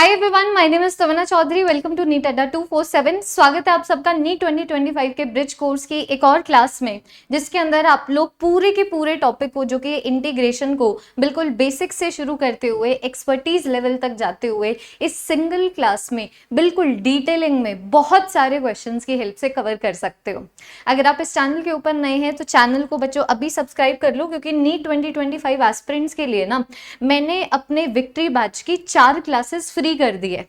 Hi everyone, my name is Tamanna Chaudhary. Welcome to NEET Adda 247। स्वागत है आप सबका नीट 2025 के ब्रिज कोर्स की एक और क्लास में, जिसके अंदर आप लोग पूरे के पूरे टॉपिक को, जो कि इंटीग्रेशन को बिल्कुल बेसिक से शुरू करते हुए एक्सपर्टीज लेवल तक जाते हुए इस सिंगल क्लास में बिल्कुल डिटेलिंग में बहुत सारे क्वेश्चंस की हेल्प से कवर कर सकते हो। अगर आप इस चैनल के ऊपर नए हैं तो चैनल को बच्चों अभी सब्सक्राइब कर लो, क्योंकि नीट 2025 एस्पिरेंट्स के लिए ना मैंने अपने विक्ट्री बैच की 4 क्लासेस फ्री कर दी है।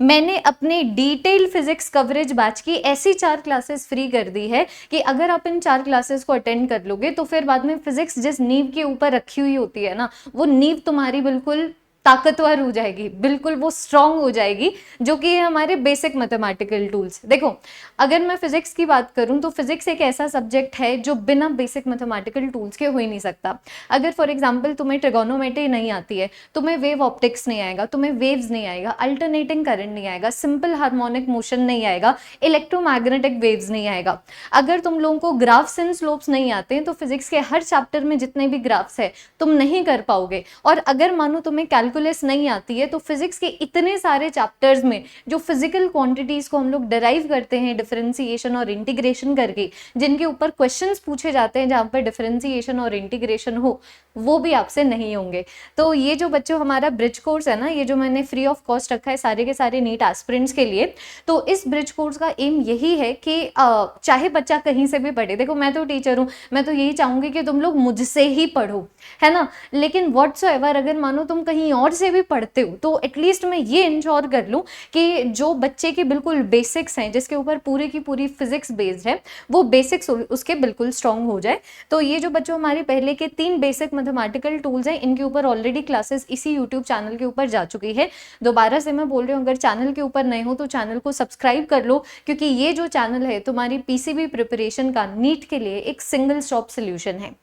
मैंने अपने डिटेल फिजिक्स कवरेज बैच की ऐसी 4 क्लासेस फ्री कर दी है कि अगर आप इन 4 क्लासेस को अटेंड कर लोगे तो फिर बाद में फिजिक्स जिस नींव के ऊपर रखी हुई होती है ना, वो नींव तुम्हारी बिल्कुल ताकतवर हो जाएगी, बिल्कुल वो स्ट्रांग हो जाएगी, जो कि हमारे बेसिक मैथमेटिकल टूल्स। देखो, अगर मैं फिजिक्स की बात करूं तो फिजिक्स एक ऐसा सब्जेक्ट है जो बिना बेसिक मैथमेटिकल टूल्स के हो ही नहीं सकता। अगर फॉर एग्जांपल तुम्हें ट्रिगोनोमेट्री नहीं आती है, तुम्हें वेव ऑप्टिक्स नहीं आएगा, तुम्हें वेव्स नहीं आएगा, अल्टरनेटिंग करंट नहीं आएगा, सिंपल हार्मोनिक मोशन नहीं आएगा, इलेक्ट्रोमैग्नेटिक वेव्स नहीं आएगा, अगर तुम लोगों को ग्राफ्स एंड स्लोप्स नहीं आते हैं तो फिजिक्स के हर चैप्टर में जितने भी ग्राफ्स है तुम नहीं कर पाओगे। और अगर मानो तुम्हें कैलकुलस नहीं आती है तो फिजिक्स के इतने सारे चैप्टर्स में जो फिजिकल क्वांटिटीज को हम लोग डिराइव करते हैं डिफरेंशिएशन और इंटीग्रेशन करके, जिनके ऊपर क्वेश्चंस पूछे जाते हैं जहां पर डिफरेंशिएशन और इंटीग्रेशन हो, वो भी आपसे नहीं होंगे। तो ये जो बच्चों हमारा ब्रिज कोर्स है ना, ये जो मैंने फ्री ऑफ कॉस्ट रखा है सारे के सारे नीट एस्पिरेंट्स के लिए, तो इस ब्रिज कोर्स का एम यही है कि चाहे बच्चा कहीं से भी पढ़े, देखो मैं तो टीचर हूँ, मैं तो यही चाहूंगी कि तुम लोग मुझसे ही पढ़ो, है ना। लेकिन व्हाटसोएवर अगर मानो तुम कहीं और से भी पढ़ते हो तो एटलीस्ट मैं ये इंश्योर कर लूँ कि जो बच्चे के बिल्कुल बेसिक्स हैं, जिसके ऊपर पूरी की पूरी फिजिक्स बेस्ड है, वो बेसिक्स उसके बिल्कुल स्ट्रांग हो जाए। तो ये जो बच्चों हमारे पहले के 3 बेसिक मैथमेटिकल टूल्स हैं, इनके ऊपर ऑलरेडी क्लासेस इसी यूट्यूब चैनल के ऊपर जा चुकी है। दोबारा से मैं बोल रही हूँ, अगर चैनल के ऊपर नए हो तो चैनल को सब्सक्राइब कर लो, क्योंकि ये जो चैनल है तुम्हारी पीसीबी प्रिपरेशन का नीट के लिए एक सिंगल स्टॉप सोल्यूशन है।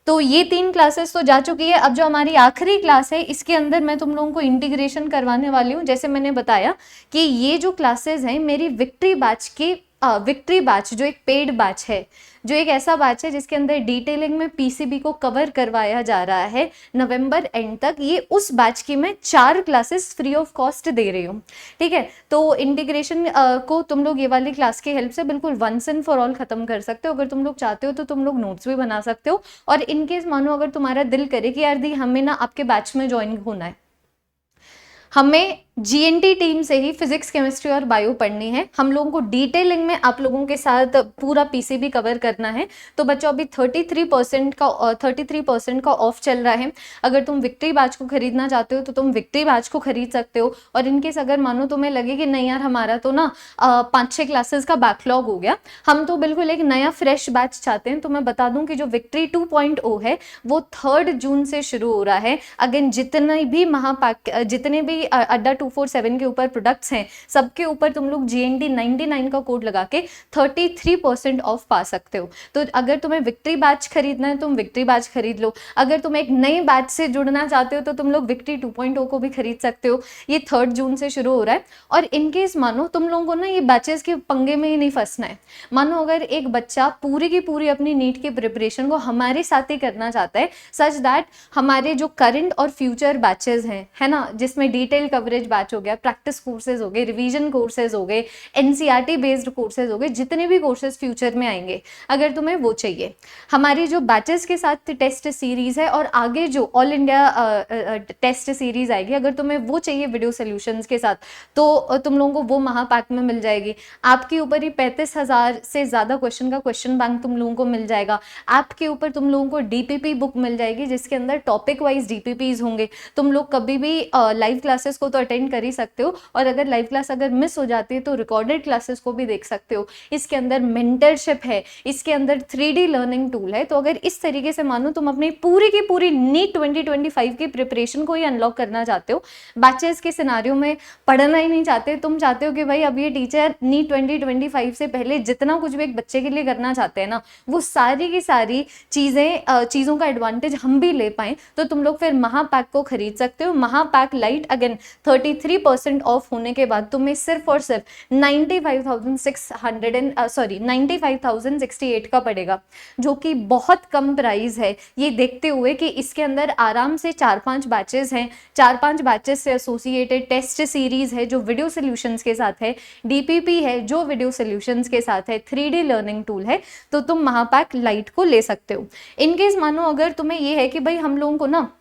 तो ये 3 क्लासेस तो जा चुकी है। अब जो हमारी आखिरी क्लास है, इसके अंदर मैं तुम लोगों को इंटीग्रेशन करवाने वाली हूँ। जैसे मैंने बताया कि ये जो क्लासेस हैं मेरी विक्ट्री बैच की, विक्ट्री बैच जो एक पेड बैच है, जो एक ऐसा बैच है जिसके अंदर डिटेलिंग में पीसीबी को कवर करवाया जा रहा है नवंबर एंड तक, ये उस बैच की मैं 4 क्लासेस फ्री ऑफ कॉस्ट दे रही हूँ। ठीक है, तो इंटीग्रेशन को तुम लोग ये वाली क्लास की हेल्प से बिल्कुल वंस एंड फॉर ऑल खत्म कर सकते हो। अगर तुम लोग चाहते हो तो तुम लोग नोट्स भी बना सकते हो। और इनकेस मानो अगर तुम्हारा दिल करे कि यार दी हमें ना आपके बैच में ज्वाइन होना है, हमें जीएनटी टीम से ही फिजिक्स, केमिस्ट्री और बायो पढ़नी है, हम लोगों को डिटेलिंग में आप लोगों के साथ पूरा पीसीबी कवर करना है, तो बच्चों अभी 33% का ऑफ चल रहा है। अगर तुम विक्ट्री बैच को खरीदना चाहते हो तो तुम विक्ट्री बैच को खरीद सकते हो। और इनकेस अगर मानो तुम्हें लगे कि नहीं यार हमारा तो ना 5-6 क्लासेस का बैकलॉग हो गया, हम तो बिल्कुल एक नया फ्रेश बैच चाहते हैं, तो मैं बता दूं कि जो विक्ट्री 2.0 है वो 3 जून से शुरू हो रहा है। अगेन जितने भी जितने भी अड्डा 247 के ऊपर प्रोडक्ट्स हैं, सबके ऊपर तुम लोग GNT 99 का कोड लगा के 33% ऑफ पा सकते हो। तो अगर तुम्हें विक्ट्री बैच खरीदना है तुम विक्ट्री बैच खरीद लो। अगर तुम एक नए बैच से जुड़ना चाहते हो तो तुम लोग विक्ट्री 2.0 को भी खरीद सकते हो। ये 3 जून से शुरू हो रहा है। और इनकेस मानो तुम लोगों को ना ये बैचेस के पंगे में ही नहीं फंसना है, मानो अगर एक बच्चा पूरी की पूरी अपनी नीट की प्रिपरेशन को हमारे साथ ही करना चाहता है, सच दैट हमारे जो करंट और फ्यूचर बैचेस हैं, है ना, जिसमें डिटेल कवरेज बैच हो गया, प्रैक्टिस कोर्सेज हो गए, रिवीजन कोर्सेज हो गए, एनसीईआरटी बेस्ड कोर्सेज हो गए, जितने भी कोर्सेज फ्यूचर में आएंगे, अगर तुम्हें वो चाहिए, हमारी जो बैचेस के साथ टेस्ट सीरीज है और आगे जो ऑल इंडिया टेस्ट सीरीज आएगी, अगर तुम्हें वो चाहिए वीडियो सोल्यूशंस के साथ, तो तुम लोगों को वो महापैक में मिल जाएगी। आपके ऊपर ही 35,000 से ज्यादा क्वेश्चन का क्वेश्चन बैंक तुम लोगों को मिल जाएगा। आपके ऊपर तुम लोगों को डीपीपी बुक मिल जाएगी, जिसके अंदर टॉपिक वाइज डीपीपीज होंगे। तुम लोग कभी भी लाइव क्लासेस को तो अटेंड कर ही सकते हो, और अगर लाइव क्लास अगर मिस हो जाती है तो रिकॉर्डेड क्लासेस को भी देख सकते हो। इसके अंदर मेंटरशिप है, इसके अंदर 3D लर्निंग टूल है। तो अगर इस तरीके से मानो तुम अपनी पूरी की पूरी नीट 2025 की प्रिपरेशन को ही अनलॉक करना चाहते हो, बैचेस के सिनारियों में पढ़ना ही नहीं चाहते, तुम चाहते हो कि भाई अब ये टीचर नीट 2025 से पहले जितना कुछ भी एक बच्चे के लिए करना चाहते हैं ना, वो सारी की सारी चीज़ों का एडवांटेज हम भी ले पाएं, तो तुम लोग फिर महापैक को खरीद सकते हो। महापैक लाइट अगेन 43% ऑफ होने के बाद तुम्हें सिर्फ और सिर्फ 95,68 का पड़ेगा, जो कि बहुत कम प्राइस है। ये देखते हुए कि इसके अंदर आराम से 4-5 बैचेस हैं, 4-5 बैचेस से एसोसिएटेड टेस्ट सीरीज है जो वीडियो सॉल्यूशंस के साथ है, डीपीपी है जो वीडियो सॉल्यूशंस के साथ है, 3D लर्निंग टूल है, तो तुम महापैक लाइट को ले सकते हो। इनकेस मानो अगर तुम्हें ये है कि भाई हम लोगों को ना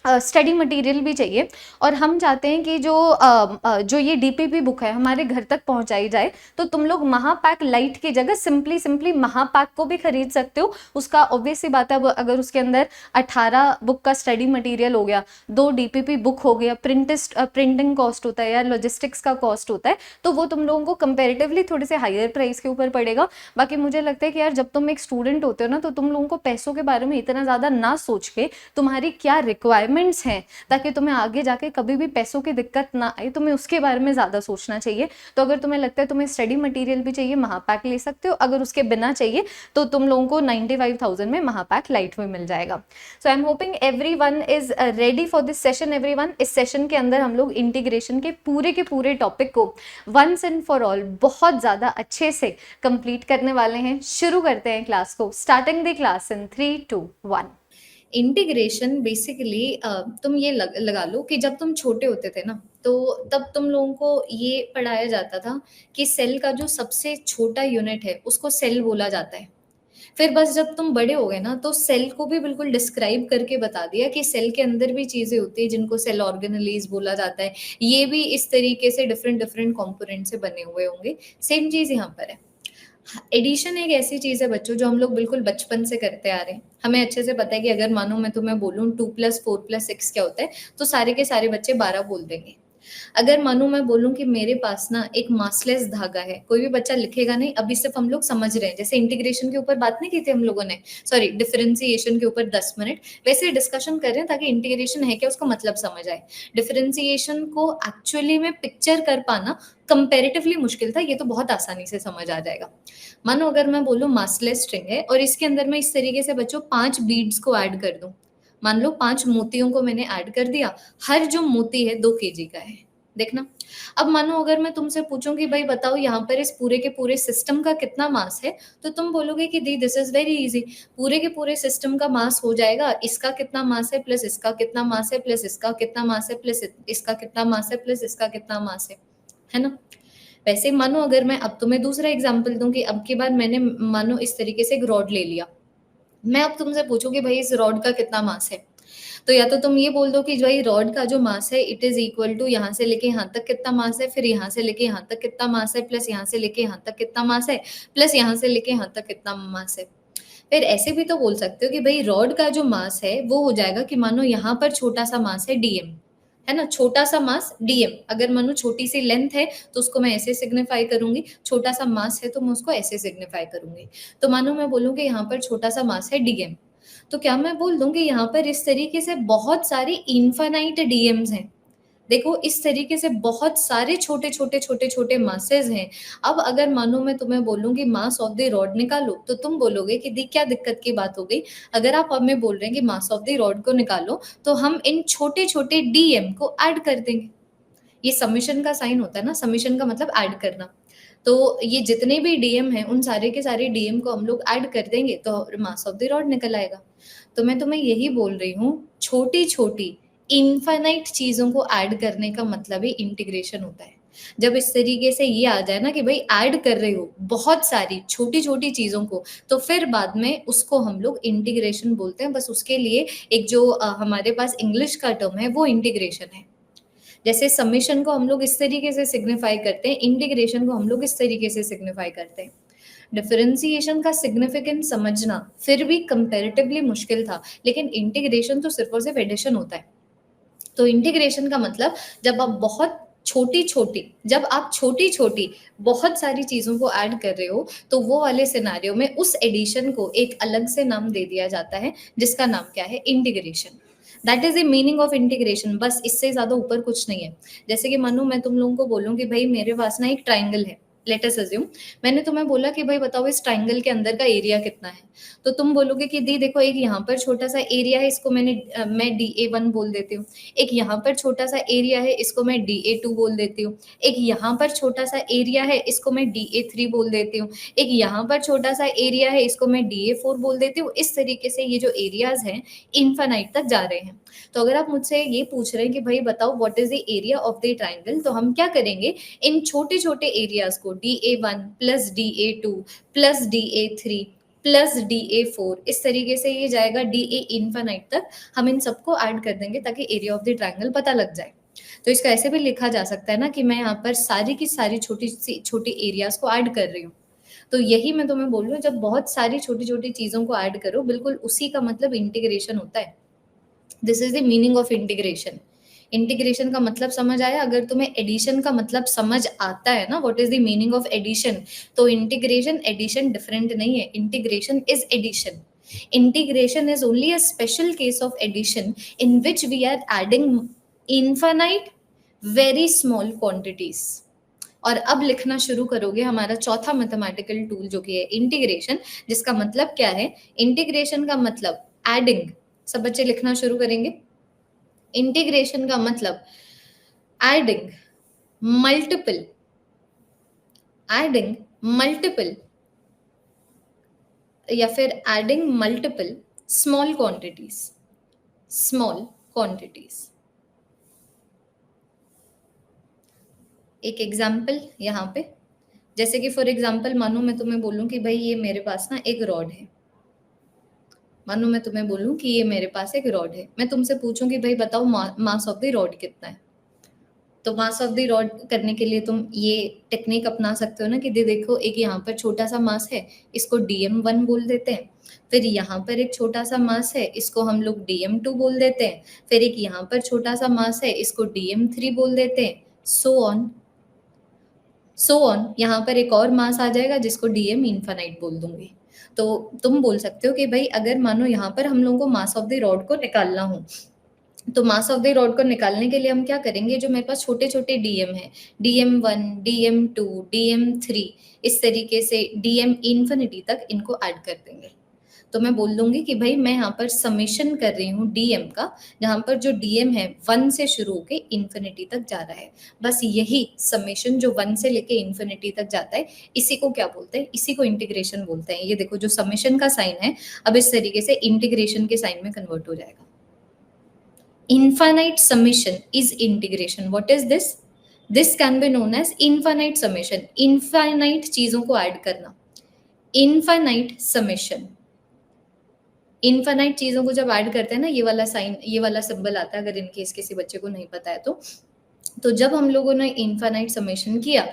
स्टडी मटेरियल भी चाहिए और हम चाहते हैं कि जो ये डीपीपी बुक है हमारे घर तक पहुंचाई जाए, तो तुम लोग महापैक लाइट की जगह सिंपली महापैक को भी खरीद सकते हो। उसका ऑब्वियस सी बात है, अगर उसके अंदर 18 बुक का स्टडी मटेरियल हो गया, 2 डीपीपी बुक हो गया, प्रिंटिंग कॉस्ट होता है या लॉजिस्टिक्स का कॉस्ट होता है, तो वो तुम लोगों को कंपेरेटिवली थोड़े से हायर प्राइस के ऊपर पड़ेगा। बाकी मुझे लगता है कि यार जब तुम एक स्टूडेंट होते हो ना, तो तुम लोगों को पैसों के बारे में इतना ज़्यादा ना सोच के तुम्हारी क्या रिक्वायरमेंट्स हैं, ताकि तुम्हें आगे जाके कभी भी पैसों की दिक्कत ना आए, तुम्हें उसके बारे में ज़्यादा सोचना चाहिए। तो अगर तुम्हें लगता है तुम्हें स्टडी मटेरियल भी चाहिए, महापैक ले सकते हो। अगर उसके बिना चाहिए तो तुम लोगों को 95,000 में महापैक लाइट में मिल जाएगा। So I am hoping everyone is ready for this session. Everyone, इस सेशन के अंदर हम लोग इंटीग्रेशन के पूरे टॉपिक को वंस एंड फॉर ऑल बहुत ज़्यादा अच्छे से कंप्लीट करने वाले हैं। शुरू करते हैं क्लास को। Starting the class in 3, 2, 1। Integration basically तुम ये लगा लो कि जब तुम छोटे होते थे ना, तो तब तुम लोगों को ये पढ़ाया जाता था कि सेल का जो सबसे छोटा यूनिट है उसको सेल बोला जाता है। फिर बस जब तुम बड़े हो गए ना, तो सेल को भी बिल्कुल डिस्क्राइब करके बता दिया कि सेल के अंदर भी चीजें होती है जिनको सेल ऑर्गेनेलीज बोला जाता है। ये भी इस तरीके से डिफरेंट डिफरेंट कंपोनेंट से बने हुए होंगे। सेम चीज यहाँ पर है। एडिशन एक ऐसी चीज है बच्चों जो हम लोग बिल्कुल बचपन से करते आ रहे हैं। हमें अच्छे से पता है कि अगर मानो मैं तुम्हें बोलूं 2+4+6 क्या होता है, तो सारे के सारे बच्चे 12 बोल देंगे। अगर मानो मैं बोलूं कि मेरे पास ना एक मासलेस धागा है, कोई भी बच्चा लिखेगा नहीं, अभी सिर्फ हम लोग समझ रहे हैं। जैसे इंटीग्रेशन के ऊपर बात नहीं की थी हम लोगों ने, सॉरी डिफरेंशिएशन के ऊपर 10 मिनट, वैसे डिस्कशन कर रहे हैं ताकि इंटीग्रेशन है क्या उसका मतलब समझ आए। डिफरेंशिएशन को एक्चुअली में पिक्चर कर पाना कंपेरेटिवली मुश्किल था, ये तो बहुत आसानी से समझ आ जाएगा। मानो अगर मैं बोलूं मासलेस स्ट्रिंग है और इसके अंदर मैं इस तरीके से बच्चों 5 बीड्स को ऐड कर दूं, मान लो 5 मोतियों को मैंने ऐड कर दिया, हर जो मोती है 2 kg का है। देखना, अब मानो अगर मैं तुमसे पूछूं कि भाई बताओ यहाँ पर इस पूरे के पूरे सिस्टम का कितना मास है, तो तुम बोलोगे कि दी दिस इज वेरी इजी, पूरे के पूरे सिस्टम का मास हो जाएगा इसका कितना मास है प्लस इसका कितना मास है प्लस इसका कितना मास है प्लस इसका कितना मास है प्लस इसका कितना मास है ना। वैसे मानो अगर मैं अब तुम्हें दूसरा एग्जाम्पल दूं कि अब की बार मैंने मानो इस तरीके से एक रॉड ले लिया, मैं अब तुमसे पूछूं कि भाई इस रॉड का कितना मास है, तो या तो तुम ये बोल दो कि भाई रॉड का जो मास है इट इज इक्वल टू यहाँ से लेके यहाँ तक कितना मास है, फिर यहाँ से लेके यहाँ तक कितना मास है, प्लस यहाँ से लेके यहाँ तक कितना मास है, प्लस यहाँ से लेके यहाँ तक कितना मास है। फिर ऐसे भी तो बोल सकते हो कि भाई रॉड का जो मास है वो हो जाएगा कि मानो यहाँ पर छोटा सा मास है डीएम, है ना, छोटा सा मास डीएम। अगर मानो छोटी सी लेंथ है तो उसको मैं ऐसे सिग्निफाई करूंगी, छोटा सा मास है तो मैं उसको ऐसे सिग्निफाई करूंगी। तो मानो मैं बोलूँ कि यहाँ पर छोटा सा मास है डीएम, तो क्या मैं बोल दूं कि यहाँ पर इस तरीके से बहुत सारे इनफाइनाइट डीएम्स हैं। देखो इस तरीके से बहुत सारे छोटे छोटे छोटे छोटे मासेस हैं। अब अगर मानो मैं तुम्हें बोलूं कि मास ऑफ द रॉड निकालो, तो तुम बोलोगे कि दी क्या दिक्कत की बात हो गई। अगर आप हमें बोल रहे हैं कि मास ऑफ द रॉड को निकालो, तो हम इन छोटे छोटे डीएम को ऐड कर देंगे। ये समीशन का साइन होता है ना, समीशन का मतलब ऐड करना। तो ये जितने भी डीएम हैं उन सारे के सारे डीएम को हम लोग ऐड कर देंगे तो मास ऑफ द रॉड निकल आएगा। तो मैं तुम्हें यही बोल रही हूँ, छोटी छोटी इनफाइनाइट चीजों को ऐड करने का मतलब ही इंटीग्रेशन होता है। जब इस तरीके से ये आ जाए ना कि भाई ऐड कर रहे हो बहुत सारी छोटी छोटी चीजों को, तो फिर बाद में उसको हम लोग इंटीग्रेशन बोलते हैं। बस उसके लिए एक जो हमारे पास इंग्लिश का टर्म है वो इंटीग्रेशन है। जैसे समेशन को हम लोग इस तरीके से सिग्निफाई करते हैं, इंटीग्रेशन को हम लोग इस तरीके से सिग्निफाई करते हैं। डिफरेंशिएशन का सिग्निफिकेंस समझना फिर भी कंपैरेटिवली मुश्किल था, लेकिन इंटीग्रेशन तो सिर्फ और सिर्फ एडिशन होता है। तो इंटीग्रेशन का मतलब जब आप छोटी छोटी बहुत सारी चीजों को ऐड कर रहे हो, तो वो वाले सिनेरियो में उस एडिशन को एक अलग से नाम दे दिया जाता है, जिसका नाम क्या है, integration. That is the meaning of integration, बस इससे ज्यादा ऊपर कुछ नहीं है। जैसे कि मानो मैं तुम लोगों को बोलूं कि भाई मेरे पास ना एक ट्राइंगल है, लेट अस अज्यूम मैंने तुम्हें बोला कि भाई बताओ इस ट्राइंगल के अंदर का एरिया कितना है, तो तुम बोलोगे कि दी देखो एक यहाँ पर छोटा सा एरिया है, इसको मैं DA1 बोल देती हूँ, एक यहाँ पर छोटा सा एरिया है, इसको मैं DA2 बोल देती हूँ, एक यहाँ पर छोटा सा एरिया है, इसको मैं DA3 बोल देती हूँ, एक यहाँ पर छोटा सा एरिया है, इसको मैं DA4 बोल देती हूँ। इस तरीके से ये जो एरियाज हैं इनफाइनाइट तक जा रहे हैं। तो अगर आप मुझसे ये पूछ रहे हैं कि भाई बताओ what is the area of the triangle, तो हम क्या करेंगे, इन छोटे छोटे एरियाज को DA1 plus DA2 plus DA3 plus DA4 इस तरीके से ये जाएगा DA इनफाइनाइट तक, हम इन सबको ऐड कर देंगे ताकि एरिया ऑफ द ट्राइंगल पता लग जाए। तो इसको ऐसे भी लिखा जा सकता है ना कि मैं यहाँ पर सारी की सारी छोटी एरियाज को ऐड कर रही हूँ। तो यही मैं तुम्हें बोल रही हूँ, जब बहुत सारी छोटी छोटी चीजों को ऐड करो बिल्कुल उसी का मतलब इंटीग्रेशन होता है। This is the meaning of integration. Integration का मतलब समझ आया? अगर तुम्हें एडिशन का मतलब समझ आता है ना, what is the meaning of addition, तो इंटीग्रेशन एडिशन डिफरेंट नहीं है, integration is addition. Integration is only a special case of addition in which we are adding infinite very small quantities. और अब लिखना शुरू करोगे हमारा चौथा मैथमेटिकल टूल जो कि है इंटीग्रेशन, जिसका मतलब क्या है, इंटीग्रेशन का मतलब एडिंग। सब बच्चे लिखना शुरू करेंगे। इंटीग्रेशन का मतलब एडिंग मल्टीपल या फिर एडिंग मल्टीपल स्मॉल क्वांटिटीज। एक एग्जाम्पल यहाँ पे, जैसे कि फॉर एग्जाम्पल मानो मैं तुम्हें बोलूं कि भाई ये मेरे पास ना एक रॉड है, मानो मैं तुम्हें बोलूं कि ये मेरे पास एक रॉड है, मैं तुमसे पूछूं कि भाई बताओ मास ऑफ द रॉड कितना है। तो मास ऑफ द रॉड करने के लिए तुम ये टेक्निक अपना सकते हो ना कि देखो एक यहाँ पर छोटा सा मास है, इसको DM1 बोल देते हैं, फिर यहाँ पर एक छोटा सा मास है, इसको हम लोग DM2 बोल देते हैं, फिर एक यहाँ पर छोटा सा मास है, इसको DM3 बोल देते हैं, सो ऑन। यहाँ पर एक और मास आ जाएगा जिसको DM इनफाइनाइट बोल दूंगी। तो तुम बोल सकते हो कि भाई अगर मानो यहाँ पर हम लोगों को मास ऑफ द रॉड को निकालना हो, तो मास ऑफ द रॉड को निकालने के लिए हम क्या करेंगे, जो मेरे पास छोटे छोटे DM है, DM1 DM2 DM3 इस तरीके से DM इन्फिनिटी तक इनको ऐड कर देंगे। तो मैं बोल दूंगी कि भाई मैं यहाँ पर समेशन कर रही हूँ DM का, जहाँ पर जो DM है 1 से शुरू होके इन्फिनिटी तक जा रहा है। बस यही समेशन जो 1 से लेके इन्फिनिटी तक जाता है, इसी को क्या बोलते हैं, इसी को इंटीग्रेशन बोलते हैं। ये देखो जो समेशन का साइन है अब इस तरीके से इंटीग्रेशन के साइन में कन्वर्ट हो जाएगा। Infinite summation is integration. What is this? This can be known as infinite summation. Infinite चीजों को ऐड करना, infinite summation। इनफाइनाइट चीजों को जब ऐड करते हैं ना, ये वाला साइन, ये वाला सिंबल आता है, अगर इन केस किसी बच्चे को नहीं पता है तो जब हम लोगों ने इनफाइनाइट समेशन किया,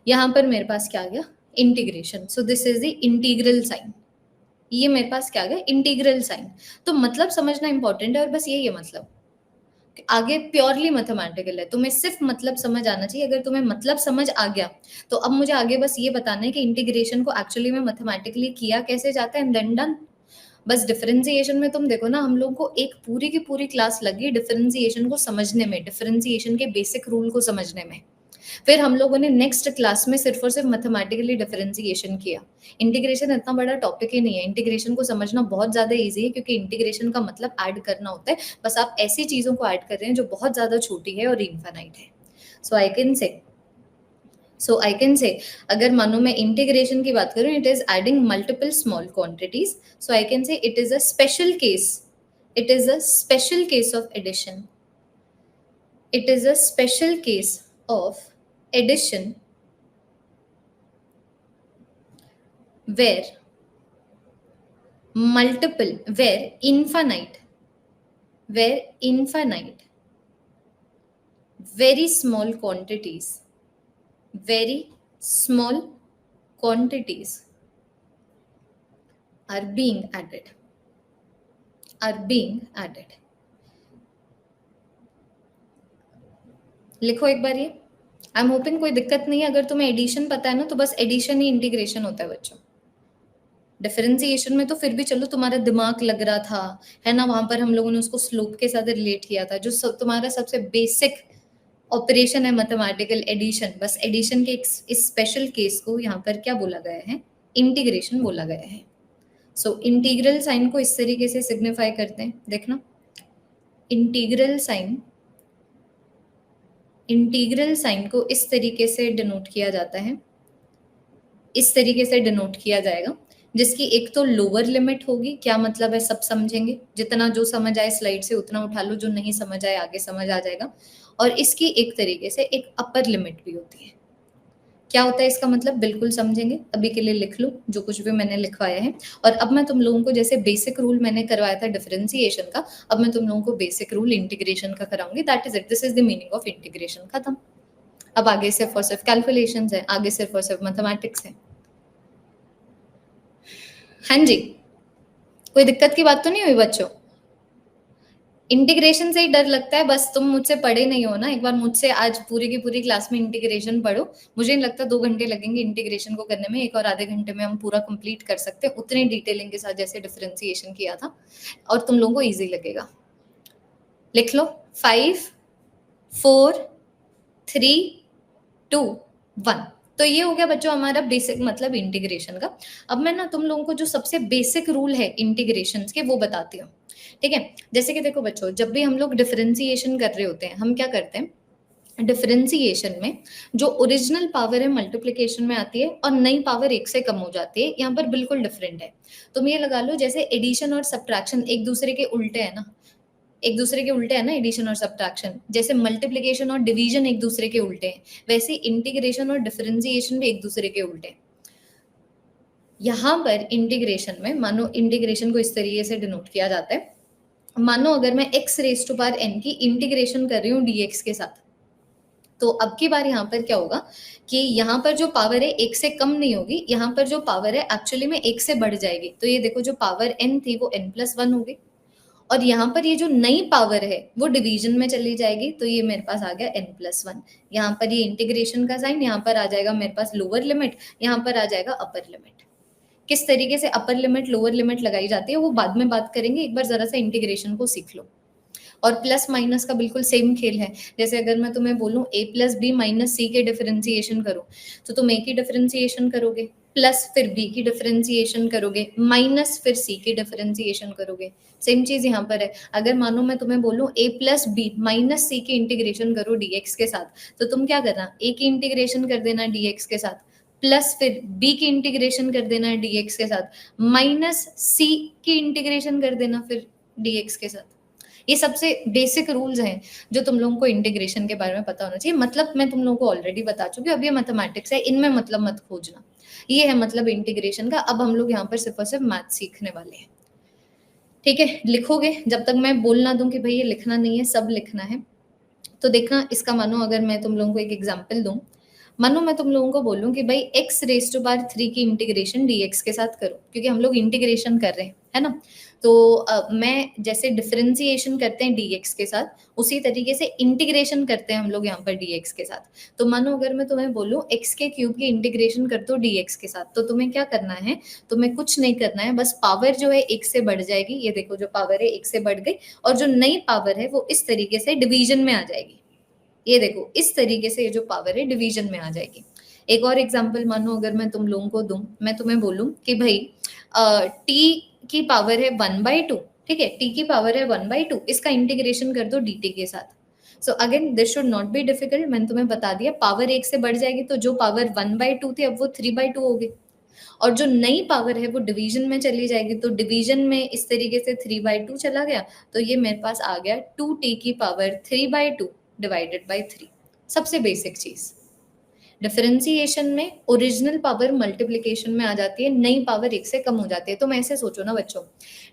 यहाँ पर मेरे पास क्या आ गया, integration. So this is the integral sign. ये मेरे पास क्या आ गया, इंटीग्रल साइन। तो मतलब समझना इंपॉर्टेंट है, और बस यही है मतलब, आगे प्योरली मैथमेटिकल है, तुम्हें सिर्फ मतलब समझ आना चाहिए। अगर तुम्हें मतलब समझ आ गया तो अब मुझे आगे बस ये बताना है कि इंटीग्रेशन को एक्चुअली में मैथमेटिकली किया कैसे जाता है, एंड देन डन। बस डिफरेंशिएशन में तुम देखो ना, हम लोग को एक पूरी की पूरी क्लास लगी डिफरेंशिएशन को समझने में, डिफरेंशिएशन के बेसिक रूल को समझने में। फिर हम लोगों ने नेक्स्ट क्लास में सिर्फ और सिर्फ मैथमेटिकली डिफरेंशिएशन किया। इंटीग्रेशन इतना बड़ा टॉपिक ही नहीं है, इंटीग्रेशन को समझना बहुत ज्यादा इजी है, क्योंकि इंटीग्रेशन का मतलब ऐड करना होता है। बस आप ऐसी चीजों को ऐड कर रहे हैं जो बहुत ज्यादा छोटी है और इनफाइनाइट है। सो आई कैन से अगर मानो मैं इंटीग्रेशन की बात करूं, it is adding multiple small quantities. So I can say it is a special case of addition. It is a special case of addition where infinite, very small quantities are being added. लिखो एक बार ये। आई am hopping कोई दिक्कत नहीं है। अगर तुम्हें addition पता है ना, तो बस एडिशन ही इंटीग्रेशन होता है बच्चों। डिफरेंशिएशन में तो फिर भी चलो तुम्हारा दिमाग लग रहा था, है ना, वहां पर हम लोगों ने उसको स्लोप के साथ रिलेट किया था, जो तुम्हारा सबसे बेसिक ऑपरेशन है मैथमेटिकल एडिशन, बस एडिशन के इस स्पेशल केस को यहाँ पर क्या बोला गया है, इंटीग्रेशन बोला गया है। सो इंटीग्रल साइन को इस तरीके से सिग्निफाई करते हैं, देखना इंटीग्रल साइन को इस तरीके से डिनोट किया जाता है, इस तरीके से डिनोट किया जाएगा, जिसकी एक तो लोअर लिमिट होगी, क्या मतलब है सब समझेंगे, जितना जो समझ आए स्लाइड से उतना उठा लो, जो नहीं समझ आए आगे समझ आ जाएगा। और इसकी एक तरीके से एक अपर लिमिट भी होती है। क्या होता है इसका मतलब, बिल्कुल समझेंगे, अभी के लिए लिख लो जो कुछ भी मैंने लिखवाया है। और अब मैं तुम लोगों को, जैसे बेसिक रूल मैंने करवाया था डिफरेंशिएशन का, अब मैं तुम लोगों को बेसिक रूल इंटीग्रेशन का कराऊंगी। That is it, this is the meaning of integration, खत्म। अब आगे सिर्फ और सिर्फ कैलकुलेशंस है, आगे सिर्फ और सिर्फ मैथमेटिक्स है। हाँ जी, कोई दिक्कत की बात तो नहीं हुई बच्चों? इंटीग्रेशन से ही डर लगता है, बस तुम मुझसे पढ़े नहीं हो ना। एक बार मुझसे आज पूरी की पूरी क्लास में इंटीग्रेशन पढ़ो, मुझे नहीं लगता 2 घंटे लगेंगे इंटीग्रेशन को करने में, 1 और आधे घंटे में हम पूरा कंप्लीट कर सकते हैं, उतनी डिटेलिंग के साथ जैसे डिफरेंशिएशन किया था, और तुम लोगों को ईजी लगेगा। लिख लो 5 4 3 2 1। तो ये हो गया बच्चों हमारा बेसिक मतलब इंटीग्रेशन का। अब मैं ना तुम लोगों को जो सबसे बेसिक रूल है इंटीग्रेशन के वो बताती हूँ, ठीक है। जैसे कि देखो बच्चों, जब भी हम लोग डिफरेंशिएशन कर रहे होते हैं, हम क्या करते हैं, डिफरेंशिएशन में जो ओरिजिनल पावर है मल्टीप्लिकेशन में आती है और नई पावर 1 से कम हो जाती है, यहाँ पर बिल्कुल डिफरेंट है। तुम ये लगा लो जैसे एडिशन और सब्ट्रैक्शन एक दूसरे के उल्टे है ना, एक दूसरे के उल्टे है ना एडिशन और सब्ट्रैक्शन, जैसे मल्टीप्लिकेशन और डिवीजन एक दूसरे के उल्टे हैं, वैसे इंटीग्रेशन और डिफरेंशिएशन भी एक दूसरे के उल्टे हैं। यहाँ पर इंटीग्रेशन में मानो इंटीग्रेशन को इस तरीके से डिनोट किया जाता है, मानो अगर मैं x raise to power n की इंटीग्रेशन कर रही हूँ dx के साथ, तो अब की बार यहाँ पर क्या होगा कि यहाँ पर जो पावर है 1 से कम नहीं होगी, यहाँ पर जो पावर है एक्चुअली में 1 से बढ़ जाएगी। तो ये देखो जो पावर n थी वो n+1 होगी, और यहाँ पर ये जो नई पावर है वो डिवीजन में चली जाएगी, तो ये मेरे पास आ गया n+1। यहाँ पर ये इंटीग्रेशन का साइन, यहाँ पर आ जाएगा मेरे पास लोअर लिमिट, यहाँ पर आ जाएगा अपर लिमिट। किस तरीके से अपर लिमिट लोअर लिमिट लगाई जाती है वो बाद में बात करेंगे, एक बार जरा सा इंटीग्रेशन को सीख लो। और प्लस माइनस का बिल्कुल सेम खेल है, जैसे अगर मैं तुम्हें बोलूं a प्लस बी माइनस सी के डिफरेंशिएशन करो, तो तुम a की डिफरेंशिएशन करोगे, प्लस फिर b की डिफरेंशिएशन करोगे, माइनस फिर c की डिफरेंशिएशन करोगे। सेम चीज यहाँ पर है, अगर मानो मैं तुम्हें बोलूं a प्लस बी माइनस सी की इंटीग्रेशन करो dx के साथ, तो तुम क्या करना, a की इंटीग्रेशन कर देना dx के साथ, प्लस फिर b की इंटीग्रेशन कर देना dx के साथ, माइनस c की इंटीग्रेशन कर देना फिर dx के साथ। ये सबसे बेसिक रूल्स हैं जो तुम लोगों को इंटीग्रेशन के बारे में पता होना चाहिए। मतलब मैं तुम लोगों को ऑलरेडी बता चुकी हूँ, अब ये मैथमेटिक्स है, इनमें मतलब मत खोजना। ये है मतलब इंटीग्रेशन का। अब हम लोग यहाँ पर सिर्फ और सिर्फ मैथ सीखने वाले हैं, ठीक है। लिखोगे जब तक मैं बोल ना दूं कि भाई ये लिखना नहीं है, सब लिखना है। तो देखना, इसका मानो अगर मैं तुम लोगों को एक एग्जाम्पल दूं, मानो मैं तुम लोगों को बोलूं कि भाई x रेज टू पावर 3 की इंटीग्रेशन dx के साथ करो, क्योंकि हम लोग इंटीग्रेशन कर रहे हैं, है ना। तो मैं जैसे डिफरेंशिएशन करते हैं dx के साथ, उसी तरीके से इंटीग्रेशन करते हैं हम लोग यहाँ पर dx के साथ। तो मानो अगर मैं तुम्हें बोलूं x के क्यूब की इंटीग्रेशन कर दो dx के साथ, तो तुम्हें क्या करना है, तुम्हें कुछ नहीं करना है, बस पावर जो है 1 से बढ़ जाएगी। ये देखो जो पावर है 1 से बढ़ गई, और जो नई पावर है वो इस तरीके से डिवीजन में आ जाएगी। ये देखो इस तरीके से ये जो पावर है डिवीजन में आ जाएगी। एक और एग्जांपल मानो अगर मैं तुम लोगों को दूं, मैं तुम्हें बोलूं कि भाई t की पावर है 1/2, ठीक है, t की पावर है 1/2, इसका इंटीग्रेशन कर दो dt के साथ। So again this should not be difficult, मैंने तुम्हें बता दिया पावर 1 से बढ़ जाएगी, तो जो पावर 1/2 थी अब वो 3/2 हो गई, और जो नई पावर है वो डिवीजन में चली जाएगी, तो डिवीजन में इस तरीके से 3/2 चला गया, तो ये मेरे पास आ गया 2t की पावर 3/2 डिवाइडेड बाय 3। सबसे बेसिक चीज डिफरेंशिएशन में ओरिजिनल पावर मल्टीप्लिकेशन में आ जाती है, नई पावर 1 से कम हो जाती है। तो मैं ऐसे सोचो ना बच्चों,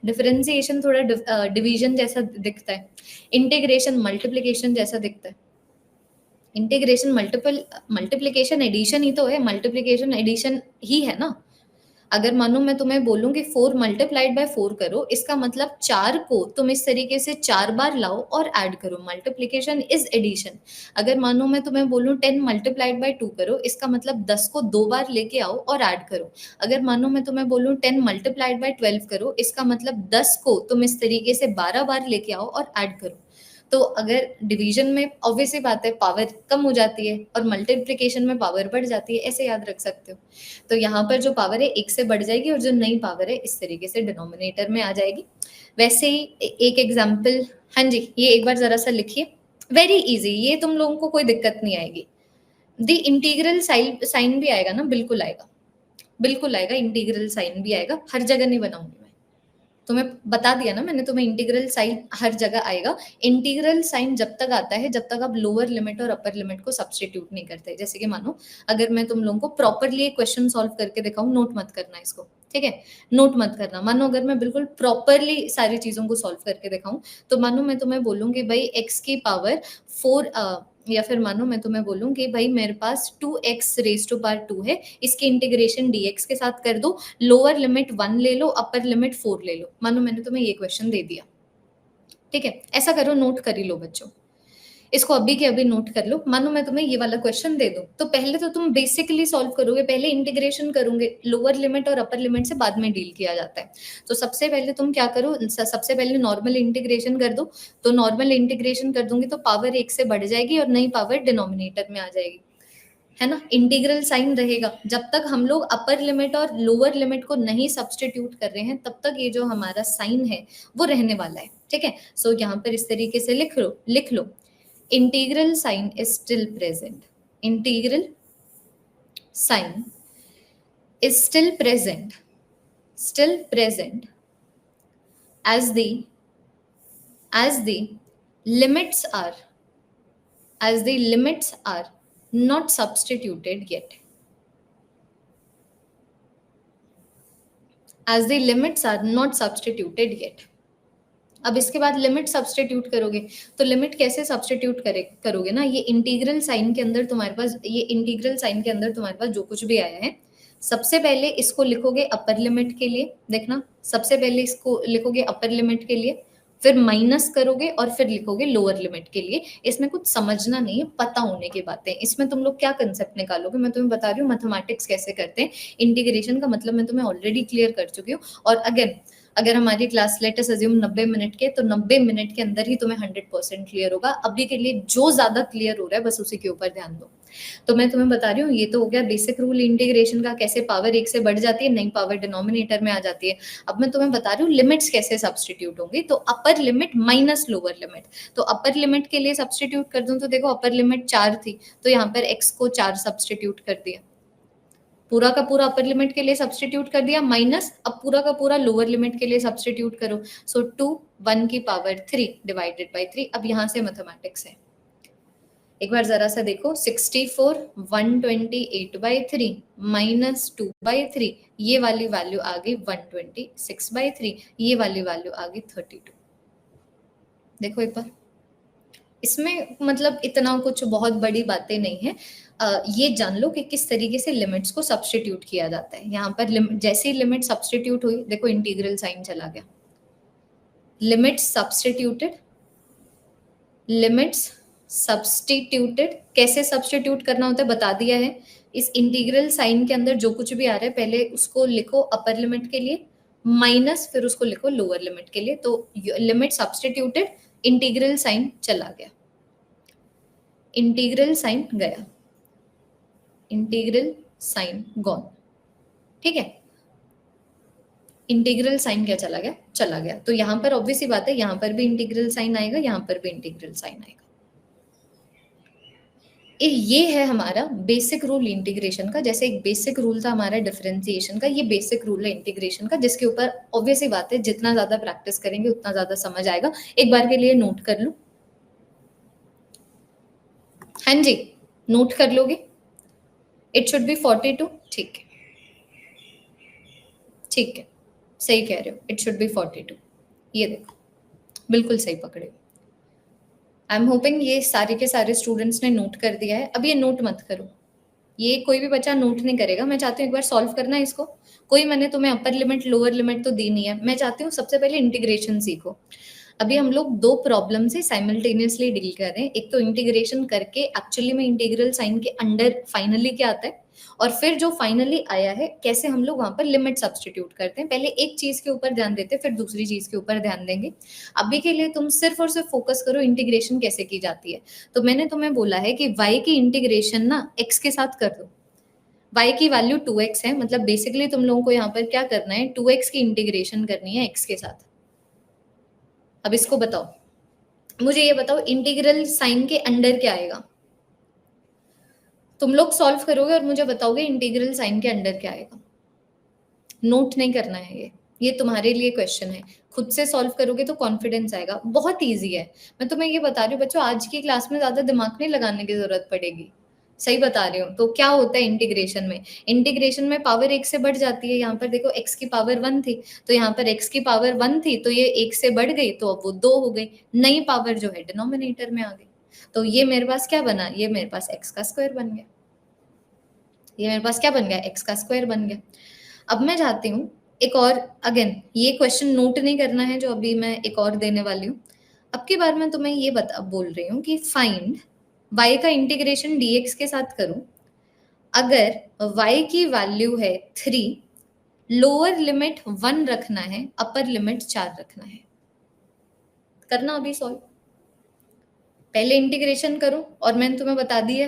डिफरेंशिएशन थोड़ा डिवीजन जैसा दिखता है, इंटीग्रेशन मल्टीप्लिकेशन जैसा दिखता है। इंटीग्रेशन मल्टीप्लिकेशन एडिशन ही तो है, मल्टीप्लिकेशन एडिशन ही है ना। अगर मानो मैं तुम्हें बोलूं कि 4 मल्टीप्लाइड बाय 4 करो, इसका मतलब 4 को तुम इस तरीके से 4 बार लाओ और ऐड करो, मल्टीप्लिकेशन इज एडिशन। अगर मानो मैं तुम्हें बोलूं 10 मल्टीप्लाइड बाय 2 करो, इसका मतलब 10 को 2 बार लेके आओ और ऐड करो। अगर मानो मैं तुम्हें बोलूं 10 मल्टीप्लाइड बाय 12 करो, इसका मतलब 10 को तुम इस तरीके से 12 बार लेके आओ और ऐड करो। तो अगर डिवीजन में ऑब्वियसली बात है पावर कम हो जाती है और मल्टीप्लिकेशन में पावर बढ़ जाती है, ऐसे याद रख सकते हो। तो यहाँ पर जो पावर है एक से बढ़ जाएगी और जो नई पावर है इस तरीके से डिनोमिनेटर में आ जाएगी। वैसे ही एक एग्जाम्पल, हाँ जी, ये एक बार जरा सा लिखिए, वेरी इजी, ये तुम लोगों को कोई दिक्कत नहीं आएगी। द इंटीग्रल साइन भी आएगा ना, बिल्कुल आएगा, बिल्कुल आएगा, इंटीग्रल साइन भी आएगा, हर जगह नहीं बनाऊंगी मैं, तुम्हें बता दिया ना मैंने तुम्हें, इंटीग्रल साइन हर जगह आएगा। इंटीग्रल साइन जब तक आता है जब तक आप लोअर लिमिट और अपर लिमिट को सब्सटीट्यूट नहीं करते। जैसे कि मानो अगर मैं तुम लोगों को प्रॉपरली एक क्वेश्चन सॉल्व करके दिखाऊं, नोट मत करना इसको, ठीक है, नोट मत करना। मानो अगर मैं बिल्कुल प्रॉपरली सारी चीजों को सॉल्व करके दिखाऊं, तो मानो मैं तुम्हें बोलूंगी भाई x की पावर 4, या फिर मानो मैं तुम्हें बोलूं कि भाई मेरे पास 2x रेज टू पावर 2 है, इसकी इंटीग्रेशन dx के साथ कर दो, लोअर लिमिट 1 ले लो, अपर लिमिट 4 ले लो। मानो मैंने तुम्हें ये क्वेश्चन दे दिया, ठीक है, ऐसा करो, नोट कर ही लो बच्चों, इसको अभी के अभी नोट कर लो। मानो मैं तुम्हें ये वाला क्वेश्चन दे दूं, तो पहले तो तुम बेसिकली सॉल्व करोगे, पहले इंटीग्रेशन करोगे, लोअर लिमिट और अपर लिमिट से बाद में डील किया जाता है। तो सबसे पहले तुम क्या करो, सबसे पहले नॉर्मल इंटीग्रेशन कर दो। तो नॉर्मल इंटीग्रेशन कर दूंगी तो पावर 1 से बढ़ जाएगी और नई पावर डिनोमिनेटर में आ जाएगी, है ना। इंटीग्रल साइन रहेगा, जब तक हम लोग अपर लिमिट और लोअर लिमिट को नहीं सब्सटीट्यूट कर रहे हैं तब तक ये जो हमारा साइन है वो रहने वाला है, ठीक है। सो यहाँ पर इस तरीके से लिख लो, integral sign is still present, integral sign is still present as the limits are not substituted yet, as the limits are not substituted yet। अब इसके बाद लिमिट सब्सटीट्यूट करोगे, तो लिमिट कैसे सब्सटीट्यूट करोगे ना, ये इंटीग्रल साइन के अंदर तुम्हारे पास, ये इंटीग्रल साइन के अंदर तुम्हारे पास जो कुछ भी आया है, सबसे पहले इसको लिखोगे अपर लिमिट के लिए, देखना, सबसे पहले इसको लिखोगे अपर लिमिट के लिए, फिर माइनस करोगे और फिर लिखोगे लोअर लिमिट के लिए। इसमें कुछ समझना नहीं है, पता होने की बातें। इसमें तुम लोग क्या कंसेप्ट निकालोगे, मैं तुम्हें बता रही हूँ मैथमेटिक्स कैसे करते हैं। इंटीग्रेशन का मतलब मैं तुम्हें ऑलरेडी क्लियर कर चुकी हूँ। और अगर हमारी क्लास लेटेस्ट अज्यूम 90 मिनट के, तो 90 मिनट के अंदर ही तुम्हें 100% क्लियर होगा। अभी के लिए जो ज्यादा क्लियर हो रहा है बस उसी के ऊपर ध्यान दो। तो मैं तुम्हें बता रही हूँ, ये तो हो गया बेसिक रूल इंटीग्रेशन का, कैसे पावर 1 से बढ़ जाती है, नई पावर डिनोमिनेटर में आ जाती है। अब मैं तुम्हें बता रही हूँ लिमिट्स कैसे सब्सटीट्यूट होंगी। तो upper limit minus lower limit, तो अपर लिमिट के लिए सब्सटीट्यूट कर दूं तो देखो अपर लिमिट 4 थी, तो यहाँ पर x को 4 सब्सटीट्यूट कर दिया, पूरा का पूरा अपर लिमिट के लिए सब्सटीट्यूट कर दिया, माइनस अब पूरा का पूरा लोअर लिमिट के लिए सब्सटीट्यूट करो। सो 2 1 की पावर 3 डिवाइडेड बाय 3। अब यहां से मैथमेटिक्स है, एक बार जरा सा देखो, 64 128/3 माइनस 2/3, ये वाली वैल्यू आ गई 126/3, ये वाली वैल्यू आ गई 32। देखो एक बार, इसमें मतलब इतना कुछ बहुत बड़ी बातें नहीं है। ये जान लो कि किस तरीके से लिमिट्स को सब्सटीट्यूट किया जाता है। यहाँ पर जैसे ही लिमिट सब्सटीट्यूट हुई, देखो इंटीग्रल साइन चला गया, लिमिट्स सब्सटीट्यूटेड। कैसे सब्सटीट्यूट करना होता है बता दिया है। इस इंटीग्रल साइन के अंदर जो कुछ भी आ रहा है पहले उसको लिखो अपर लिमिट के लिए, माइनस फिर उसको लिखो लोअर लिमिट के लिए। तो लिमिट सब्सटीट्यूटेड, इंटीग्रल साइन चला गया, इंटीग्रल साइन गया, इंटीग्रल साइन गॉन, ठीक है। इंटीग्रल साइन क्या चला गया, चला गया। तो यहां पर ऑब्वियस सी बात है, यहां पर भी इंटीग्रल साइन आएगा, यहां पर भी इंटीग्रल साइन आएगा। ये है हमारा बेसिक रूल इंटीग्रेशन का। जैसे एक बेसिक रूल था हमारा डिफरेंशिएशन का, ये बेसिक रूल है इंटीग्रेशन का, जिसके ऊपर ऑब्वियस सी बात है जितना ज्यादा प्रैक्टिस करेंगे उतना ज्यादा समझ आएगा। एक बार के लिए नोट कर लो, हाँ जी, नोट कर लोगे। इट शुड बी 42, ठीक है, ठीक है, सही कह रहे हो, इट शुड बी 42। ये देखो बिल्कुल सही पकड़े। आई एम होपिंग ये सारे के सारे स्टूडेंट्स ने नोट कर दिया है। अब ये नोट मत करो, ये कोई भी बच्चा नोट नहीं करेगा। मैं चाहती हूँ एक बार सॉल्व करना है इसको। कोई मैंने तुम्हें अपर लिमिट लोअर लिमिट तो दी नहीं है, मैं चाहती हूँ सबसे पहले इंटीग्रेशन सीखो। अभी हम लोग दो प्रॉब्लम से साइमल्टेनियसली डील कर रहे हैं। एक तो इंटीग्रेशन करके एक्चुअली में इंटीग्रल साइन के अंडर फाइनली क्या आता है, और फिर जो फाइनली आया है कैसे हम लोग वहां पर लिमिट सब्स्टिट्यूट करते हैं। पहले एक चीज के ऊपर ध्यान देते हैं, फिर दूसरी चीज के ऊपर ध्यान देंगे। अभी के लिए तुम सिर्फ और सिर्फ फोकस करो इंटीग्रेशन कैसे की जाती है। तो मैंने तुम्हें बोला है कि y की इंटीग्रेशन ना x के साथ कर दो। y की वैल्यू 2x है, मतलब बेसिकली तुम लोगों को यहाँ पर क्या करना है, 2x की इंटीग्रेशन करनी है x के साथ। अब इसको बताओ, मुझे ये बताओ इंटीग्रल साइन के अंडर क्या आएगा। तुम लोग सॉल्व करोगे और मुझे बताओगे इंटीग्रल साइन के अंडर क्या आएगा। नोट नहीं करना है, ये तुम्हारे लिए क्वेश्चन है। खुद से सॉल्व करोगे तो कॉन्फिडेंस आएगा। बहुत इजी है, मैं तुम्हें ये बता रही हूँ बच्चों, आज की क्लास में ज्यादा दिमाग नहीं लगाने की जरूरत पड़ेगी। सही बता रही हूँ। तो क्या होता है इंटीग्रेशन में, इंटीग्रेशन में पावर एक से बढ़ जाती है। यहाँ पर देखो x की पावर 1 थी, तो यहाँ पर x की पावर 1 थी, तो ये एक से बढ़ गई, तो अब वो 2 हो गई। नई पावर जो है डिनोमिनेटर में आ गई। तो ये मेरे पास क्या बना, ये मेरे पास x का स्क्वायर बन गया। ये मेरे पास क्या बन गया, x का स्क्वायर बन गया। अब मैं जाती हूँ एक और, अगेन ये क्वेश्चन नोट नहीं करना है जो अभी मैं एक और देने वाली हूँ। अब की बार मैं तुम्हें ये बोल रही हूँ कि फाइंड y का इंटीग्रेशन dx के साथ करूं अगर y की वैल्यू है 3, लोअर लिमिट 1 रखना है, अपर लिमिट 4 रखना है। करना अभी सॉल्व, पहले इंटीग्रेशन करो और मैंने तुम्हें बता दिया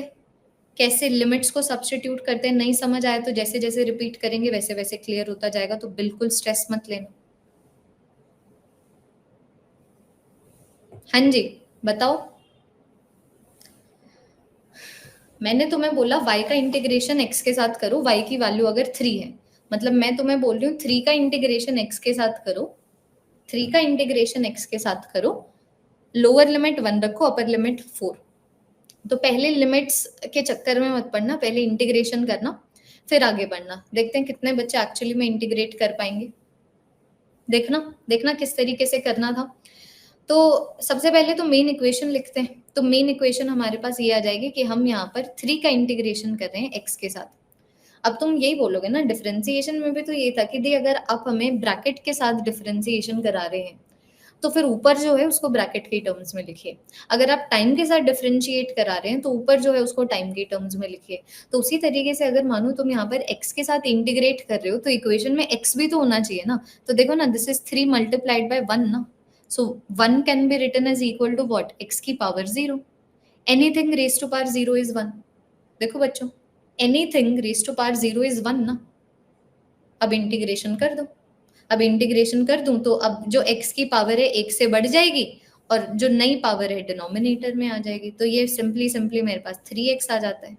कैसे लिमिट्स को सब्स्टिट्यूट करते हैं। नहीं समझ आया तो जैसे जैसे रिपीट करेंगे वैसे वैसे क्लियर होता जाएगा, तो बिल्कुल स्ट्रेस मत लेना। हाँ जी बताओ, मैंने तुम्हें बोला y का इंटीग्रेशन x के साथ करो, y की वैल्यू अगर 3 है, मतलब मैं तुम्हें बोल रही हूँ 3 का इंटीग्रेशन x के साथ करो, 3 का इंटीग्रेशन x के साथ करो, लोअर लिमिट 1 रखो, अपर लिमिट 4। तो पहले लिमिट्स के चक्कर में मत पड़ना, पहले इंटीग्रेशन करना फिर आगे बढ़ना। देखते हैं कितने बच्चे एक्चुअली में इंटीग्रेट कर पाएंगे। देखना देखना किस तरीके से करना था। तो सबसे पहले तो मेन इक्वेशन लिखते हैं। तो मेन इक्वेशन हमारे पास ये आ जाएगी कि हम यहाँ पर 3 का इंटीग्रेशन कर रहे हैं x के साथ। अब तुम यही बोलोगे ना, डिफरेंशिएशन में भी तो ये था कि दी अगर आप हमें ब्रैकेट के साथ डिफरेंशिएशन करा रहे हैं तो फिर ऊपर जो है उसको ब्रैकेट के टर्म्स में लिखिए। अगर आप टाइम के साथ डिफरेंशिएट करा रहे हैं तो ऊपर जो है उसको टाइम के टर्म्स में लिखिए। तो उसी तरीके से अगर मानो तुम यहाँ पर x के साथ इंटीग्रेट कर रहे हो तो इक्वेशन में x भी तो होना चाहिए ना। तो देखो ना, दिस इज 3 मल्टीप्लाइड बाय 1 ना, so 1 can be written as equal to what, x की power 0। Anything raise to power 0 is 1। देखो बच्चों, anything raise to power 0 is 1 ना। अब इंटीग्रेशन कर दो, अब इंटीग्रेशन कर दूं तो अब जो x की पावर है 1 से बढ़ जाएगी और जो नई पावर है डिनोमिनेटर में आ जाएगी। तो ये सिंपली सिंपली मेरे पास 3x आ जाता है।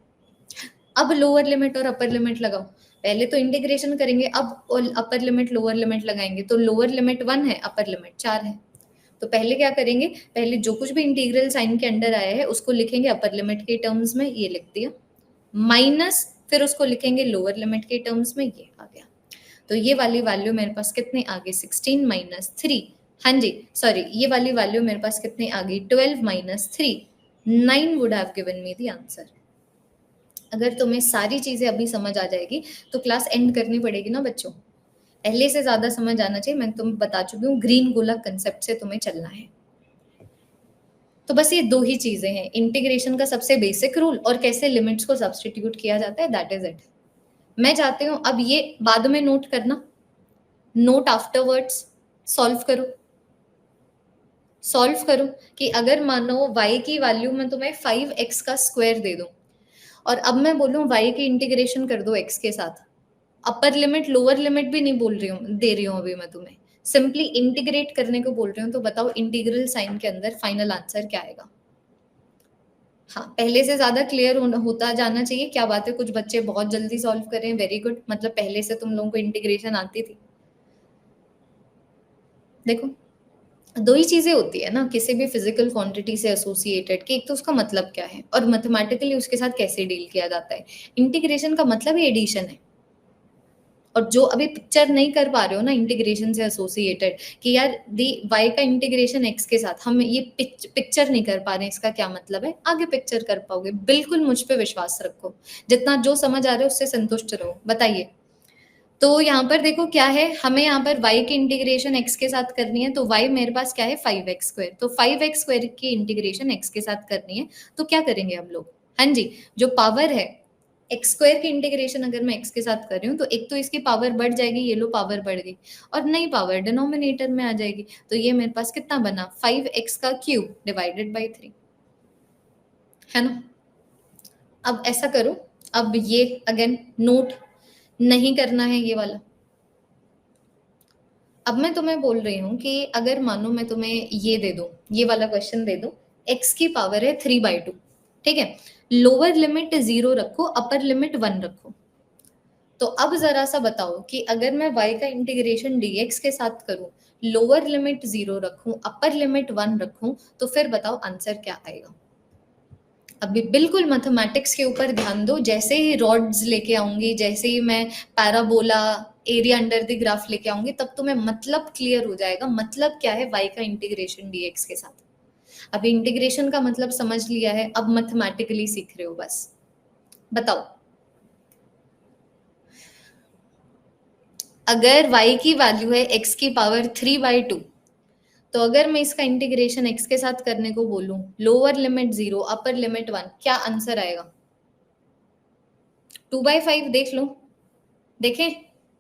अब लोअर लिमिट और अपर लिमिट लगाओ। पहले तो इंटीग्रेशन करेंगे, अब अपर लिमिट लोअर लिमिट लगाएंगे। तो लोअर लिमिट 1 है, अपर लिमिट 4 है। तो पहले क्या करेंगे, पहले जो कुछ भी इंटीग्रल साइन के अंडर आया है उसको लिखेंगे अपर लिमिट के टर्म्स में, ये लिख दिया, माइनस फिर उसको लिखेंगे लोअर लिमिट के टर्म्स में, ये आ गया। तो ये वाली वैल्यू मेरे पास कितने आ गई, 16 माइनस 3। हाँ जी सॉरी, ये वाली वैल्यू मेरे पास कितने आ गई, 12 minus 3, 9 would have given me the answer. अगर तुम्हें सारी चीजें अभी समझ आ जाएगी तो क्लास एंड करनी पड़ेगी ना बच्चों। पहले से ज्यादा समझ आना चाहिए। मैं तुम्हें बता चुकी हूँ, ग्रीन गोला कंसेप्ट से तुम्हें चलना है। तो बस ये दो ही चीजें हैं, इंटीग्रेशन का सबसे बेसिक रूल और कैसे लिमिट्स को सब्स्टिट्यूट किया जाता है, दैट इज इट। मैं चाहती हूँ अब ये बाद में नोट करना, नोट आफ्टरवर्ड्स, सॉल्व करो। सॉल्व करो कि अगर मानो y की वैल्यू मैं तुम्हें 5x का स्क्वायर दे दूं और अब मैं बोलूं y की इंटीग्रेशन कर दो x के साथ, अपर लिमिट लोअर लिमिट भी नहीं बोल रही हूँ, दे रही हूँ अभी मैं तुम्हें, सिंपली इंटीग्रेट करने को बोल रही हूँ। तो बताओ इंटीग्रल साइन के अंदर फाइनल आंसर क्या आएगा। हाँ, पहले से ज्यादा क्लियर होता जाना चाहिए। क्या बात है, कुछ बच्चे बहुत जल्दी सॉल्व कर रहे हैं, वेरी गुड, मतलब पहले से तुम लोगों को इंटीग्रेशन आती थी। देखो दो ही चीजें होती है ना किसी भी फिजिकल क्वांटिटी से एसोसिएटेड, कि एक तो उसका मतलब क्या है और मैथमेटिकली उसके साथ कैसे डील किया जाता है। इंटीग्रेशन का मतलब ही एडिशन है। और जो अभी पिक्चर नहीं कर पा रहे हो ना इंटीग्रेशन से एसोसिएटेड, कि यार दी y का इंटीग्रेशन x के साथ, हम ये पिक्चर नहीं कर पा रहे हैं, इसका क्या मतलब है, आगे पिक्चर कर पाओगे। बिल्कुल मुझ पे विश्वास रखो, जितना जो समझ आ रहा है उससे संतुष्ट रहो। बताइए तो यहाँ पर देखो क्या है, हमें यहाँ पर y की इंटीग्रेशन x के साथ करनी है, तो y मेरे पास क्या है 5x², तो 5x² की इंटीग्रेशन x के साथ करनी है, तो क्या करेंगे हम लोग, हाँ जी, जो पावर है x² की इंटीग्रेशन अगर मैं x के साथ कर रही हूँ तो एक तो इसकी पावर बढ़ जाएगी, ये लो पावर बढ़ गई, और नई पावर डिनोमिनेटर में आ जाएगी, तो ये मेरे पास कितना बना 5x³ डिवाइडेड बाई 3, है ना। अब ऐसा करो, अब ये अगेन नोट नहीं करना है ये वाला। अब मैं तुम्हें बोल रही हूँ कि अगर मानो मैं तुम्हें ये दे दूं, ये वाला क्वेश्चन दे दूं, x की पावर है 3/2, ठीक है, लोअर लिमिट 0 रखो, अपर लिमिट 1 रखो, तो अब जरा सा बताओ कि अगर मैं y का इंटीग्रेशन dx के साथ करूं, लोअर लिमिट 0 रखूं, अपर लिमिट 1 रखूं, तो फिर बताओ आंसर क्या आएगा। अभी बिल्कुल मैथमेटिक्स के ऊपर ध्यान दो, जैसे ही रॉड्स लेके आऊंगी, जैसे ही मैं parabola, area under the graph लेके आऊंगी, तब तुम्हें मतलब क्लियर हो जाएगा, मतलब क्या है y का इंटीग्रेशन dx के साथ। अभी इंटीग्रेशन का मतलब समझ लिया है, अब मैथमेटिकली सीख रहे हो बस। बताओ, अगर y की वैल्यू है x की पावर 3/2, तो अगर मैं इसका इंटीग्रेशन x के साथ करने को बोलूं, लोअर लिमिट 0, अपर लिमिट 1, क्या आंसर आएगा। 2/5 देख लो, देखें,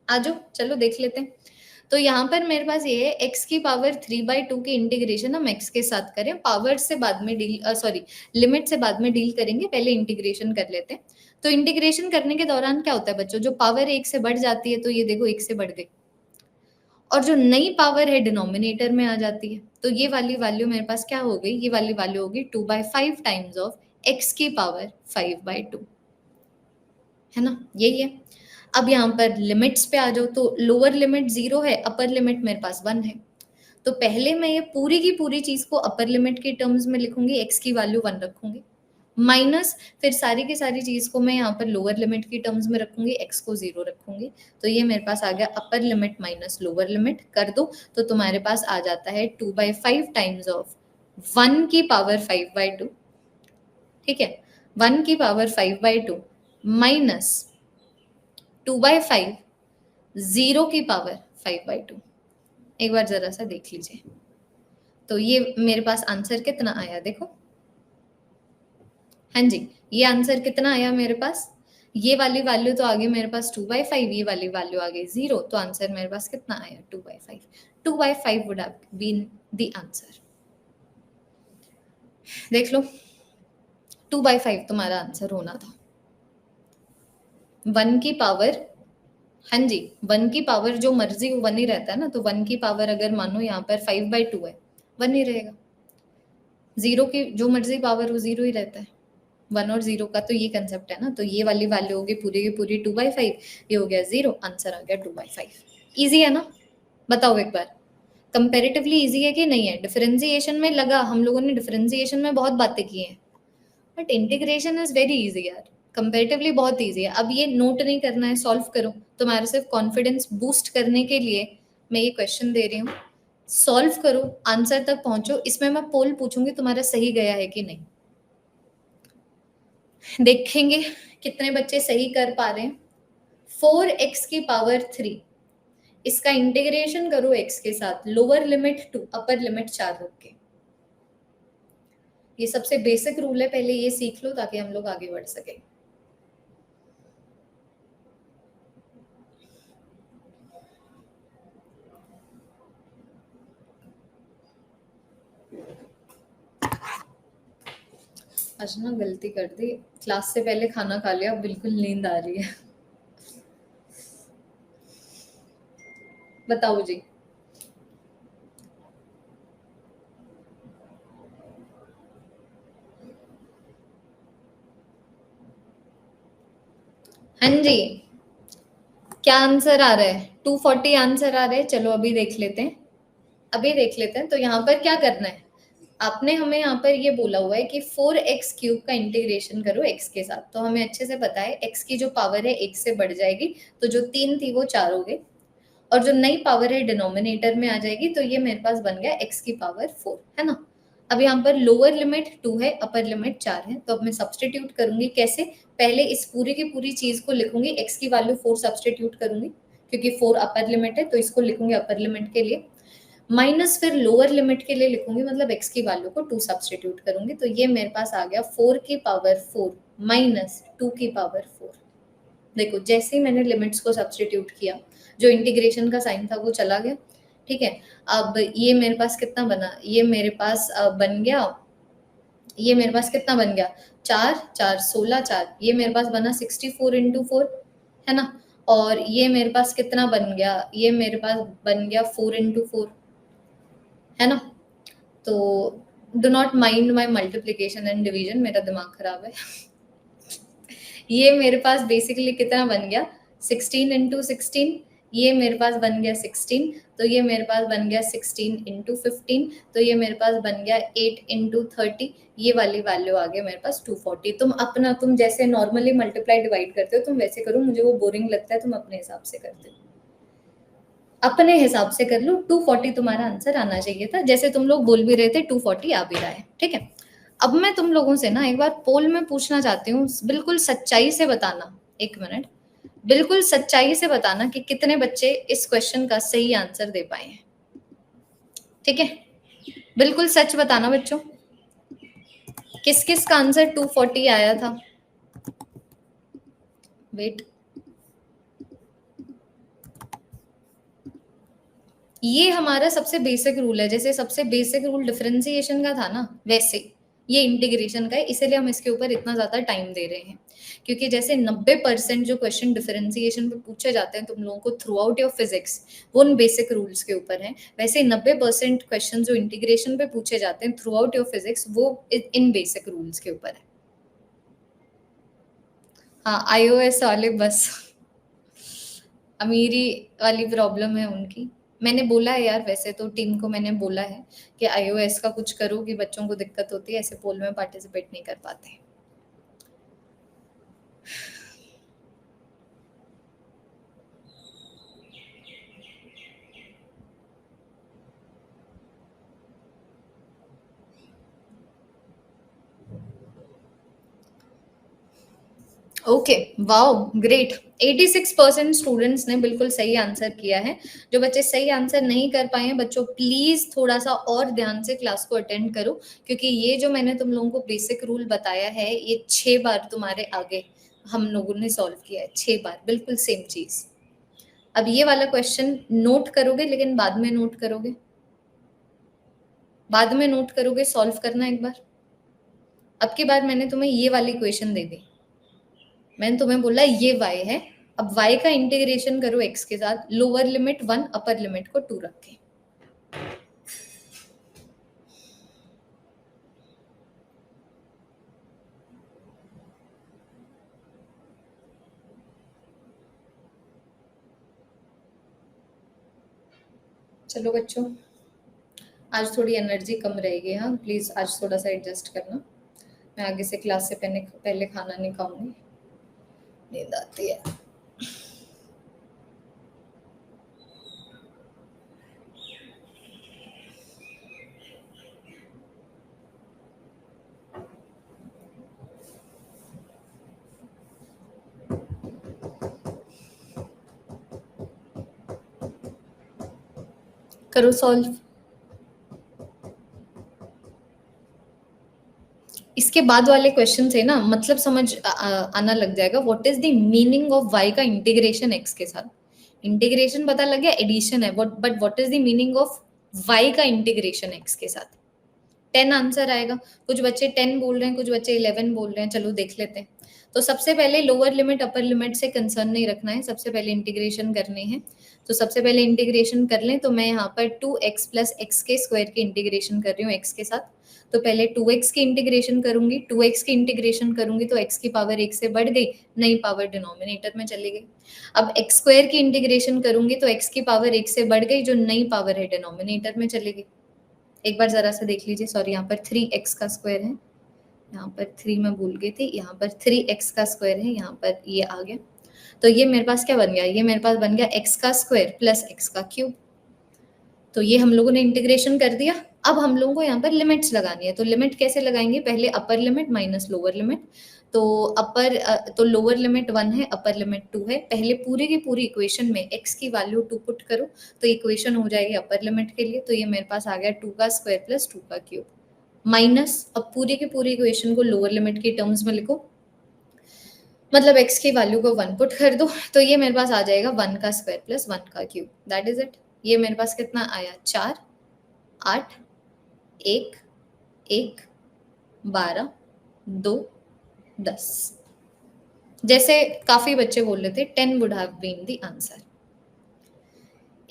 आ जाओ चलो देख लेते हैं। तो यहाँ पर मेरे पास ये है x की पावर 3/2 की इंटीग्रेशन हम x के साथ करें, पावर से बाद में डील, सॉरी लिमिट से बाद में डील करेंगे, पहले इंटीग्रेशन कर लेते हैं। तो इंटीग्रेशन करने के दौरान क्या होता है बच्चों, जो पावर 1 से बढ़ जाती है, तो ये देखो 1 से बढ़ गई, और जो नई पावर है डिनोमिनेटर में आ जाती है, तो ये वाली वैल्यू मेरे पास क्या हो गई, ये वाली वैल्यू होगी 2/5 टाइम्स ऑफ x की पावर 5/2, है ना, यही है। अब यहाँ पर लिमिट्स पे आ जाओ, तो लोअर लिमिट 0 है, अपर लिमिट मेरे पास 1 है, तो पहले मैं ये पूरी की पूरी चीज को अपर लिमिट के टर्म्स में लिखूंगी, x की वैल्यू 1 रखूंगी, माइनस फिर सारी की सारी चीज को मैं यहाँ पर लोअर लिमिट की टर्म्स में रखूंगी, x को 0 रखूंगी, तो ये मेरे पास आ गया upper limit minus lower limit, कर दो तो तुम्हारे पास आ जाता है 2/5 टाइम्स ऑफ 1 की पावर 5/2, ठीक है, 1 की पावर 5/2 माइनस 2/5 0 की पावर 5/2, एक बार जरा सा देख लीजिए, तो ये मेरे पास आंसर कितना आया देखो, हाँ जी, ये आंसर कितना आया मेरे पास, ये वाली वैल्यू तो आ गई मेरे पास 2/5, ये वाली वैल्यू आ गई 0, तो आंसर मेरे पास कितना आया 2/5, 2/5 would have been the answer. देख लो 2/5 तुम्हारा आंसर होना था। 1 की पावर, हाँ जी, 1 की पावर जो मर्जी वो 1 ही रहता है ना, तो 1 की पावर अगर मानो यहाँ पर 5/2 है, 1 ही रहेगा, 0 की जो मर्जी पावर वो 0 ही रहता है, 1 और 0 का तो ये कंसेप्ट है ना, तो ये वाली वैल्यू होगी पूरी की पूरी 2/5, ये हो गया 0, आंसर आ गया 2/5। इजी है ना, बताओ एक बार, कंपेरेटिवली इजी है कि नहीं है। डिफरेंशिएशन में लगा, हम लोगों ने डिफरेंशिएशन में बहुत बातें की हैं, but integration is very easy यार, कंपेरेटिवली बहुत इजी है। अब ये नोट नहीं करना है, सॉल्व करो, तुम्हारे सिर्फ कॉन्फिडेंस बूस्ट करने के लिए मैं ये क्वेश्चन दे रही हूँ, सॉल्व करो, आंसर तक पहुंचो। इसमें मैं पोल पूछूंगी तुम्हारा सही गया है कि नहीं, देखेंगे कितने बच्चे सही कर पा रहे हैं। 4x की पावर 3, इसका इंटीग्रेशन करो x के साथ, लोअर लिमिट 2, अपर लिमिट 4 रख के। ये सबसे बेसिक रूल है, पहले ये सीख लो ताकि हम लोग आगे बढ़ सके। आज ना गलती कर दी, क्लास से पहले खाना खा लिया, बिल्कुल नींद आ रही है। बताओ जी, हाँ जी, क्या आंसर आ रहा है, 240 आंसर आ रहा है। चलो अभी देख लेते हैं, अभी देख लेते हैं। तो यहाँ पर क्या करना है, आपने हमें यहाँ पर ये बोला हुआ है कि 4x³ का इंटीग्रेशन करो x के साथ, तो हमें अच्छे से पता है x की जो पावर है 1 से बढ़ जाएगी, तो जो 3 थी वो 4 हो गई, और जो नई पावर है डिनोमिनेटर में आ जाएगी, तो ये मेरे पास बन गया x की पावर 4, है ना। अब यहाँ पर लोअर लिमिट 2 है, अपर लिमिट 4 है, तो अब मैं सब्सटीट्यूट करूंगी कैसे, पहले इस पूरी की पूरी चीज को लिखूंगी, x की वैल्यू 4 सब्सटीट्यूट करूंगी, क्योंकि 4 अपर लिमिट है तो इसको लिखूंगी अपर लिमिट के लिए, माइनस फिर लोअर लिमिट के लिए लिखूंगी, मतलब x की वैल्यू को 2 सब्सटीट्यूट करूंगी, तो ये मेरे पास आ गया 4 की पावर 4 माइनस 2 की पावर 4। देखो जैसे ही मैंने लिमिट्स को सब्सटीट्यूट किया, जो इंटीग्रेशन का साइन था वो चला गया, ठीक है। अब ये मेरे पास कितना बना, ये मेरे पास बन गया, ये मेरे पास कितना बन गया, 4 4 16 4, ये मेरे पास बना 64 इंटू 4, है ना। और ये मेरे पास कितना बन गया, ये मेरे पास बन गया 4 इंटू 4, है ना। तो do not mind my multiplication and division, मेरा दिमाग खराब है। ये मेरे पास बेसिकली कितना बन गया, 16 इंटू 16, ये मेरे पास बन गया 16, तो ये मेरे पास बन गया 16 इंटू 15, तो ये मेरे पास बन गया 8 इंटू 30, ये वाली वैल्यू आ गया मेरे पास 240। तुम जैसे नॉर्मली मल्टीप्लाई डिवाइड करते हो तुम वैसे करो, मुझे वो बोरिंग लगता है, तुम अपने हिसाब से करते हो, अपने हिसाब से कर लो। 240 तुम्हारा आंसर आना चाहिए था, जैसे तुम लोग बोल भी रहे थे 240 आ भी रहा है, ठीक है। अब मैं तुम लोगों से ना एक बार पोल में पूछना चाहती हूँ, बिल्कुल सच्चाई से बताना, एक मिनट, बिल्कुल सच्चाई से बताना कि कितने बच्चे इस क्वेश्चन का सही आंसर दे पाए हैं, ठीक है। बिल्कुल सच बताना बच्चों, किस किस का आंसर 240 आया था। वेट, ये हमारा सबसे बेसिक रूल है, जैसे सबसे बेसिक रूल डिफरेंशिएशन का था ना, वैसे ये इंटीग्रेशन का है, इसीलिए हम इसके ऊपर इतना ज्यादा टाइम दे रहे हैं, क्योंकि जैसे 90% जो क्वेश्चन डिफरेंशिएशन पे पूछे जाते हैं तुम लोगों को थ्रू आउट योर फिजिक्स, वो उन बेसिक रूल्स के ऊपर है, वैसे 90% क्वेश्चन जो इंटीग्रेशन पे पूछे जाते हैं थ्रू आउट योर फिजिक्स, वो इन बेसिक रूल्स के ऊपर है। हाँ, iOS वाले बस अमीरी वाली प्रॉब्लम है उनकी। मैंने बोला है यार, वैसे तो टीम को मैंने बोला है कि iOS का कुछ करो, कि बच्चों को दिक्कत होती है, ऐसे पोल में पार्टिसिपेट नहीं कर पाते। ओके, वाओ, ग्रेट, 86% स्टूडेंट्स ने बिल्कुल सही आंसर किया है। जो बच्चे सही आंसर नहीं कर पाए हैं बच्चों, प्लीज थोड़ा सा और ध्यान से क्लास को अटेंड करो, क्योंकि ये जो मैंने तुम लोगों को बेसिक रूल बताया है ये 6 बार तुम्हारे आगे हम लोगों ने सॉल्व किया है, 6 बार बिल्कुल सेम चीज। अब ये वाला क्वेश्चन नोट करोगे, लेकिन बाद में नोट करोगे, बाद में नोट करोगे, सॉल्व करना एक बार। अब की बार मैंने तुम्हें ये वाली इक्वेशन दे दी, मैंने तुम्हें बोला ये y है, अब y का इंटीग्रेशन करो x के साथ, लोअर लिमिट 1 अपर लिमिट को 2 रख के। चलो बच्चों, आज थोड़ी एनर्जी कम रहेगी, हाँ प्लीज आज थोड़ा सा एडजस्ट करना, मैं आगे से क्लास से पहले पहले खाना नहीं खाऊंगी, नींद आती है। करो सॉल्व। इसके बाद वाले क्वेश्चन से ना मतलब समझ आना लग जाएगा, what is the meaning of y का इंटीग्रेशन x के साथ। इंटीग्रेशन पता लग गया, एडिशन है, but what is the meaning of y का इंटीग्रेशन x के साथ। 10 आंसर आएगा, कुछ बच्चे 10 बोल रहे हैं, कुछ बच्चे 11 बोल रहे हैं, चलो देख लेते हैं। तो सबसे पहले लोअर लिमिट अपर लिमिट से कंसर्न नहीं रखना है, सबसे पहले इंटीग्रेशन करने हैं। तो सबसे पहले इंटीग्रेशन कर लें, तो मैं यहाँ पर 2x प्लस एक्स के स्क्वायर की इंटीग्रेशन कर रही हूँ x के साथ। तो पहले 2x की इंटीग्रेशन करूंगी, 2x की इंटीग्रेशन करूंगी तो x की पावर 1 से बढ़ गई, नई पावर डिनोमिनेटर में चली गई। अब x स्क्वायर की इंटीग्रेशन करूंगी तो x की पावर 1 से बढ़ गई, जो नई पावर है डिनोमिनेटर में चली गई। एक बार जरा सा देख लीजिए, सॉरी यहाँ पर 3x का स्क्वायर है, यहाँ पर 3 मैं भूल गई थी, यहाँ पर 3x का स्क्वायर है, यहाँ पर ये आ गया। तो ये मेरे पास क्या बन गया, ये मेरे पास बन गया x का स्क्वायर प्लस x का क्यूब। तो ये हम लोगों ने इंटीग्रेशन कर दिया। अब हम लोगों को यहाँ पर लिमिट्स लगानी है, तो लिमिट कैसे लगाएंगे, पहले upper limit minus lower limit. तो तो लोअर लिमिट 1 है, अपर लिमिट 2 है। पहले पूरी की पूरी इक्वेशन में x की वैल्यू 2 पुट करो, तो इक्वेशन हो जाएगी अपर लिमिट के लिए, तो ये मेरे पास आ गया 2 का स्क्वायर प्लस 2 का क्यूब माइनस, अब पूरी की पूरी इक्वेशन को लोअर लिमिट की टर्म्स में लिखो, मतलब x की वैल्यू को 1 पुट कर दो, तो ये मेरे पास आ जाएगा 1 का स्क्वायर प्लस 1 का क्यूब, दैट इज इट। ये मेरे पास कितना आया, 4, 8, 1, 1, 12, 2, 10। जैसे काफी बच्चे बोल रहे थे 10 would have been the answer.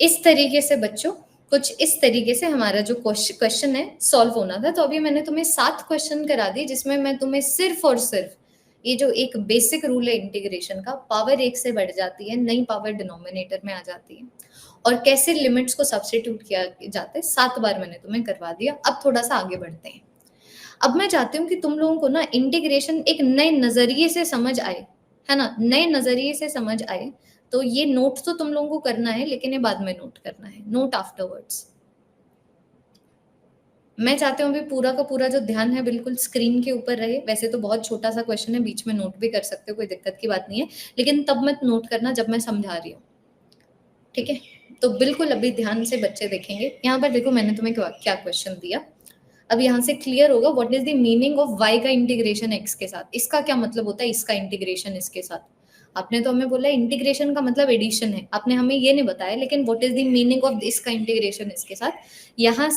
इस तरीके से बच्चों, कुछ इस तरीके से हमारा जो क्वेश्चन है सॉल्व होना था। तो अभी मैंने तुम्हें 7 क्वेश्चन करा दिए, जिसमें मैं तुम्हें सिर्फ और सिर्फ ये जो एक बेसिक रूल है इंटीग्रेशन का, पावर 1 से बढ़ जाती है, नई पावर डिनोमिनेटर में आ जाती है, और कैसे लिमिट्स को सब्स्टिट्यूट किया जाता है, 7 बार मैंने तुम्हें करवा दिया। अब थोड़ा सा आगे बढ़ते हैं। अब मैं चाहती हूँ कि तुम लोगों को ना इंटीग्रेशन एक नए नजरिए से समझ आए, है ना, नए नजरिए से समझ आए। तो ये नोट तो तुम लोगों को करना है, लेकिन ये बाद में नोट करना है, नोट आफ्टरवर्ड्स। मैं चाहती हूँ अभी पूरा का पूरा जो ध्यान है बिल्कुल स्क्रीन के ऊपर रहे। वैसे तो बहुत छोटा सा क्वेश्चन है, बीच में नोट भी कर सकते हो, कोई दिक्कत की बात नहीं है, लेकिन तब मत नोट करना जब मैं समझा रही हूँ, ठीक है। तो बिल्कुल अभी ध्यान से बच्चे देखेंगे। यहाँ पर देखो मैंने तुम्हें क्या क्वेश्चन दिया। अब यहाँ से क्लियर होगा what is the meaning of y का इंटीग्रेशन x के साथ। इसका क्या मतलब होता है, इसका इंटीग्रेशन इसके साथ। आपने तो हमें बोला इंटीग्रेशन का मतलब एडिशन है, आपने हमें ये नहीं बताया, लेकिन what is the meaning of इसका इंटीग्रेशन इसके साथ। यहाँ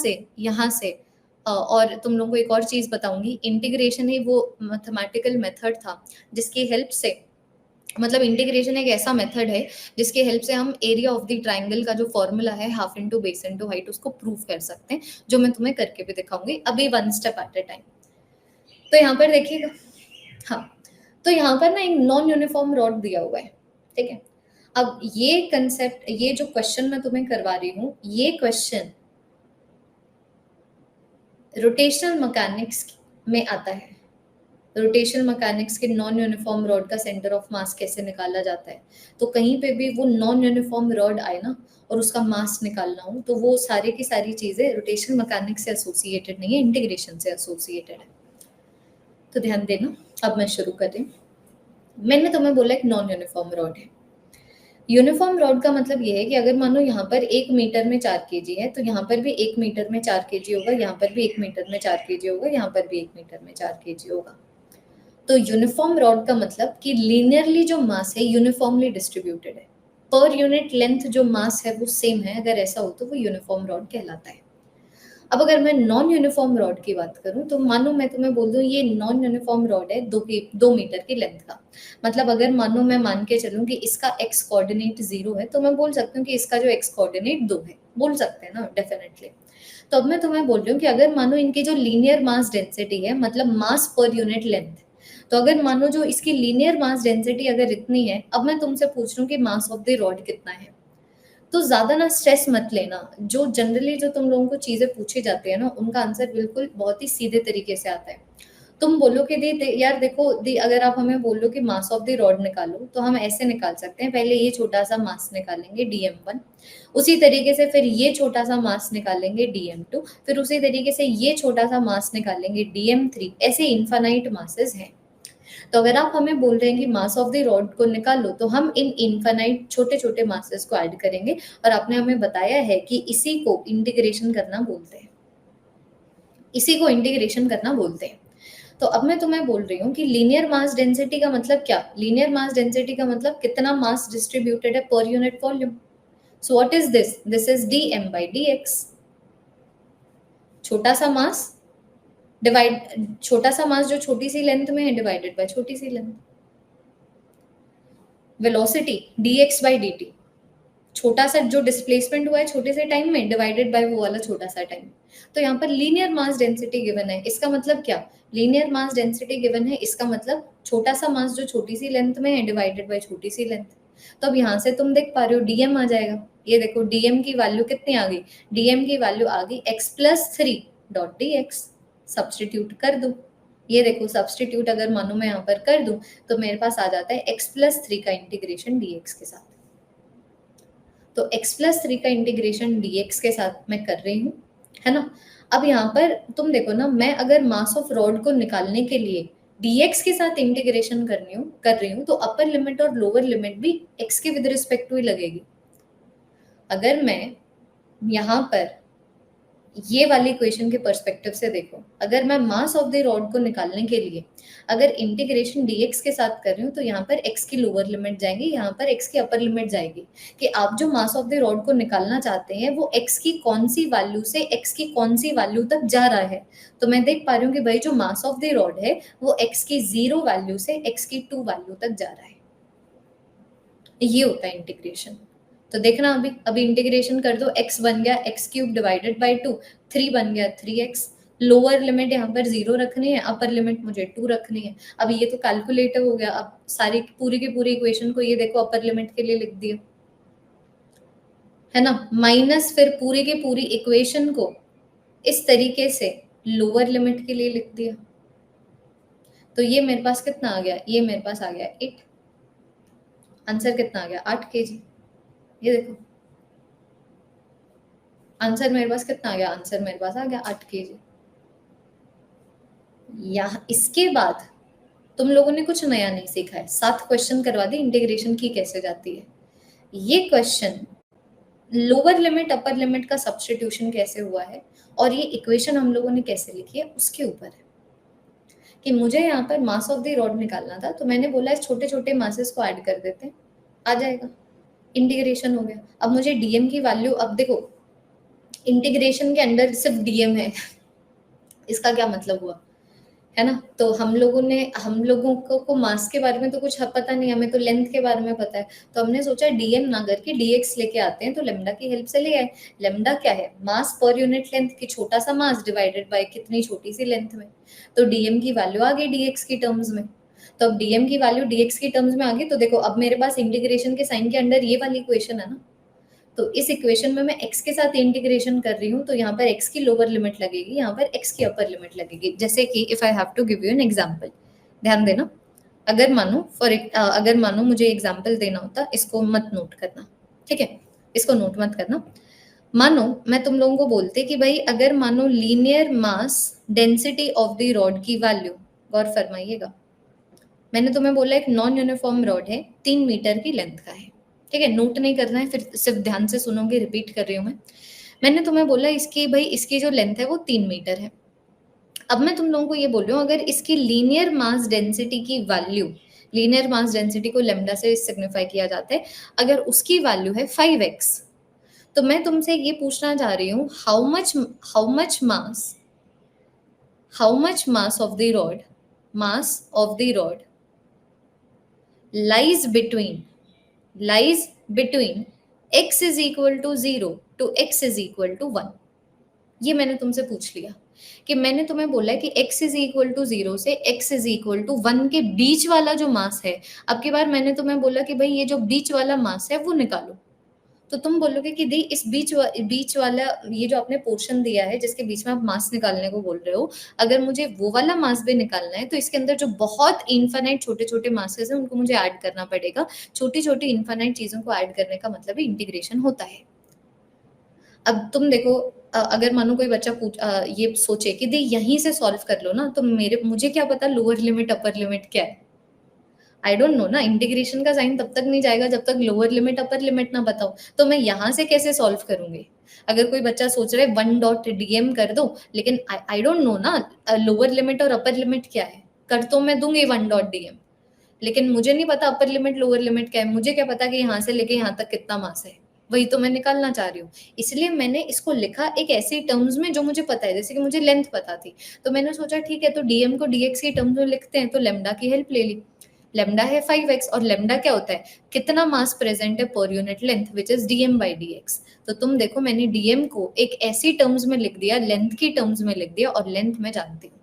से और तुम लोगों को एक और चीज बताऊंगी, इंटीग्रेशन ही वो मैथमेटिकल मेथड था जिसकी हेल्प से, मतलब इंटीग्रेशन एक ऐसा मेथड है जिसकी हेल्प से हम एरिया ऑफ द ट्राइंगल का जो फॉर्मूला है half into base into height, उसको प्रूव कर सकते हैं, जो मैं तुम्हें करके भी दिखाऊंगी अभी, one step at A time. तो यहाँ पर देखिएगा, हाँ, तो यहाँ पर ना एक नॉन यूनिफॉर्म रॉड दिया हुआ है, ठीक है। अब ये कंसेप्ट, ये जो क्वेश्चन मैं तुम्हें करवा रही हूँ, ये क्वेश्चन रोटेशनल मैकेनिक्स में आता है। रोटेशनल मैकेनिक्स के नॉन यूनिफॉर्म रॉड का सेंटर ऑफ मास कैसे निकाला जाता है। तो कहीं पे भी वो नॉन यूनिफॉर्म रॉड आए ना और उसका मास निकालना हो, तो वो सारी की सारी चीजें रोटेशनल मैकेनिक्स से एसोसिएटेड नहीं है, इंटीग्रेशन से एसोसिएटेड है। तो ध्यान देना, अब मैं शुरू कर रही हूँ। मैंने तुम्हें बोला एक नॉन यूनिफॉर्म रॉड है। यूनिफॉर्म रॉड का मतलब ये है कि अगर मानो यहाँ पर 1 मीटर में 4 केजी है, तो यहाँ पर भी 1 मीटर में 4 केजी होगा, यहाँ पर भी 1 मीटर में 4 केजी होगा, यहाँ पर भी 1 मीटर में 4 केजी होगा। तो यूनिफॉर्म रॉड का मतलब कि लीनियरली जो मास है यूनिफॉर्मली डिस्ट्रीब्यूटेड है, पर यूनिट लेंथ जो मास है वो सेम है, अगर ऐसा हो तो वो यूनिफॉर्म रॉड कहलाता है। अब अगर मैं नॉन यूनिफॉर्म रॉड की बात करूं, तो मानो मैं तुम्हें बोल दूं ये नॉन यूनिफॉर्म रॉड है 2 मीटर की लेंथ का, मतलब अगर मानो मैं मान के चलूं कि इसका एक्स कोऑर्डिनेट 0 है, तो मैं बोल सकती हूँ कि इसका जो एक्स कोऑर्डिनेट 2 है, बोल सकते हैं ना, डेफिनेटली। तो अब मैं तुम्हें बोल रही हूँ कि अगर मानो इनकी जो लीनियर मास डेंसिटी है, मतलब मास पर यूनिट लेंथ, तो अगर मानो जो इसकी लीनियर मास डेंसिटी अगर इतनी है, अब मैं तुमसे पूछ रही हूँ कि मास ऑफ द रॉड कितना है, तो ज्यादा ना स्ट्रेस मत लेना। जो जनरली जो तुम लोगों को चीजें पूछी जाती है ना, उनका आंसर बिल्कुल बहुत ही सीधे तरीके से आता है। तुम बोलो कि दी यार देखो दी, अगर आप हमें बोलो कि मास ऑफ द रॉड निकालो, तो हम ऐसे निकाल सकते हैं, पहले ये छोटा सा मास निकालेंगे dm1, उसी तरीके से फिर ये छोटा सा मास निकालेंगे dm2, फिर उसी तरीके से ये छोटा सा मास निकालेंगे dm3, ऐसे इन्फानाइट मासेस हैं। तो अगर आप हमें बोल रहे हैं कि मास ऑफ द रॉड को निकालो, तो हम इन इनफाइनाइट छोटे छोटे मासेस को ऐड करेंगे, और आपने हमें बताया है कि इसी को इंटीग्रेशन करना बोलते हैं, इसी को इंटीग्रेशन करना बोलते हैं। तो अब मैं तुम्हें बोल रही हूँ कि लीनियर मास डेंसिटी का मतलब क्या, लीनियर मास डेंसिटी का मतलब कितना मास डिस्ट्रीब्यूटेड है per unit volume. So what is this, this is dm by dx। छोटा सा मास डिवाइड, छोटा सा मास जो छोटी सी लेंथ में है, डिवाइडेड बाय छोटी सी length. Velocity dx by dt, छोटा सा जो डिस्प्लेसमेंट हुआ है छोटे से टाइम में, डिवाइडेड बाय वो वाला छोटा सा टाइम। तो यहाँ पर लीनियर मास डेंसिटी गिवन है, इसका मतलब क्या, लीनियर मास डेंसिटी गिवन है, इसका मतलब छोटा सा मास जो छोटी सी लेंथ में है, डिवाइडेड बाय छोटी सी लेंथ। तो अब यहाँ से तुम देख पा रहे हो dm आ जाएगा। ये देखो dm की वैल्यू कितनी आ गई, dm की वैल्यू आ गई x+3 डॉट dx। सब्सटीट्यूट कर दो, ये देखो सब्सटीट्यूट अगर मानो मैं यहाँ पर कर दूं, तो मेरे पास आ जाता है x+3 का इंटीग्रेशन dx के साथ। तो x+3 का इंटीग्रेशन dx के साथ मैं कर रही हूँ, है ना। अब यहाँ पर तुम देखो ना, मैं अगर मास ऑफ रॉड को निकालने के लिए dx के साथ इंटीग्रेशन कर रही हूँ तो अपर लिमिट और लोअर लिमिट भी x के विद रिस्पेक्ट टू ही लगेगी। अगर मैं यहाँ पर ये वाली इक्वेशन के पर्सपेक्टिव से देखो, अगर मैं मास ऑफ द रॉड को निकालने के लिए अगर इंटीग्रेशन dx के साथ कर रही हूँ तो यहाँ पर x की लोअर लिमिट जाएगी, यहाँ पर x की अपर लिमिट जाएगी कि आप जो मास ऑफ द रॉड को निकालना चाहते हैं वो x की कौन सी वैल्यू से x की कौन सी वैल्यू तक जा रहा है। तो मैं देख पा रही हूँ कि भाई जो मास ऑफ द रॉड है वो x की 0 वैल्यू से x की 2 वैल्यू तक जा रहा है। ये होता है इंटीग्रेशन। तो देखना अभी इंटीग्रेशन कर दो, x बन गया एक्स क्यूब डिवाइडेड बाई 2, 3 बन गया 3x। लोअर लिमिट यहाँ पर 0 रखनी है, अपर लिमिट मुझे 2 रखनी है। अब ये तो कैलकुलेटर हो गया। अब सारी पूरी की पूरी इक्वेशन को ये देखो अपर लिमिट के लिए लिख दिया है ना, माइनस फिर पूरी की पूरी इक्वेशन को इस तरीके से लोअर लिमिट के लिए लिख दिया। तो ये मेरे पास कितना आ गया, ये मेरे पास आ गया 8। आंसर कितना आ गया 8 kg। ये देखो आंसर मेरे पास कितना आ गया, आंसर मेरे पास आ गया 8 kg। यहाँ इसके बाद तुम लोगों ने कुछ नया नहीं सीखा है, 7 क्वेश्चन करवा दी इंटीग्रेशन की कैसे जाती है। ये question lower limit upper limit का सब्स्टिट्यूशन कैसे हुआ है और ये इक्वेशन हम लोगों ने कैसे लिखी है उसके ऊपर है। कि मुझे यहाँ पर मास ऑफ द रॉड निकालना था तो मैंने बोला इस छोटे छोटे मासेस को ऐड कर देते हैं, आ जाएगा, इंटीग्रेशन हो गया। अब मुझे डीएम की वैल्यू, अब देखो इंटीग्रेशन के अंडर सिर्फ डीएम है इसका क्या मतलब हुआ, है ना। तो हम लोगों को मास के बारे में तो कुछ पता नहीं, हमें तो लेंथ के बारे में पता है। तो हमने सोचा डीएम ना करके डीएक्स लेके आते हैं, तो लेमडा की हेल्प से ले आए। लेमडा क्या है, मास पर यूनिट लेंथ की छोटा सा मास डिवाइडेड बाय कितनी छोटी सी लेंथ में। तो डीएम की वैल्यू आ गई डीएक्स की टर्म्स में। तो अब डीएम की वैल्यू डीएक्स की टर्म्स में आ गई। तो देखो अब मेरे पास इंटीग्रेशन के साइन के अंडर ये वाली इक्वेशन है ना, तो इस इक्वेशन में मैं x के साथ इंटीग्रेशन कर रही हूँ तो यहाँ पर x की लोअर लिमिट लगेगी, यहाँ पर x की अपर लिमिट लगेगी। जैसे कि if I have to give you an example, ध्यान देना। अगर मानो मुझे एग्जांपल देना होता, इसको मत नोट करना, ठीक है, इसको नोट मत करना। मानो मैं तुम लोगों को बोलते कि भाई अगर मानो linear mass density of the rod की वैल्यू, गौर फरमाइएगा, मैंने तुम्हें बोला एक नॉन यूनिफॉर्म रॉड है, 3 मीटर की लेंथ का है, ठीक है, नोट नहीं करना है, फिर सिर्फ ध्यान से सुनोगे, रिपीट कर रही हूँ मैं। मैंने तुम्हें बोला इसकी जो लेंथ है वो 3 मीटर है। अब मैं तुम लोगों को ये बोल रही हूँ अगर इसकी लीनियर मास डेंसिटी की वैल्यू, लीनियर मास डेंसिटी को लेमडा से सिग्निफाई किया जाता है, अगर उसकी वैल्यू है 5x, तो मैं तुमसे ये पूछना चाह रही हूँ how much mass of the rod lies between x is equal to 0 to x is equal to 1। ये मैंने तुमसे पूछ लिया कि मैंने तुम्हें बोला है कि x is equal to 0 से x is equal to 1 के बीच वाला जो मास है, अब की बार मैंने तुम्हें बोला कि भाई ये जो बीच वाला मास है वो निकालो। तो तुम बोलोगे कि दी इस बीच वाला ये जो आपने पोर्शन दिया है जिसके बीच में आप मास निकालने को बोल रहे हो, अगर मुझे वो वाला मास भी निकालना है तो इसके अंदर जो बहुत इनफाइनाइट छोटे छोटे मासेस हैं उनको मुझे ऐड करना पड़ेगा। छोटी छोटी इनफाइनाइट चीजों को ऐड करने का मतलब ही इंटीग्रेशन होता है। अब तुम देखो, अगर मानो कोई बच्चा ये सोचे कि दी यहीं से सॉल्व कर लो ना, तो मुझे क्या पता लोअर लिमिट अपर लिमिट क्या है, आई डोंट नो ना। इंटीग्रेशन का साइन तब तक नहीं जाएगा जब तक लोअर लिमिट अपर लिमिट ना बताओ, तो मैं यहाँ से कैसे सॉल्व करूंगी। अगर कोई बच्चा सोच रहे 1 डॉट डीएम कर दो, लेकिन आई डोंट नो ना लोअर लिमिट और अपर लिमिट क्या है। कर तो मैं दूंगी 1 डॉट डीएम, लेकिन मुझे नहीं पता अपर लिमिट लोअर लिमिट क्या है। मुझे क्या पता कि यहाँ से लेके यहाँ तक कितना मास है, वही तो मैं निकालना चाह रही हूँ। इसलिए मैंने इसको लिखा एक ऐसी टर्म्स में जो मुझे पता है, जैसे कि मुझे लेंथ पता थी, तो मैंने सोचा ठीक है तो डीएम को डीएक्स की टर्म्स में लिखते हैं, तो लेमडा की हेल्प ले ली। लेमडा है 5x और लेमडा क्या होता है, कितना मास प्रेजेंट है per unit length, which is DM by dx। तो तुम देखो मैंने डीएम को एक ऐसी टर्म्स में लिख दिया, लेंथ की टर्म्स में लिख दिया, और लेंथ में जानती हूँ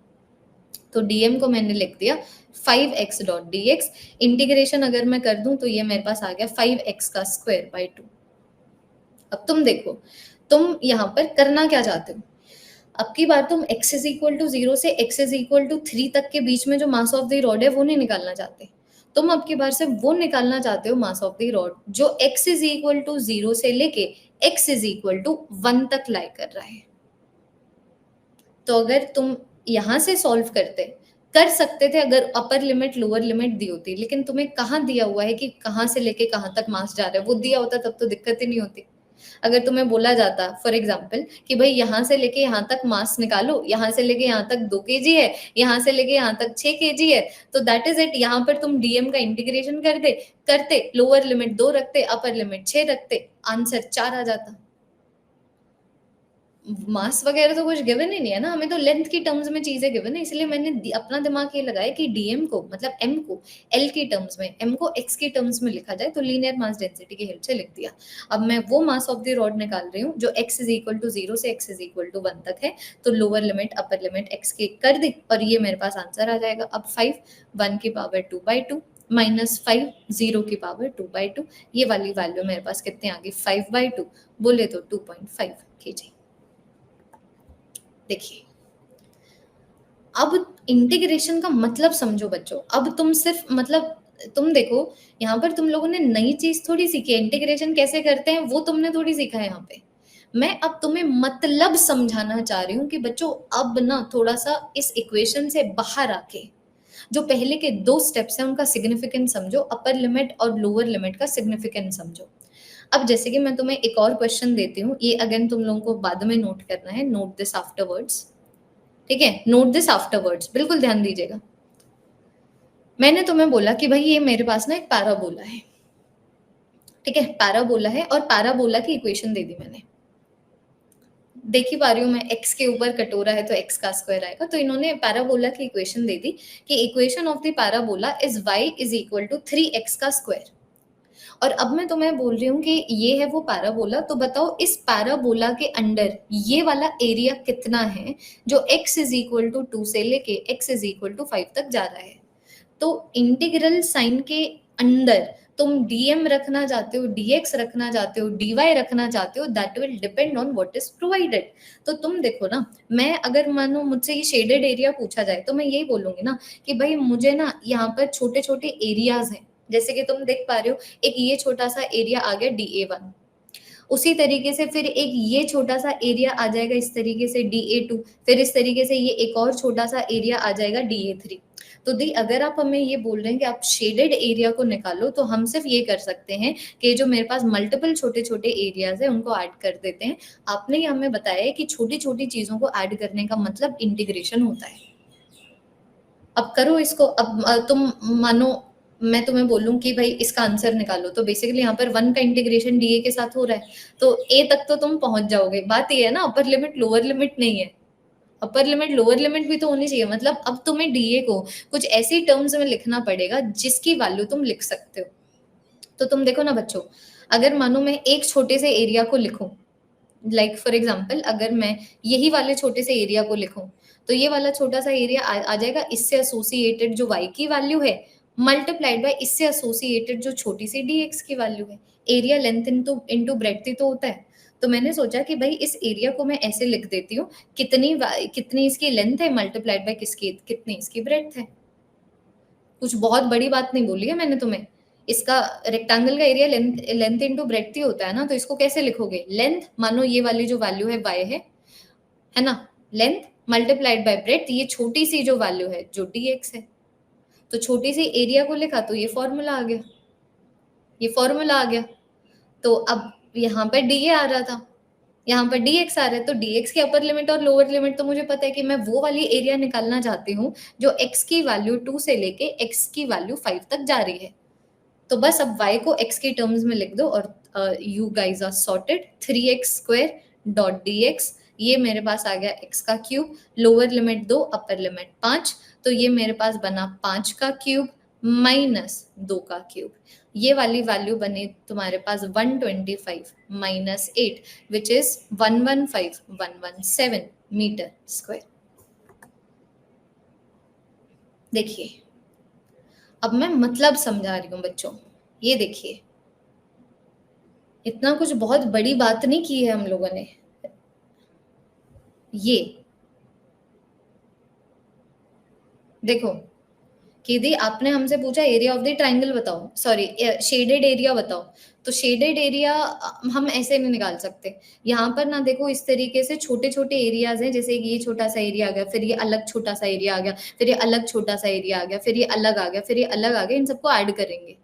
तो डीएम को मैंने लिख दिया 5x डॉट dx। इंटीग्रेशन अगर मैं कर दूं तो ये मेरे पास आ गया 5x का स्क्वायर बाई 2। अब तुम देखो तुम यहाँ पर करना क्या चाहते हो। अब की बार तुम x इज इक्वल टू 0 से x इज इक्वल टू 3 तक के बीच में जो मास ऑफ द रॉड है वो नहीं निकालना चाहते, तुम अब की बार से वो निकालना चाहते हो मास ऑफ द रॉड जो x इज इक्वल टू 0 से लेके x इज इक्वल टू 1 तक लाई कर रहा है। तो अगर तुम यहां से सॉल्व करते कर सकते थे अगर अपर लिमिट लोअर लिमिट दी होती, लेकिन तुम्हें कहाँ दिया हुआ है कि कहाँ से लेके कहाँ तक मास जा रहा है, वो दिया होता तब तो दिक्कत ही नहीं होती। अगर तुम्हें बोला जाता फॉर एग्जाम्पल कि भाई यहाँ से लेके यहाँ तक मास निकालो, यहाँ से लेके यहाँ तक 2 kg है, यहाँ से लेके यहाँ तक 6 kg है, तो दैट इज इट। यहाँ पर तुम डीएम का इंटीग्रेशन करते लोअर लिमिट 2 रखते, अपर लिमिट 6 रखते, आंसर 4 आ जाता। मास वगैरह तो कुछ गिवन ही नहीं है ना, हमें तो लेंथ की टर्म्स में चीजें गिवन है, इसलिए मैंने अपना दिमाग ये लगाया कि डीएम को मतलब एम को एल की टर्म्स में, एम को एक्स की टर्म्स में लिखा जाए, तो लीनियर मास डेंसिटी की हेल्प से लिख दिया। अब मैं वो मास ऑफ द रॉड निकाल रही हूँ जो x इज इक्वल टू 0 से x इज इक्वल टू 1 तक है, तो lower limit upper limit x की कर दी और ये मेरे पास आंसर आ जाएगा। अब 5 1 की पावर 2/2 -5 0 की पावर 2/2, ये वाली वैल्यू मेरे पास कितनी आ गई 5/2, बोले तो 2.5 kg। देखिए अब इंटीग्रेशन का मतलब समझो बच्चों, अब तुम सिर्फ मतलब तुम देखो यहाँ पर तुम लोगों ने नई चीज थोड़ी सीखी है, इंटीग्रेशन कैसे करते हैं वो तुमने थोड़ी सीखा है यहाँ पे। मैं अब तुम्हें मतलब समझाना चाह रही हूँ कि बच्चों अब ना थोड़ा सा इस इक्वेशन से बाहर आके जो पहले के 2 स्टेप्स हैं उनका सिग्निफिकेंस समझो, अपर लिमिट और लोअर लिमिट का सिग्निफिकेंस समझो। अब जैसे कि मैं तुम्हें एक और क्वेश्चन देती हूँ, ये अगेन तुम लोगों को बाद में नोट करना है, नोट दिस आफ्टरवर्ड्स, ठीक है, नोट दिस आफ्टरवर्ड्स, बिल्कुल ध्यान दीजिएगा। मैंने तुम्हें बोला कि भाई ये मेरे पास ना एक पैराबोला है, ठीक है, पैराबोला है और पैराबोला की इक्वेशन दे दी मैंने। देख ही पा रही हूँ मैं, x के ऊपर कटोरा है तो x का स्क्वायर आएगा, तो इन्होंने पैराबोला की इक्वेशन दे दी कि equation of the parabola is y is equal to 3x का स्क्वायर। और अब मैं तुम्हें बोल रही हूँ कि ये है वो पैराबोला, तो बताओ इस पैराबोला के अंडर ये वाला एरिया कितना है जो x इज इक्वल टू 2 से लेके x इज इक्वल टू 5 तक जा रहा है। तो इंटीग्रल साइन के अंदर तुम dm रखना चाहते हो, dx रखना चाहते हो, dy रखना चाहते हो, that will depend on what is provided. तो तुम देखो ना, मैं अगर मानो मुझसे ये शेडेड एरिया पूछा जाए तो मैं यही बोलूंगी ना कि भाई मुझे ना यहाँ पर छोटे छोटे एरियाज हैं, जैसे कि तुम देख पा रहे हो एक ये छोटा सा एरिया आ गया DA1, उसी तरीके से फिर एक ये छोटा सा एरिया आ जाएगा इस तरीके से DA2, फिर इस तरीके से ये एक और छोटा सा एरिया आ जाएगा DA3। तो दी अगर आप हमें ये बोल रहे हैं कि आप शेडेड एरिया को निकालो, तो हम सिर्फ ये कर सकते हैं कि जो मेरे पास मल्टीपल छोटे छोटे एरियाज है उनको ऐड कर देते हैं। आपने ये हमें बताया है कि छोटी छोटी चीजों को ऐड करने का मतलब इंटीग्रेशन होता है। अब करो इसको, अब तुम मानो मैं तुम्हें बोलूं कि भाई इसका आंसर निकालो, तो बेसिकली यहाँ पर 1 का इंटीग्रेशन डीए के साथ हो रहा है, तो ए तक तो तुम पहुंच जाओगे। बात ये है ना, अपर लिमिट लोअर लिमिट नहीं है, अपर लिमिट लोअर लिमिट भी तो होनी चाहिए। मतलब अब तुम्हें डीए को कुछ ऐसी टर्म्स में लिखना पड़ेगा जिसकी वैल्यू तुम लिख सकते हो। तो तुम देखो ना बच्चों, अगर मानो मैं एक छोटे से एरिया को लिखूं, लाइक फॉर एग्जाम्पल अगर मैं यही वाले छोटे से एरिया को लिखूं, तो ये वाला छोटा सा एरिया आ जाएगा इससे एसोसिएटेड जो y की वैल्यू है मल्टीप्लाइड बाय इससे एसोसिएटेड जो छोटी सी dx की वैल्यू है। एरिया लेंथ इनटू ब्रेड्थ ही तो होता है। तो मैंने सोचा कि भाई इस एरिया को मैं ऐसे लिख देती हूँ, कितनी इसकी लेंथ है मल्टीप्लाइड बाय किसकी कितनी इसकी ब्रेड्थ है। कुछ बहुत बड़ी बात नहीं बोली है मैंने तुम्हें। इसका रेक्टेंगल का area length length into breadth ही होता है ना, तो इसको कैसे लिखोगे, लेंथ मानो ये वाली जो वैल्यू है y है ना, लेंथ मल्टीप्लाइड बाय ब्रेड्थ, ये छोटी सी जो वैल्यू है जो dx है। तो छोटी सी एरिया को लिखा तो ये फॉर्मूला आ गया, ये फॉर्मूला आ गया। तो अब यहाँ पर dA आ रहा था, यहाँ पर dx आ रहा है, तो dx की अपर लिमिट और लोअर लिमिट तो मुझे पता है कि मैं वो वाली एरिया निकालना चाहती हूँ जो x की वैल्यू 2 से लेके x की वैल्यू 5 तक जा रही है। तो बस अब y को x के टर्म्स में लिख दो और you guys are sorted. 3x square dot dx, ये मेरे पास आ गया x का cube, lower limit 2 upper limit 5, तो ये मेरे पास बना 5 का क्यूब माइनस 2 का क्यूब। ये वाली वैल्यू बनी तुम्हारे पास 125 minus 8 which is 115117 metre square. देखिए अब मैं मतलब समझा रही हूँ बच्चों, ये देखिए इतना कुछ बहुत बड़ी बात नहीं की है हम लोगों ने। ये देखो कि दी आपने हमसे पूछा एरिया ऑफ द ट्राइंगल बताओ, सॉरी शेडेड एरिया बताओ, तो शेडेड एरिया हम ऐसे नहीं निकाल सकते। यहाँ पर ना देखो इस तरीके से छोटे छोटे एरियाज हैं, जैसे ये छोटा सा एरिया आ गया, फिर ये अलग छोटा सा एरिया आ गया, फिर ये अलग छोटा सा एरिया आ गया, फिर ये अलग आ गया, फिर ये अलग आ गया, इन सबको ऐड करेंगे।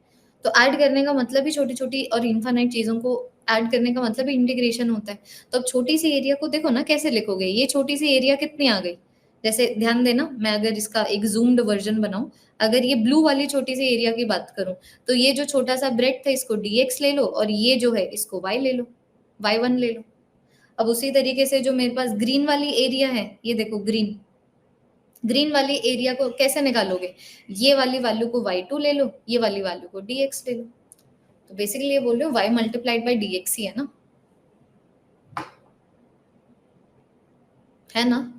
तो ऐड करने का मतलब ही छोटी छोटी और इनफाइनाइट चीजों को ऐड करने का मतलब ही इंटीग्रेशन होता है। तो अब छोटी सी एरिया को देखो ना कैसे लिखोगे, ये छोटी सी एरिया कितनी आ गई, जैसे ध्यान देना, मैं अगर इसका एक जूम्ड वर्जन बनाऊं, अगर ये ब्लू वाली छोटी सी एरिया की बात करूं, तो ये जो छोटा सा ब्रेड था इसको dx ले लो, और ये जो है इसको y ले लो, y1 ले लो। अब उसी तरीके से जो मेरे पास ग्रीन वाली एरिया है, ये देखो ग्रीन, ग्रीन वाली एरिया को कैसे निकालोगे, ये वाली वैल्यू को y2 ले लो, ये वाली वैल्यू को dx ले लो। तो बेसिकली ये बोल रहे हो y मल्टीप्लाइड बाई dx ही है ना, है ना।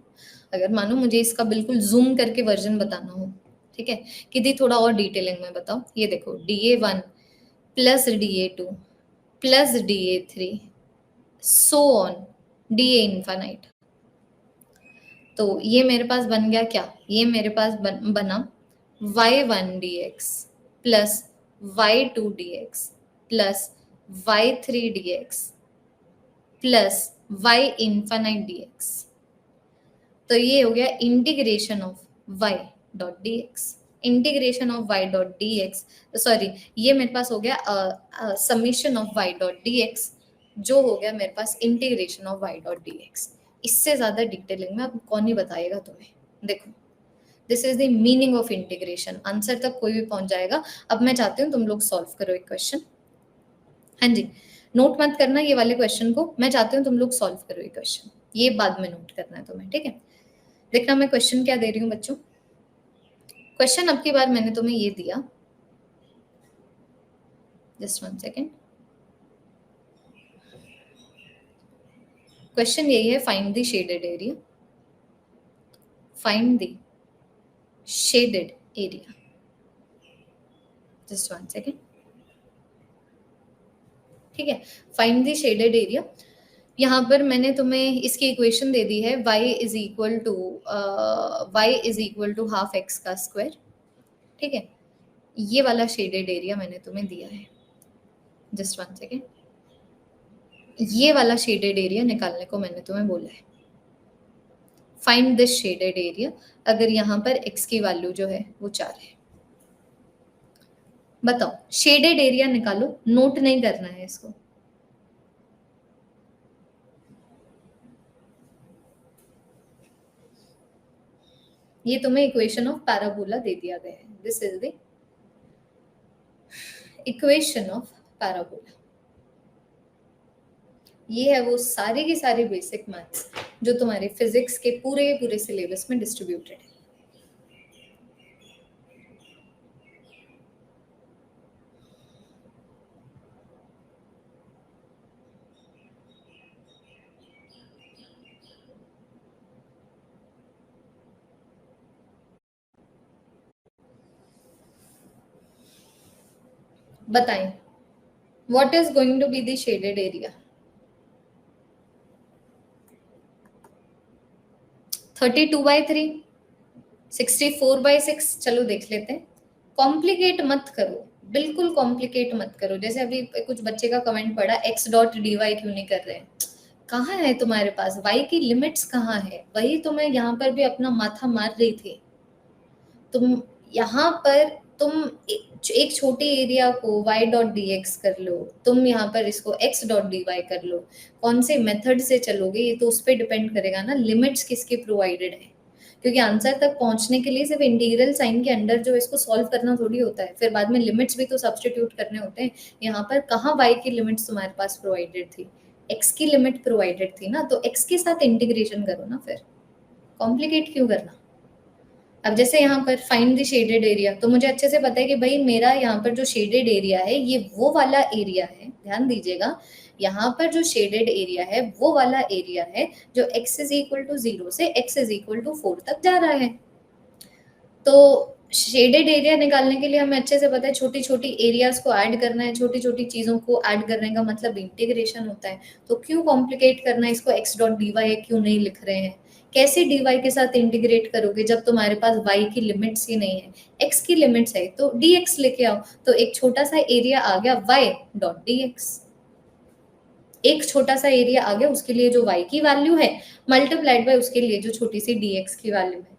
अगर मानो मुझे इसका बिल्कुल जूम करके वर्जन बताना हो, ठीक है, कि दी थोड़ा और डिटेलिंग में बताओ, ये देखो dA1 plus dA2 plus dA3 so on dA infinite. तो ये मेरे पास बन गया क्या, ये मेरे पास बना y1 dx plus y2 dx plus y3 dx plus y infinite dx। तो ये हो गया integration of y dot D X, integration of y dot D X, sorry ये मेरे पास हो गया summation of y dot D X, जो हो गया मेरे पास integration of y dot D X. इससे ज्यादा डिटेलिंग में अब कौन ही बताएगा तुम्हें। देखो this is the meaning of integration, answer तक कोई भी पहुंच जाएगा। अब मैं चाहती हूँ तुम लोग सॉल्व करो एक क्वेश्चन। हाँ जी, नोट मत करना ये वाले क्वेश्चन को, मैं चाहती हूँ तुम लोग सॉल्व करो ये क्वेश्चन, ये बाद में नोट करना है तुम्हें, ठीक है। देखना मैं क्वेश्चन क्या दे रही हूँ बच्चों। क्वेश्चन अब की बार मैंने तुम्हें ये दिया, जस्ट 1 सेकेंड। क्वेश्चन यही है, find the shaded area, find the shaded area, just 1 second, ठीक है। फाइंड द शेडेड एरिया, यहाँ पर मैंने तुम्हें इसकी इक्वेशन दे दी है y is equal to half x का स्क्वायर, ठीक है। ये वाला शेडेड एरिया मैंने तुम्हें दिया है, जस्ट 1 सेकेंड, ये वाला शेडेड एरिया निकालने को मैंने तुम्हें बोला है। फाइंड दिस शेडेड एरिया, अगर यहाँ पर x की वैल्यू जो है वो 4 है। बताओ शेडेड एरिया निकालो, नोट नहीं करना है इसको। ये तुम्हें इक्वेशन ऑफ पैराबोला दे दिया गया है, this is the equation of parabola. ये है वो सारी की सारी बेसिक मैथ्स जो तुम्हारे फिजिक्स के पूरे सिलेबस में डिस्ट्रीब्यूटेड है। बताएं what is going to be the shaded area. 32/3, 64/6, चलो देख लेते हैं। कॉम्प्लिकेट मत करो, बिल्कुल कॉम्प्लिकेट मत करो। जैसे अभी कुछ बच्चे का कमेंट पड़ा, x डॉट डी वाई क्यों नहीं कर रहे हैं। कहाँ है तुम्हारे पास y की लिमिट्स, कहाँ है, वही तो मैं यहाँ पर भी अपना माथा मार रही थी। तुम यहाँ पर तुम एक छोटे एरिया को y डॉट डी एक्स कर लो, तुम यहाँ पर इसको x डॉट डी वाई कर लो, कौन से मेथड से चलोगे ये तो उस पर डिपेंड करेगा ना, लिमिट्स किसके प्रोवाइडेड है। क्योंकि आंसर तक पहुंचने के लिए सिर्फ इंटीग्रल साइन के अंडर जो इसको सॉल्व करना थोड़ी होता है, फिर बाद में लिमिट्स भी तो सब्स्टिट्यूट करने होते हैं। यहाँ पर कहाँ y की लिमिट्स तुम्हारे पास प्रोवाइडेड थी, x की लिमिट प्रोवाइडेड थी ना, तो x के साथ इंटीग्रेशन करो ना, फिर कॉम्प्लिकेट क्यों करना। अब जैसे यहाँ पर फाइंड द शेडेड एरिया, तो मुझे अच्छे से पता है कि भाई मेरा यहाँ पर जो शेडेड एरिया है ये वो वाला एरिया है, ध्यान दीजिएगा, यहाँ पर जो शेडेड एरिया है वो वाला एरिया है जो x इज इक्वल टू 0 से x इज इक्वल टू 4 तक जा रहा है। तो शेडेड एरिया निकालने के लिए हमें अच्छे से पता है छोटी छोटी एरियाज को ऐड करना है, छोटी छोटी चीजों को ऐड करने का मतलब इंटीग्रेशन होता है। तो क्यों कॉम्प्लिकेट करना है इसको, x डॉट डी वाई क्यों नहीं लिख रहे हैं, कैसे dy के साथ इंटीग्रेट करोगे जब तुम्हारे पास y की लिमिट्स ही नहीं है, x की लिमिट्स है, तो dx लेके आओ, तो एक छोटा सा एरिया आ गया y डॉट dx, एक छोटा सा एरिया आ गया, उसके लिए जो y की वैल्यू है मल्टीप्लाइड बाय उसके लिए जो छोटी सी dx की वैल्यू है।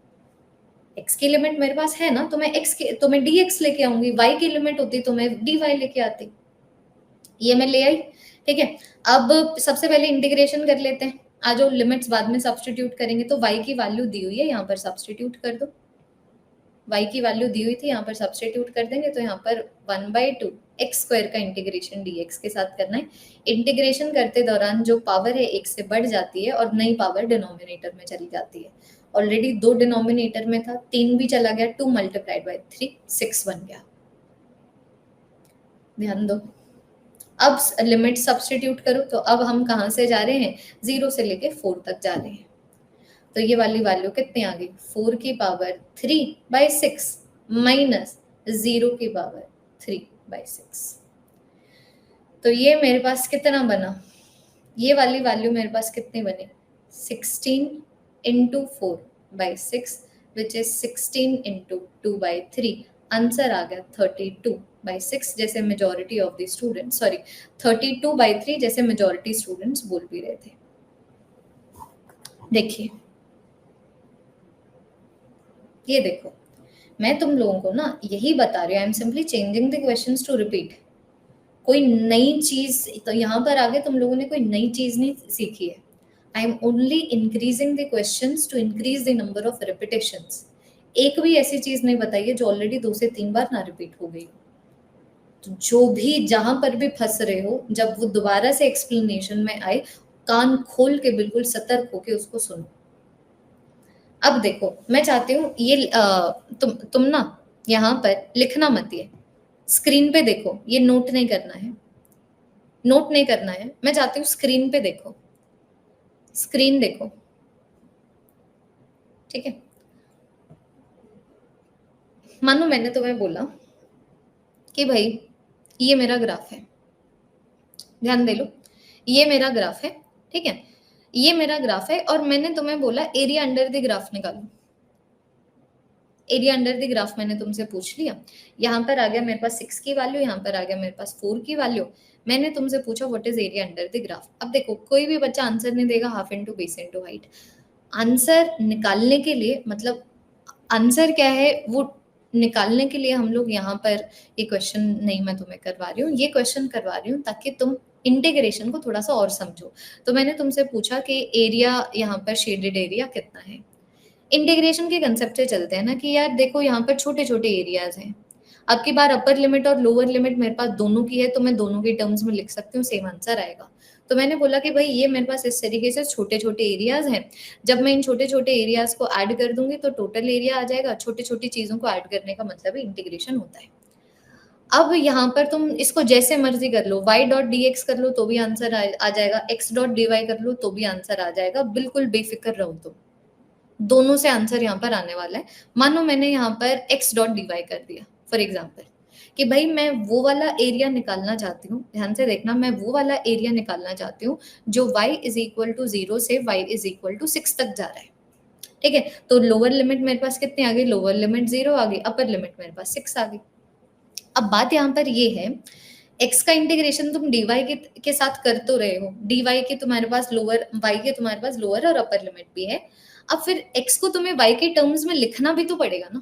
x की लिमिट मेरे पास है ना, तो मैं dx लेके आऊंगी, y की लिमिट होती तो मैं dy लेके आती, ये मैं ले आई। ठीक है, अब सबसे पहले इंटीग्रेशन कर लेते हैं, आ जाओ, लिमिट्स बाद में सब्स्टिट्यूट करेंगे, तो y की वैल्यू दी हुई है, यहाँ पर सब्स्टिट्यूट कर दो, y की वैल्यू दी हुई थी, यहाँ पर सब्स्टिट्यूट कर देंगे, तो यहाँ पर 1/2 एक्स स्क्वायर का इंटीग्रेशन dx के साथ करना है। इंटीग्रेशन करते दौरान जो पावर है एक से बढ़ जाती है और नई पावर डिनोमिनेटर में चली जाती है, ऑलरेडी 2 डिनोमिनेटर में था, 3 भी चला गया, 2 मल्टीप्लाइड बाय 3 6 बन गया। ध्यान दो, अब लिमिट सब्स्टिट्यूट करो, तो अब हम कहाँ से जा रहे हैं, 0 से लेके 4 तक जा रहे हैं, तो ये वाली वैल्यू कितनी आ गई, 4 की पावर 3/6 माइनस 0 की पावर 3/6, तो ये मेरे पास कितना बना, ये वाली वैल्यू मेरे पास कितनी बनी, 16 into 4/6 which is 16 into 2/3, answer आ गया 32/6, जैसे majority of the student, sorry 32/3 जैसे मेजोरिटी स्टूडेंट्स बोल भी रहे थे। देखिए, ये देखो, मैं तुम लोगों को ना यही बता रही हूँ, I am simply changing the questions to repeat, कोई नई चीज तो यहाँ पर आगे तुम लोगों ने कोई नई चीज नहीं सीखी है, I am only increasing the questions to increase the number of repetitions, एक भी ऐसी चीज नहीं बताई है जो ऑलरेडी 2 से 3 बार ना रिपीट हो गई हो, तो जो भी जहां पर भी फंस रहे हो, जब वो दोबारा से एक्सप्लेनेशन में आए, कान खोल के बिल्कुल सतर्क होके उसको सुनो। अब देखो, मैं चाहती हूँ ये तुम ना यहाँ पर लिखना मत, ये स्क्रीन पे देखो, ये नोट नहीं करना है, नोट नहीं करना है, मैं चाहती हूँ स्क्रीन पे देखो, स्क्रीन देखो, ठीक है। मानो मैंने तुम्हें बोला कि भाई ये मेरा ग्राफ है, ध्यान दे लो, ये मेरा ग्राफ है, ठीक है, ये मेरा ग्राफ है, और मैंने तुम्हें बोला एरिया अंडर द ग्राफ निकालो, एरिया अंडर द ग्राफ मैंने तुमसे पूछ लिया, यहाँ पर आ गया मेरे पास 6 की वैल्यू, यहाँ पर आ गया मेरे पास 4 की वैल्यू, मैंने तुमसे पूछा what is area under the graph. अब देखो, कोई भी बच्चा आंसर नहीं देगा half into base into height, answer निकालने के लिए, मतलब आंसर क्या है वो निकालने के लिए हम लोग यहाँ पर ये क्वेश्चन नहीं मैं तुम्हें करवा रही हूँ, ये क्वेश्चन करवा रही हूँ ताकि तुम इंटीग्रेशन को थोड़ा सा और समझो। तो मैंने तुमसे पूछा कि एरिया यहाँ पर शेडेड एरिया कितना है, इंटीग्रेशन के कंसेप्ट से चलते हैं ना कि यार देखो यहाँ पर छोटे छोटे एरियाज हैं, अब की बार अपर लिमिट और लोअर लिमिट मेरे पास दोनों की है, तो मैं दोनों के टर्म्स में लिख सकती हूँ, सेम आंसर आएगा। तो मैंने बोला कि भाई ये मेरे पास इस तरीके से छोटे छोटे एरियाज हैं, जब मैं इन छोटे छोटे एरियाज को ऐड कर दूंगी तो टोटल एरिया आ जाएगा, छोटी छोटी चीजों को ऐड करने का मतलब है इंटीग्रेशन होता है। अब यहाँ पर तुम इसको जैसे मर्जी कर लो, y डॉट डी एक्स कर लो तो भी आंसर आ जाएगा, x डॉट डी वाई कर लो तो भी आंसर आ जाएगा, बिल्कुल बेफिक्र रहो तुम, दोनों से आंसर यहाँ पर आने वाला है। मानो मैंने यहाँ पर x डॉट डी वाई कर दिया फॉर एग्जाम्पल, कि भाई मैं वो वाला एरिया निकालना चाहती हूँ, ध्यान से देखना, मैं वो वाला एरिया निकालना चाहती हूँ जो y इज इक्वल टू 0 से y इज इक्वल टू 6 तक जा रहा है, ठीक है। तो लोअर लिमिट मेरे पास कितनी आ गई, लोअर लिमिट 0 आ गई, अपर लिमिट मेरे पास 6 आ गई। अब बात यहाँ पर ये है, x का इंटीग्रेशन तुम dy के साथ कर तो रहे हो, dy के तुम्हारे पास लोअर, y के तुम्हारे पास लोअर और अपर लिमिट भी है, अब फिर x को तुम्हें y के टर्म्स में लिखना भी तो पड़ेगा ना।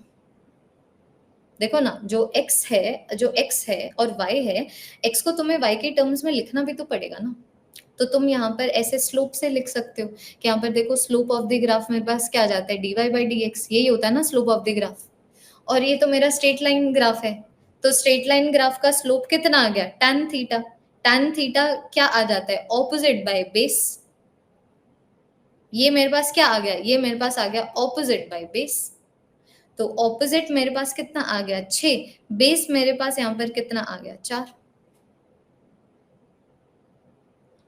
देखो ना, जो x है और y है, x को तुम्हें y के टर्म्स में लिखना भी तो पड़ेगा ना। तो तुम यहाँ पर ऐसे स्लोप से लिख सकते हो कि यहाँ पर देखो स्लोप ऑफ द ग्राफ मेरे पास क्या जाता है, dy बाई डी एक्स, यही होता है ना स्लोप ऑफ द ग्राफ, और ये तो मेरा स्ट्रेट लाइन ग्राफ है, तो स्ट्रेट लाइन ग्राफ का स्लोप कितना आ गया, tan थीटा, tan थीटा क्या आ जाता है, ऑपोजिट बाय बेस, ये मेरे पास क्या आ गया, ये मेरे पास आ गया ऑपोजिट बाय बेस, तो ऑपोजिट मेरे पास कितना आ गया 6, बेस मेरे पास यहाँ पर कितना आ गया 4।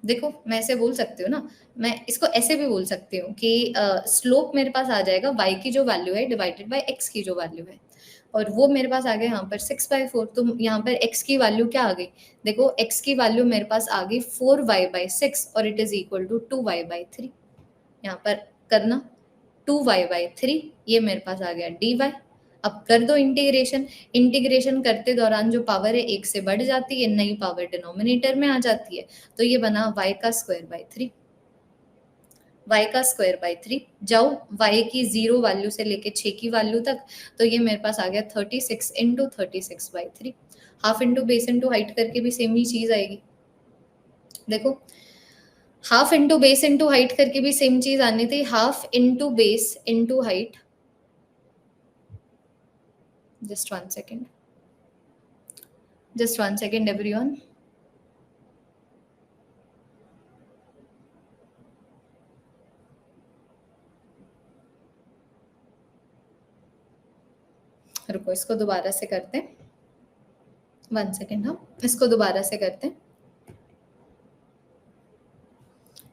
देखो मैं ऐसे बोल सकती हूँ ना, मैं इसको ऐसे भी बोल सकती हूँ कि स्लोप मेरे पास आ जाएगा y की जो वैल्यू है डिवाइडेड बाय x की जो वैल्यू है, और वो मेरे पास आ गया यहाँ पर 6/4, तो यहाँ पर x की वैल्यू क्या आ गई, देखो x की वैल्यू मेरे पास आ गई 4y/6 और it is equal to 2y/3, यहाँ पर करना 2y/3, ये मेरे पास आ गया dy। अब कर दो इंटीग्रेशन। इंटीग्रेशन करते दौरान जो पावर है 1 से बढ़ जाती है, नई पावर डिनोमिनेटर में आ जाती है, तो ये बना y²/3। y²/3 जाओ y की 0 वैल्यू से लेके 6 की वैल्यू तक, तो ये मेरे पास आ गया 36 into 36/3। Half into base into height करके भी सेम ही चीज आएगी। देखो, half into base into height करके भी सेम चीज आनी थी, half into base into height. Just 1 second, just 1 second everyone. रुको, इसको दोबारा से करते हैं। 1 सेकेंड, हाँ, इसको दोबारा से करते हैं,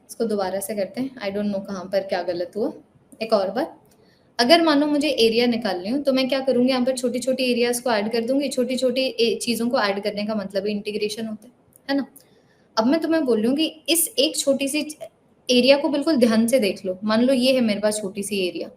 इसको दोबारा से करते हैं। आई डोंट नो कहाँ पर क्या गलत हुआ। एक और बार, अगर मानो मुझे एरिया निकालनी हो तो मैं क्या करूंगी, यहाँ पर छोटी छोटी एरियाज को ऐड कर दूंगी। छोटी छोटी चीजों को ऐड करने का मतलब इंटीग्रेशन होता है ना। अब मैं तुम्हें बोल रही हूँ कि इस एक छोटी सी एरिया को बिल्कुल ध्यान से देख लो। मान लो ये है मेरे पास छोटी सी एरिया,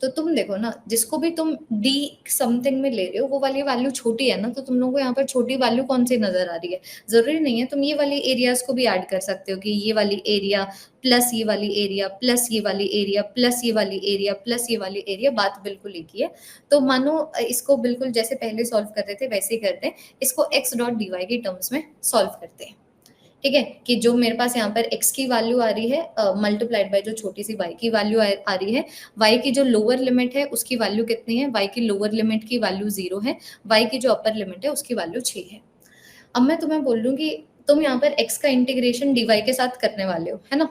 तो तुम देखो ना, जिसको भी तुम डी समथिंग में ले रहे हो वो वाली वैल्यू छोटी है ना, तो तुम लोगों को यहाँ पर छोटी वैल्यू कौन सी नजर आ रही है? जरूरी नहीं है, तुम ये वाली एरियाज को भी ऐड कर सकते हो कि ये वाली एरिया प्लस ये वाली एरिया प्लस ये वाली एरिया प्लस ये वाली एरिया प्लस ये वाली एरिया, बात बिल्कुल एक ही है। तो मानो इसको बिल्कुल जैसे पहले सॉल्व कर रहे थे वैसे ही करते हैं, इसको एक्स डॉट डी वाई के टर्म्स में सॉल्व करते हैं। ठीक है, कि जो मेरे पास यहाँ पर x की वैल्यू आ रही है मल्टीप्लाइड बाय जो छोटी सी y की वैल्यू आ रही है, y की जो लोअर लिमिट है उसकी वैल्यू कितनी है? y की लोअर लिमिट की वैल्यू 0 है, y की जो अपर लिमिट है उसकी वैल्यू 6 है। अब मैं तुम्हें बोल रही हूँ कि तुम यहाँ पर x का इंटीग्रेशन dy के साथ करने वाले हो, है ना।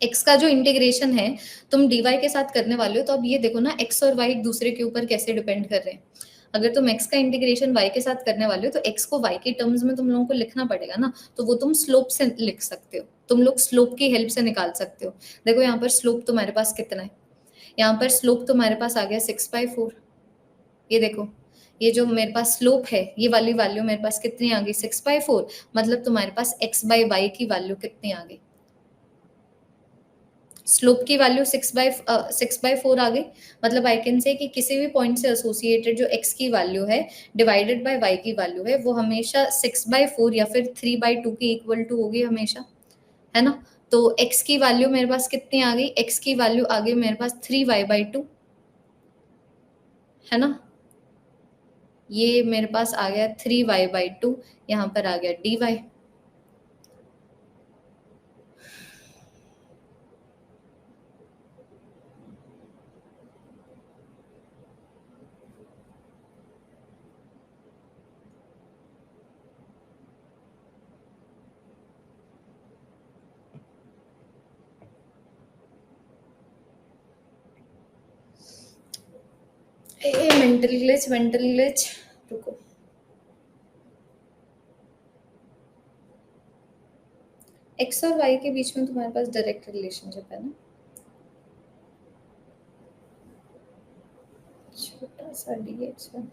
x का जो इंटीग्रेशन है तुम dy के साथ करने वाले हो, तो अब ये देखो ना, x और y एक दूसरे के ऊपर कैसे डिपेंड कर रहे हैं। अगर तुम x का इंटीग्रेशन y के साथ करने वाले हो तो x को y के टर्म्स में तुम लोगों को लिखना पड़ेगा ना, तो वो तुम स्लोप से लिख सकते हो, तुम लोग स्लोप की हेल्प से निकाल सकते हो। देखो यहाँ पर स्लोप तुम्हारे पास कितना है, यहाँ पर स्लोप तुम्हारे पास आ गया 6/4। ये देखो, ये जो मेरे पास स्लोप है ये वाली वैल्यू मेरे पास कितनी आ गई? 6/4। मतलब तुम्हारे पास x/y की वैल्यू कितनी आ गई? स्लोप की वैल्यू 6/4 आ गई। मतलब आई कैन से कि किसी भी पॉइंट से एसोसिएटेड जो x की वैल्यू है डिवाइडेड बाय y की वैल्यू है वो हमेशा 6/4 या फिर 3/2 के इक्वल टू होगी हमेशा, है ना। तो x की वैल्यू मेरे पास कितनी आ गई? x की वैल्यू आ गई मेरे पास 3y/2, है ना। ये मेरे पास आ गया 3y/2, यहाँ पर आ गया dy। Mental glitch, mental glitch, रुको। x और y के बीच में तुम्हारे पास डायरेक्ट रिलेशनशिप है ना, छोटा सा dx है।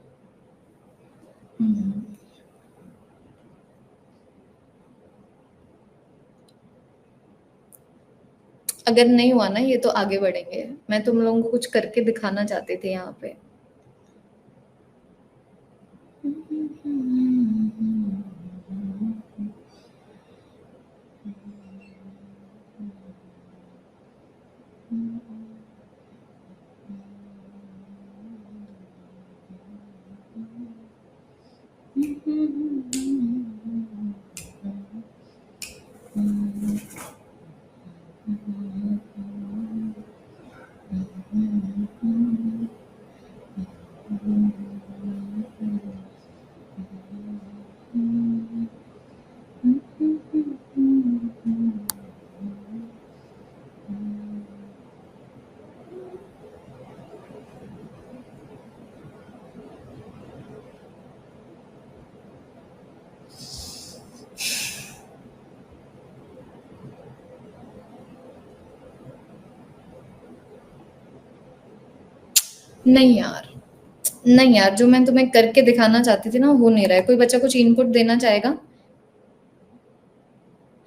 अगर नहीं हुआ ना ये तो आगे बढ़ेंगे। मैं तुम लोगों को कुछ करके दिखाना चाहते थे यहाँ पे। नहीं यार, नहीं यार, जो मैं तुम्हें करके दिखाना चाहती थी ना हो नहीं रहा है। कोई बच्चा कुछ इनपुट देना चाहेगा?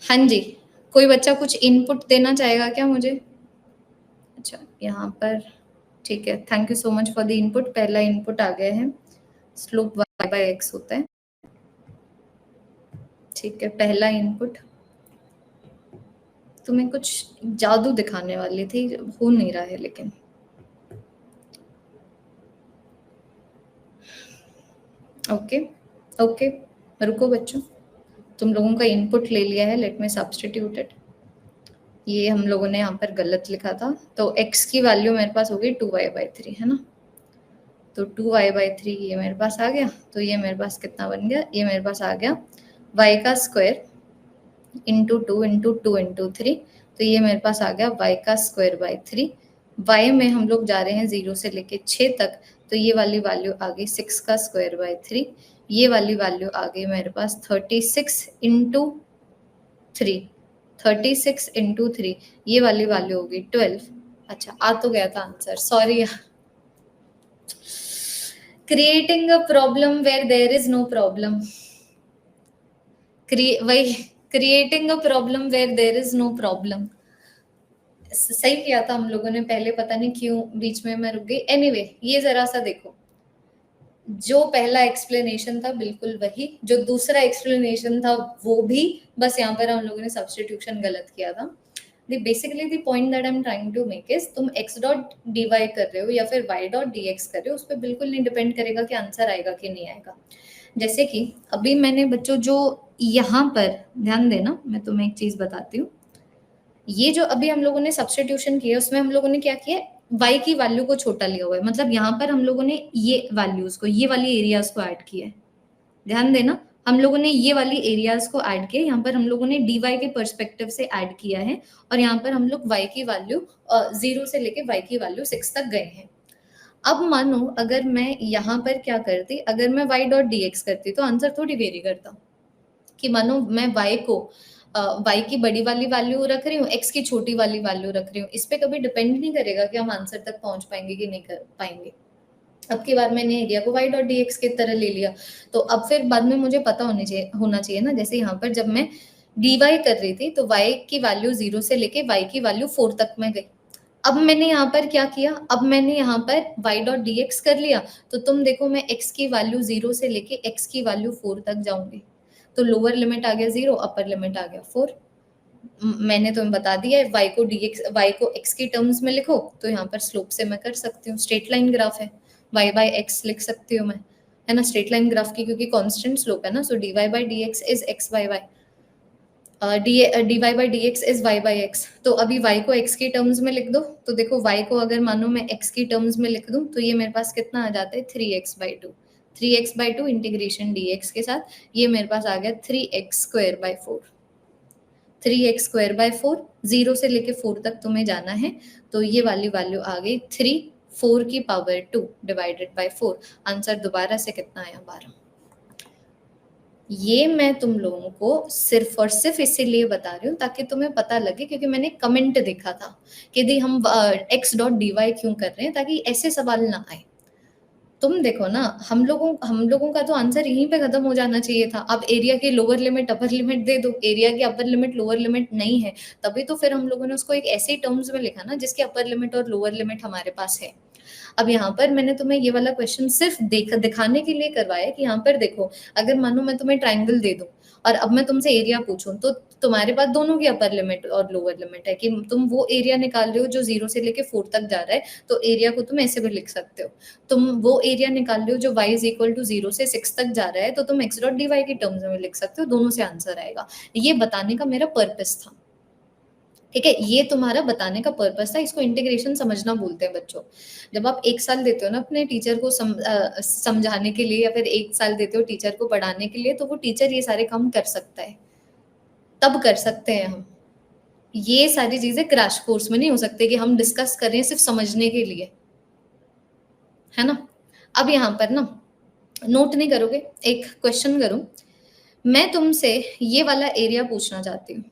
हाँ जी, कोई बच्चा कुछ इनपुट देना चाहेगा क्या मुझे? अच्छा, यहाँ पर ठीक है, thank you so much for the input. पहला इनपुट आ गया है, स्लोप y बाय एक्स होता है। ठीक है, पहला इनपुट। तुम्हें कुछ जादू दिखाने वाली थी, हो नहीं रहा है लेकिन। ओके ओके, रुको बच्चों, तुम लोगों का इनपुट ले लिया है, लेट मी सब्स्टिट्यूट इट। ये हम लोगों ने यहाँ पर गलत लिखा था, तो x की वैल्यू मेरे पास हो गई 2y/3, है ना। तो 2y/3 ये मेरे पास आ गया, तो ये मेरे पास कितना बन गया, ये मेरे पास आ गया y का स्क्वायर इंटू 2 तो ये मेरे पास आ गया y का स्क्वायर बाय 3। y में हम लोग जा रहे हैं 0 से लेके 6 तक, तो ये वाली वैल्यू आ गई 6 का स्क्वायर बाय 3। ये वाली वैल्यू आ गई मेरे पास 36 इंटू 3, 36 इंटू 3, ये वाली वैल्यू होगी 12। अच्छा, आ तो गया था answer, sorry. Creating a problem where there is no problem, वही creating a problem where there is no problem. सही किया था हम लोगों ने पहले, पता नहीं क्यों बीच में मैं रुक गई। एनीवे, ये जरा सा देखो, जो पहला एक्सप्लेनेशन था बिल्कुल वही, जो दूसरा एक्सप्लेनेशन था वो भी, बस यहाँ पर हम लोगों ने सब्स्टिट्यूशन गलत किया था। Basically the point that I am trying to make is, तुम x डॉट dy कर रहे हो या फिर y डॉट dx कर रहे हो, उस पर बिल्कुल नहीं डिपेंड करेगा कि आंसर आएगा कि नहीं आएगा। जैसे कि अभी मैंने बच्चों जो यहाँ पर ध्यान देना, मैं तुम्हें एक चीज बताती हूँ। ये जो अभी हम लोगों ने सब्स्टिट्यूशन किया, उसमें हम लोगों ने क्या किया, y की वैल्यू को छोटा लिया हुआ है, मतलब यहाँ पर हम लोगों ने ये वैल्यूज को, ये वाली एरियाज को ऐड किया है। ध्यान देना, हम लोगों ने ये वाली एरियाज को ऐड किया, यहाँ पर हम लोगों ने dy के पर्सपेक्टिव से ऐड किया है, और यहाँ पर हम लोग y की वैल्यू 0 से लेके y की वैल्यू 6 तक गए हैं। अब मानो अगर मैं यहाँ पर क्या करती, अगर मैं y डॉट dx करती तो आंसर थोड़ी वेरी करता। कि मानो मैं y को y की बड़ी वाली वैल्यू रख रही हूँ, x की छोटी वाली वैल्यू रख रही हूँ, इस पे कभी डिपेंड नहीं करेगा कि हम आंसर तक पहुंच पाएंगे कि नहीं कर पाएंगे। अब की बार मैंने एरिया को y डॉट डी एक्स की तरह ले लिया, तो अब फिर बाद में मुझे पता होना चाहिए ना, जैसे यहाँ पर जब मैं dy कर रही थी तो y की वैल्यू 0 से लेके y की वैल्यू 4 तक मैं गई। अब मैंने यहाँ पर क्या किया, अब मैंने यहाँ पर y डॉट डी एक्स कर लिया, तो तुम देखो मैं x की वैल्यू 0 से लेके x की वैल्यू 4 तक जाऊंगी, तो लोअर लिमिट आ गया 0, अपर लिमिट आ गया 4। मैंने तुम्हें बता दिया है, y को x की टर्म्स में लिखो, तो यहाँ पर स्लोप से मैं कर सकती हूँ, स्ट्रेट लाइन ग्राफ है, y बाय x लिख सकती हूँ मैं, है ना, स्ट्रेट लाइन ग्राफ की, क्योंकि कांस्टेंट स्लोप है ना, so dy by dx is x by y, dy by dx is y by x। तो अभी y को x की टर्म्स में लिख दो, तो देखो y को अगर मानो मैं x की टर्म्स में लिख दूं, तो ये मेरे पास कितना आ जाता है 3x/2, 3x/2 इंटीग्रेशन dx के साथ, ये मेरे पास आ गया 3x² 3x²/4, 0 से लेके 4 तक तुम्हें जाना है, तो ये वाली वैल्यू आ गई 3, 4 की पावर 2 डिवाइडेड बाय 4। आंसर दोबारा से कितना आया, 12। ये मैं तुम लोगों को सिर्फ और सिर्फ इसीलिए बता रही हूँ ताकि तुम्हें पता लगे, क्योंकि मैंने कमेंट देखा था कि दी हम x डॉट डी वाई क्यों कर रहे हैं, ताकि ऐसे सवाल ना आए। तुम देखो ना, हम लोगों का तो आंसर यहीं पे खत्म हो जाना चाहिए था। अब एरिया की लोअर लिमिट अपर लिमिट दे दो, एरिया की अपर लिमिट लोअर लिमिट नहीं है, तभी तो फिर हम लोगों ने उसको एक ऐसे टर्म्स में लिखा ना जिसकी अपर लिमिट और लोअर लिमिट हमारे पास है। अब यहाँ पर मैंने तुम्हें ये वाला क्वेश्चन सिर्फ दिखाने के लिए करवाया कि यहाँ पर देखो, अगर मानो मैं तुम्हें ट्राइंगल दे दूं और अब मैं तुमसे एरिया पूछूं, तो तुम्हारे पास दोनों की अपर लिमिट और लोअर लिमिट है कि तुम वो एरिया निकाल रहे हो जो 0 से लेके 4 तक जा रहा है, तो एरिया को तुम ऐसे भी लिख सकते हो। तुम वो एरिया निकाल रहे हो जो y इज इक्वल टू 0 से 6 तक जा रहा है, तो तुम x डॉट डी वाई की टर्म्स में लिख सकते हो, दोनों से आंसर आएगा। ये बताने का मेरा पर्पस था, ठीक है, ये तुम्हारा बताने का पर्पस था। इसको इंटीग्रेशन समझना बोलते हैं बच्चों। जब आप 1 साल देते हो ना अपने टीचर को समझाने के लिए, या फिर 1 साल देते हो टीचर को पढ़ाने के लिए, तो वो टीचर ये सारे काम कर सकता है, तब कर सकते हैं हम। ये सारी चीजें क्रैश कोर्स में नहीं हो सकते कि हम डिस्कस करें सिर्फ समझने के लिए, है ना। अब यहाँ पर ना नोट नहीं करोगे, एक क्वेश्चन करूं, मैं तुमसे ये वाला एरिया पूछना चाहती हूँ,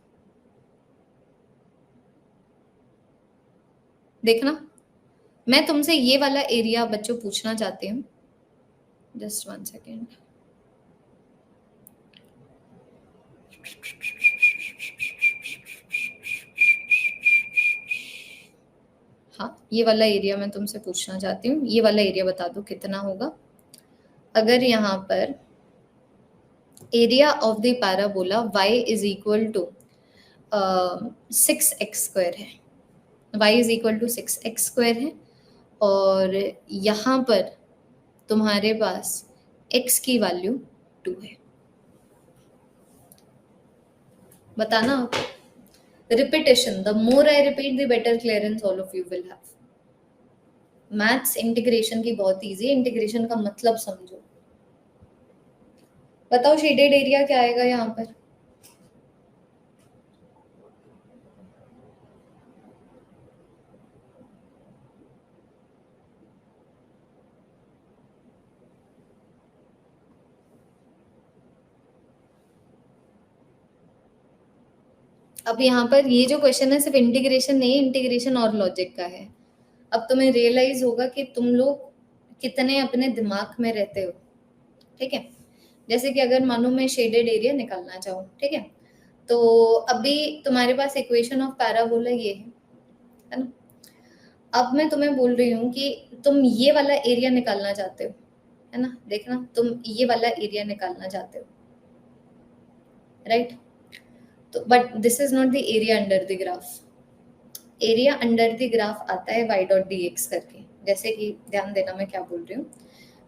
देखना, मैं तुमसे ये वाला एरिया बच्चों पूछना चाहती हूँ। Just 1 second. हाँ, ये वाला एरिया मैं तुमसे पूछना चाहती हूँ, ये वाला एरिया बता दो कितना होगा। अगर यहाँ पर area of the parabola y is equal to 6x² है, y is equal to 6x² है, और यहाँ पर तुम्हारे पास x की वैल्यू 2 है। बताना आप। Repetition, the more I repeat the better clearance all of you will have. Maths integration की बहुत इजी है, इंटीग्रेशन का मतलब समझो। बताओ शेडेड एरिया क्या आएगा यहाँ पर। अब यहाँ पर ये जो क्वेश्चन है सिर्फ इंटीग्रेशन नहीं, इंटीग्रेशन और लॉजिक का है। अब तुम्हें रियलाइज होगा कि तुम लोग कितने अपने दिमाग में रहते हो, ठीक है। जैसे कि अगर मानो मैं शेडेड एरिया निकालना चाहूँ, ठीक है, तो अभी तुम्हारे पास इक्वेशन ऑफ पैराबोला ये है ना। अब मैं तुम्हें बोल रही हूँ कि तुम ये वाला एरिया निकालना चाहते हो, है ना। देखना, तुम ये वाला एरिया निकालना चाहते हो, राइट। तो but this is not the area under the graph. Area under the graph आता है y डॉट डी एक्स करके। जैसे कि ध्यान देना मैं क्या बोल रही हूँ।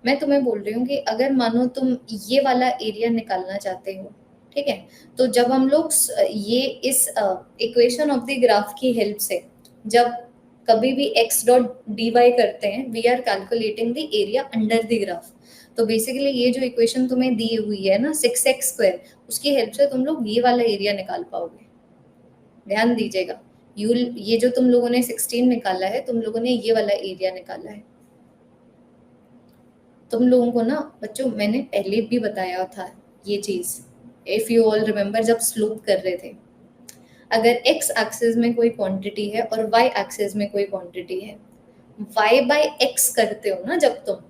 मैं तुम्हें बोल रही हूँ कि अगर मानो तुम ये वाला एरिया निकालना चाहते हो, ठीक है, तो जब हम लोग ये इस इक्वेशन ऑफ द ग्राफ की हेल्प से जब कभी भी x डॉट डी वाई करते हैं, we are calculating the area under the graph. तो बेसिकली ये जो इक्वेशन तुम्हें दी हुई है ना 6x², उसकी हेल्प से तुम लोग ये वाला एरिया निकाल पाओगे। ध्यान दीजिएगा, ये जो तुम लोगों ने 16 निकाला है, तुम लोगों ने ये वाला एरिया निकाला है। तुम लोगों को ना बच्चों मैंने पहले भी बताया था ये चीज, इफ यू ऑल रिमेम्बर, जब स्लोप कर रहे थे। अगर x एक्सिस में कोई क्वांटिटी है और y एक्सिस में कोई क्वांटिटी है, y बाय x करते हो ना, जब तुम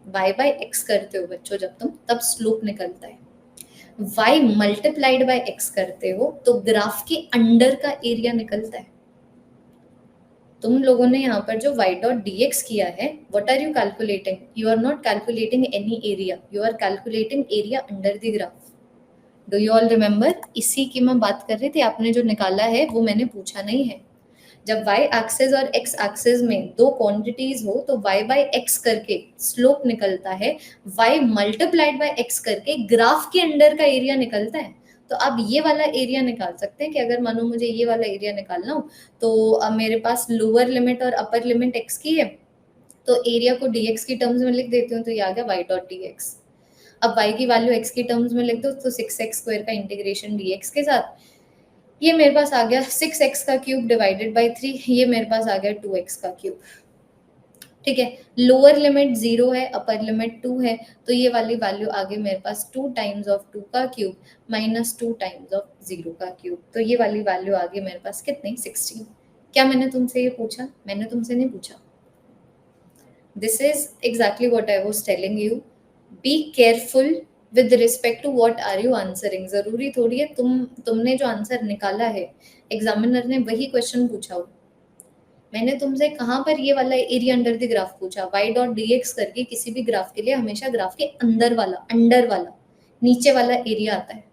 y बाय x करते हो बच्चों, जब तुम, तब स्लोप निकलता है। y मल्टीप्लाइड बाय x करते हो तो ग्राफ के अंडर का एरिया निकलता है। तुम लोगों ने यहाँ पर जो y डॉट डी एक्स किया है, what are you calculating? You are not calculating any area, you are calculating area under the graph. Do you all remember? इसी की मैं बात कर रही थी। आपने जो निकाला है वो मैंने पूछा नहीं है। जब y एक्सिस और x एक्सिस में दो क्वांटिटीज हो तो y बाय x करके स्लोप निकलता है, y मल्टीप्लाइड बाय x करके ग्राफ के अंडर का एरिया निकलता है। तो आप ये वाला एरिया निकाल सकते हैं कि अगर मानो मुझे ये वाला एरिया निकालना हो, तो अब मेरे पास लोअर लिमिट और अपर लिमिट x की है, तो एरिया को dx की टर्म्स में लिख देती हूँ, तो ये आ गया y डॉट डी एक्स। अब y की वैल्यू x की टर्म्स में लिख दो, तो 6x² का इंटीग्रेशन dx के साथ ये मेरे पास आ गया 6x का क्यूब डिवाइडेड बाई 3, ये मेरे पास आ गया 2x का क्यूब, ठीक है। लोअर लिमिट 0 है, अपर लिमिट 2 है, तो ये वाली वैल्यू आ गई मेरे पास 2 टाइम्स ऑफ 2 का क्यूब माइनस 2 टाइम्स ऑफ 0 का क्यूब। तो ये वाली वैल्यू आ गई मेरे पास कितनी? 16। क्या मैंने तुमसे ये पूछा? मैंने तुमसे नहीं पूछा। This is exactly what I was telling you. Be careful with respect to what are you answering. जरूरी थोड़ी है तुमने जो आंसर निकाला है, एग्जामिनर ने वही क्वेश्चन पूछा हो। मैंने तुमसे कहाँ पर ये वाला एरिया अंडर द ग्राफ पूछा? y डॉट डी एक्स करके किसी भी ग्राफ के लिए हमेशा ग्राफ के अंदर वाला, अंडर वाला, नीचे वाला एरिया आता है।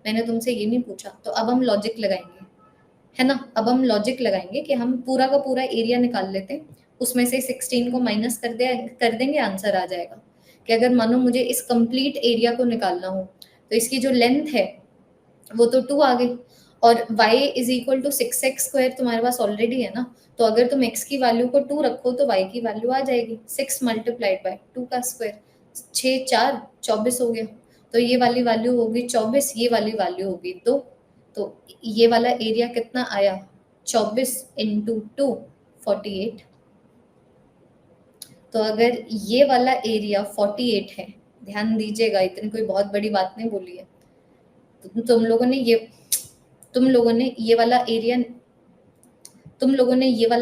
मैंने तुमसे ये नहीं पूछा। तो अब हम लॉजिक लगाएंगे, है ना। अब हम लॉजिक लगाएंगे कि हम पूरा का पूरा एरिया निकाल लेते हैं, उसमें से 16 को माइनस कर देंगे, आंसर आ जाएगा। कि अगर मानो मुझे इस कंप्लीट एरिया को निकालना हो, तो इसकी जो लेंथ है वो तो 2 आ गई, और y is equal to 6x² तुम्हारे पास ऑलरेडी है ना। तो अगर तुम x की वैल्यू को 2 रखो तो y की वैल्यू आ जाएगी 6 मल्टीप्लाइड बाय 2 का स्क्वायर, 6 4 24 हो गया। तो ये वाली वैल्यू होगी 24, ये वाली वैल्यू होगी 2। तो ये वाला एरिया कितना आया? 24 इंटू 2 48। तो अगर ये वाला एरिया 48 है, ध्यान दीजिएगा, इतनी कोई बहुत बड़ी बात नहीं बोली है। तुम लोगों ने ये वाला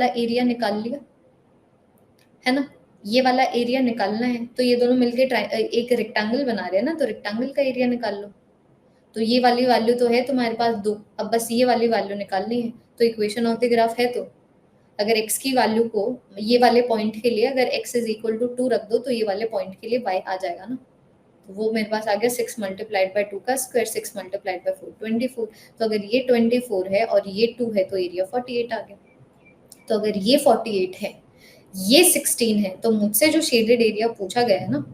एरिया निकाल लिया, है ना। ये वाला एरिया निकालना है तो ये दोनों मिलके एक रेक्टेंगल बना रहे हैं ना, तो रेक्टेंगल का एरिया निकाल लो। तो ये वाली वैल्यू तो है तुम्हारे पास 2, अब बस ये वाली वैल्यू निकालनी है। तो इक्वेशन ऑफ द ग्राफ है, तो अगर x की वैल्यू को ये वाले पॉइंट के लिए अगर x इज इक्वल टू 2 रख दो तो ये वाले पॉइंट के लिए y आ जाएगा ना, तो वो मेरे पास आ गया 6 मल्टीप्लाइड बाय 2 का स्क्वायर, 6 मल्टीप्लाइड बाय 4 24। तो अगर ये 24 है और ये 2 है तो एरिया 48 आ गया। तो अगर ये 48 है, ये 16 है, तो मुझसे जो शेडेड एरिया पूछा गया है ना,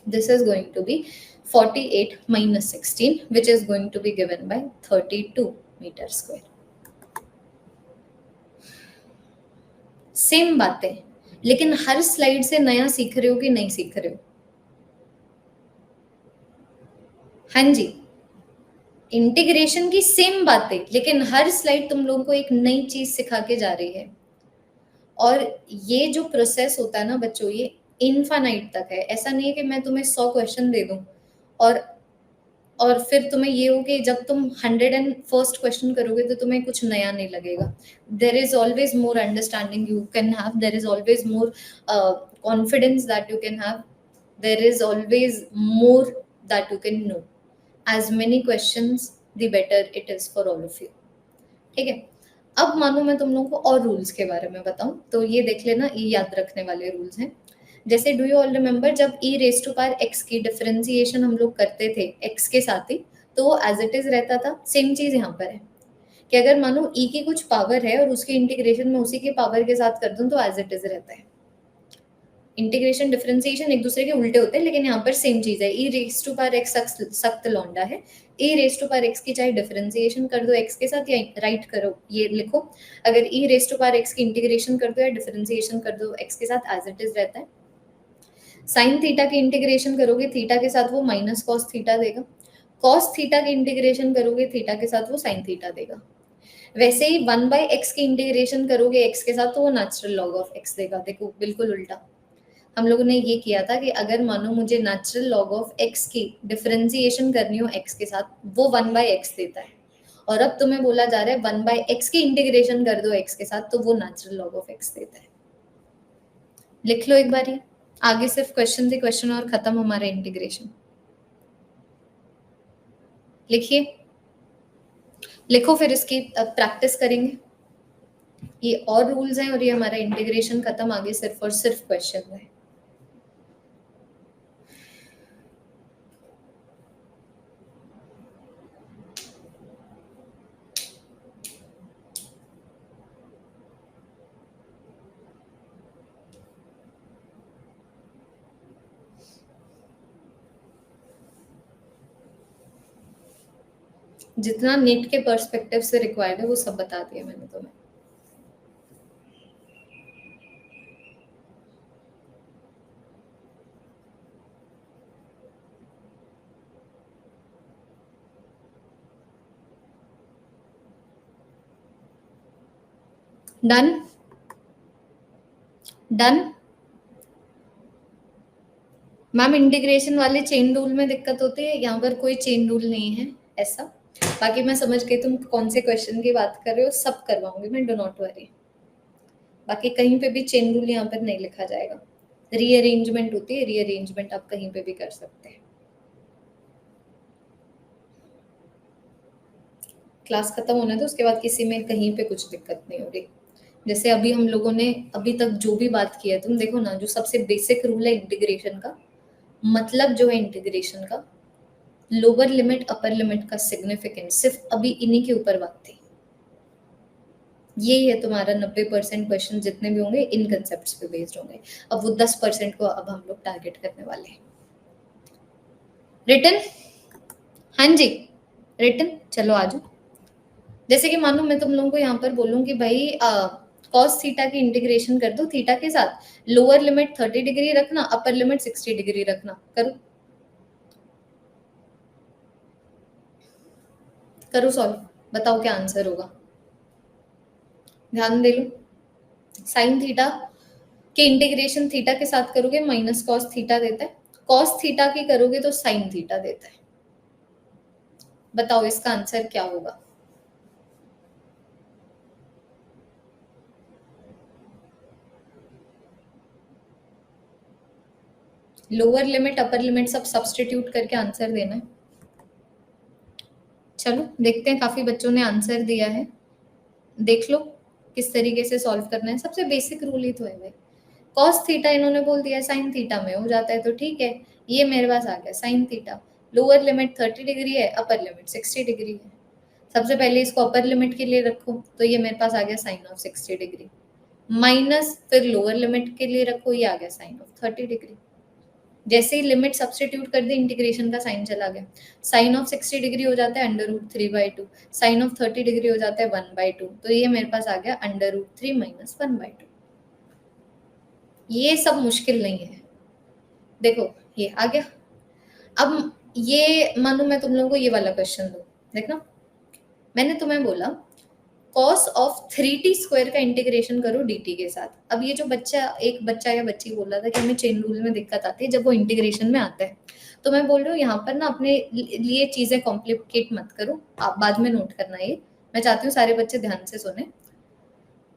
this is going to be 48 minus 16 which is going to be given by 32 meter square। Same बातें, लेकिन हर स्लाइड से नया सीख रहे हो कि नहीं सीख रहे हो? हाँ जी, इंटीग्रेशन की सेम बातें, लेकिन हर स्लाइड तुम लोगों को एक नई चीज सिखा के जा रही है। और ये जो प्रोसेस होता है ना बच्चों, ये इनफाइनाइट तक है। ऐसा नहीं है कि मैं तुम्हें 100 क्वेश्चन दे दूं और फिर तुम्हें ये हो कि जब तुम 101st क्वेश्चन करोगे तो तुम्हें कुछ नया नहीं लगेगा। There is always more understanding you can have, there is always more confidence that you can have, there is always more that you can know. As many questions the better it is for all of you. ठीक है, अब मानो मैं तुम लोगों को और rules के बारे में बताऊं, तो ये देख लेना, ये याद रखने वाले रूल्स हैं। जैसे डू यू ऑल रिमेम्बर जब e raise to power x की डिफरेंशिएशन हम लोग करते थे x के साथ ही, तो वो एज इट इज रहता था। सेम चीज यहाँ पर है कि अगर मानो e की कुछ पावर है और उसके इंटीग्रेशन में उसी के पावर के साथ कर दूं तो एज इट इज रहता है। इंटीग्रेशन डिफरेंशिएशन एक दूसरे के उल्टे होते हैं, लेकिन यहाँ पर सेम चीज है। e raise to power x सख्त लौंडा है, e raise to power x की चाहे डिफरेंशिएशन कर दो x के साथ या राइट करो, ये लिखो, अगर e raise to power x की इंटीग्रेशन कर दो या डिफरेंशिएशन कर दो x के साथ एज इट इज रहता है। साइन थीटा की इंटीग्रेशन करोगे थीटा के साथ वो माइनस कॉस थीटा देगा, कॉस थीटा की इंटीग्रेशन करोगे थीटा के साथ वो साइन थीटा देगा। वैसे ही 1/x की इंटीग्रेशन करोगे x के साथ तो वो नेचुरल लॉग ऑफ x देगा। देखो बिल्कुल उल्टा, हम लोगों ने ये किया था कि अगर मानो मुझे नेचुरल लॉग ऑफ x की डिफरेंशिएशन करनी हो x के साथ, वो 1/x देता है, और अब तुम्हें बोला जा रहा है 1/x की इंटीग्रेशन कर दो x के साथ तो वो नेचुरल लॉग ऑफ x देता है। लिख लो एक बार ही, आगे सिर्फ क्वेश्चन ही क्वेश्चन और खत्म हमारा इंटीग्रेशन। लिखिए, लिखो, फिर इसकी प्रैक्टिस करेंगे। ये और रूल्स हैं और ये हमारा इंटीग्रेशन खत्म, आगे सिर्फ और सिर्फ क्वेश्चन है। जितना नीट के पर्सपेक्टिव से रिक्वायर्ड है वो सब बता दिया मैंने तुम्हें। Done done. मैम इंटीग्रेशन वाले चेन रूल में दिक्कत होती है, यहाँ पर कोई चेन रूल नहीं है ऐसा। बाकी मैं समझ गई तुम कौन से क्वेश्चन की बात कर रहे हो, सब करवाऊंगी मैं, डो नॉट वरी। बाकी कहीं पे भी चेन रूल यहाँ पर नहीं लिखा जाएगा। रीअरेंजमेंट होती है, रीअरेंजमेंट आप कहीं पे भी कर सकते हैं। क्लास खत्म होने दो, उसके बाद किसी में कहीं पे कुछ दिक्कत नहीं हो रही। जैसे अभी हम लोगों ने अभी तक जो भी बात की है, तुम देखो ना, जो सबसे बेसिक रूल है इंटीग्रेशन का, मतलब जो है इंटीग्रेशन का, लोअर लिमिट अपर लिमिट का सिग्निफिकेंस, सिर्फ अभी इन्हीं के ऊपर बात थी। यही है तुम्हारा 90% क्वेश्चन जितने भी होंगे इन कंसेप्ट्स पे बेस्ड होंगे। अब वो 10% को अब हम लोग टारगेट करने वाले हैं। रिटन, हाँ जी रिटन, चलो आ जाओ। जैसे कि मानो मैं तुम लोगों को यहाँ पर बोलूँ कि भाई कॉस थीटा की इंटीग्रेशन कर दो थीटा के साथ, लोअर लिमिट 30 डिग्री रखना, अपर लिमिट 60 डिग्री रखना, करो करो सॉल्व, बताओ क्या आंसर होगा। ध्यान दे लो, साइन थीटा के इंटीग्रेशन थीटा के साथ करोगे माइनस कॉस थीटा देता है, कॉस थीटा की करोगे तो साइन थीटा देता है। बताओ इसका आंसर क्या होगा। लोअर लिमिट अपर लिमिट सब सब्सटीट्यूट करके आंसर देना है। चलो देखते हैं, काफी बच्चों ने आंसर दिया है, देख लो किस तरीके से सॉल्व करना है, सबसे बेसिक रूल ही तो है भाई। कॉस थीटा इन्होंने बोल दिया साइन थीटा में हो जाता है, तो ठीक है, ये मेरे पास आ गया sine theta. Lower limit 30 degree है, अपर लिमिट 60 डिग्री है। सबसे पहले इसको अपर लिमिट के लिए रखो, तो ये मेरे पास आ गया साइन ऑफ 60 डिग्री, माइनस फिर लोअर लिमिट के लिए रखो, ये आ गया साइन ऑफ 30 डिग्री। जैसे ही लिमिट सब्सटीट्यूट कर दी, इंटीग्रेशन का साइन चला गया, साइन ऑफ 60 डिग्री हो जाता है √3/2, साइन ऑफ 30 डिग्री हो जाता है 1/2, तो ये मेरे पास आ गया √3 माइनस 1/2। ये सब मुश्किल नहीं है, देखो ये आ गया। अब ये मानो मैं तुम लोगों को ये वाला क्वेश्चन दूं, देखना मैंने तुम्हें बोला कॉस ऑफ 3t² का इंटीग्रेशन करो dt के साथ। अब ये जो एक बच्चा या बच्ची बोल रहा था कि हमें चेन रूल में दिक्कत आती है जब वो इंटीग्रेशन में आता है, तो मैं बोल रही हूँ यहाँ पर ना अपने लिए चीजें कॉम्प्लिकेट मत करो, आप बाद में नोट करना। ये मैं चाहती हूँ सारे बच्चे ध्यान से सुने।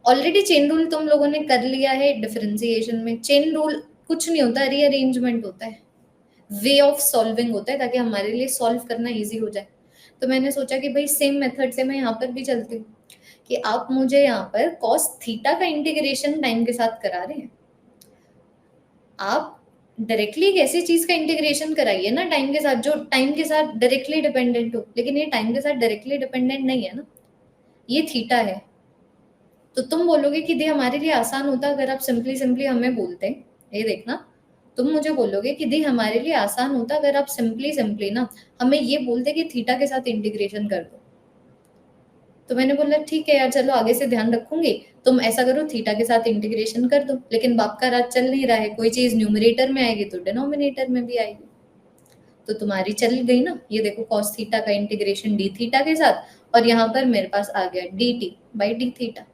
ऑलरेडी चेन रूल तुम लोगों ने कर लिया है डिफरेंशिएशन में। चेन रूल कुछ नहीं होता, रीअरेंजमेंट होता है, वे ऑफ सॉल्विंग होता है, ताकि हमारे लिए सॉल्व करना इजी हो जाए। तो मैंने सोचा कि भाई सेम मेथड से मैं यहाँ पर भी चलती हूँ कि आप मुझे यहाँ पर कॉस थीटा का इंटीग्रेशन टाइम के साथ करा रहे हैं, आप डायरेक्टली एक ऐसी चीज का इंटीग्रेशन कराइए ना टाइम के साथ, जो टाइम के साथ डायरेक्टली डिपेंडेंट हो। लेकिन ये टाइम के साथ डायरेक्टली डिपेंडेंट नहीं है ना, ये थीटा है। तो तुम बोलोगे कि दी हमारे लिए आसान होता अगर आप सिंपली सिंपली हमें बोलते, ये देखना, तुम मुझे बोलोगे कि दी हमारे लिए आसान होता अगर आप सिंपली सिंपली ना हमें ये बोलते कि थीटा के साथ इंटीग्रेशन कर दो। तो मैंने बोला ठीक है यार, चलो आगे से ध्यान रखूंगी, तुम ऐसा करो थीटा के साथ इंटीग्रेशन कर दो। लेकिन बाप का राज चल नहीं रहा है, कोई चीज न्यूमरेटर में आएगी तो डिनोमिनेटर में भी आएगी, तो तुम्हारी चल गई ना। ये देखो कॉस थीटा का इंटीग्रेशन डी थीटा के साथ, और यहाँ पर मेरे पास आ गया dt/d थीटा।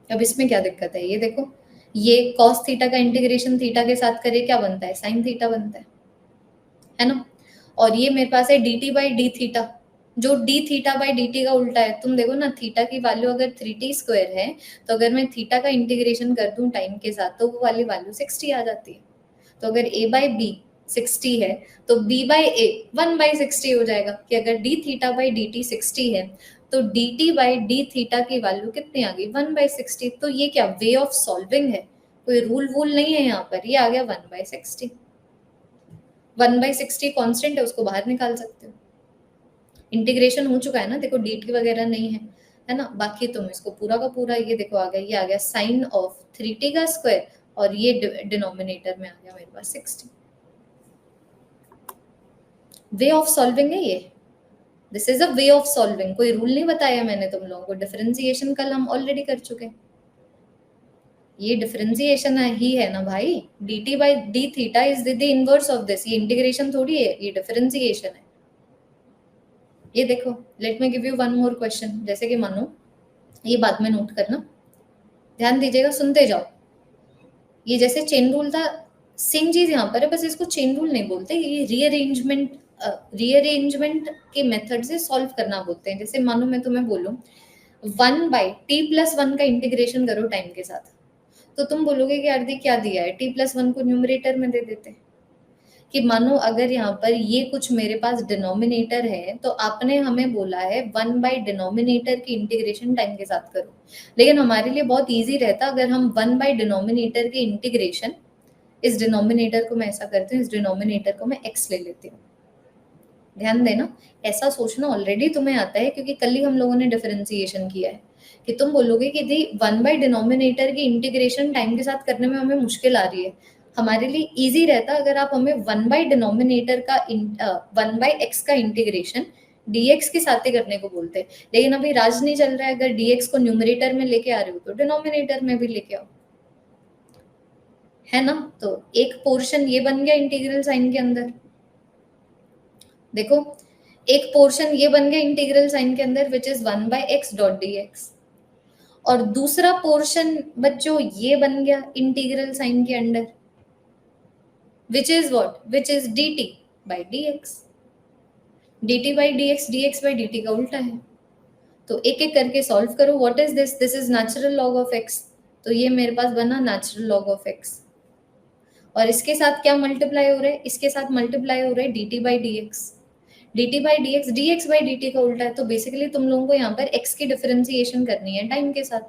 अब इसमें क्या दिक्कत है, ये देखो, ये कॉस थीटा का इंटीग्रेशन थीटा के साथ करे क्या बनता है, साइन थीटा बनता है ना। और ये मेरे पास है dt/d थीटा, जो d थीटा बाई dt का उल्टा है। तुम देखो ना, थीटा की वैल्यू अगर 3t² है, तो अगर मैं थीटा का इंटीग्रेशन कर दूं टाइम के साथ, तो वो वाली वैल्यू 60 आ जाती है। तो अगर a/b 60 है, तो b/a 1/60 हो जाएगा, कि अगर d थीटा बाई dt 60 है, तो dt/d थीटा की वैल्यू कितनी आ गई, 1/60। तो ये क्या वे ऑफ सॉल्विंग है, कोई रूल वूल नहीं है यहाँ पर, ये आ गया 1/60। 1/60 कांस्टेंट है, उसको बाहर निकाल सकते हो। इंटीग्रेशन हो चुका है ना, देखो dt वगैरह नहीं है ना। बाकी तुम इसको पूरा का पूरा, ये देखो आ गया, ये आ गया साइन ऑफ 3t का स्क्वायर, और ये डिनोमिनेटर में आ गया मेरे पास 60। वे ऑफ सॉल्विंग है ये, this is a way of solving. कोई रूल नहीं बताया मैंने तुम लोगों को, डिफरेंशिएशन कल हम ऑलरेडी कर चुके हैं। ये डिफरेंशिएशन ही है ना भाई, dt/d theta is the inverse of this, ये इंटीग्रेशन थोड़ी है, ये डिफरेंशिएशन है। ये देखो, let me give you one more question, जैसे कि मानो, ये बाद में नोट करना, ध्यान दीजिएगा, सुनते जाओ। ये जैसे चेन रूल था, सेम चीज यहाँ पर है, बस इसको चेन रूल नहीं बोलते, ये रीअरेंजमेंट के मेथड से सॉल्व करना बोलते हैं। जैसे मानो मैं तुम्हें बोलूं 1/t+1 का इंटीग्रेशन करो टाइम के साथ, तो तुम बोलोगे कि यार दी क्या दिया है, t+1 को न्यूमरेटर में दे देते। कि मानो अगर यहाँ पर ये कुछ मेरे पास डिनोमिनेटर है, तो आपने हमें बोला है 1/डिनोमिनेटर की इंटीग्रेशन टाइम के साथ करो। लेकिन हमारे लिए बहुत इजी रहता अगर हम 1/डिनोमिनेटर की इंटीग्रेशन, इस डिनोमिनेटर को मैं ऐसा करती हूँ, इस डिनोमिनेटर को मैं x ले लेती हूँ। ध्यान देना, ऐसा सोचना ऑलरेडी तुम्हें आता है, क्योंकि कल ही हम लोगों ने डिफरेंशिएशन किया है। कि तुम बोलोगे कि दी 1/डिनोमिनेटर की इंटीग्रेशन टाइम के साथ करने में हमें मुश्किल आ रही है, हमारे लिए इजी रहता अगर आप हमें 1/डिनोमिनेटर का 1/x का इंटीग्रेशन dx के साथ ही करने को बोलते। लेकिन अभी राज नहीं चल रहा है, अगर dx को न्यूमरेटर में लेके आ रहे हो तो डिनोमिनेटर में भी लेके आओ, है ना। तो एक पोर्शन ये बन गया इंटीग्रल साइन के अंदर, देखो एक पोर्शन ये बन गया इंटीग्रल साइन के अंदर, विच इज 1/x.dx, और दूसरा पोर्शन बच्चों ये बन गया इंटीग्रल साइन के अंदर, which is what, which is dt/dx। dt/dx dx/dt का उल्टा है। तो एक एक करके सॉल्व करो। What is this, this is natural log of x, तो ये मेरे पास बना नेचुरल लॉग ऑफ x, और इसके साथ क्या मल्टीप्लाई हो रहा है, इसके साथ मल्टीप्लाई हो रहा है dt/dx। dt by dx, dx by dt का उल्टा है, तो बेसिकली तुम लोगों को यहाँ पर x की डिफरेंशिएशन करनी है टाइम के साथ।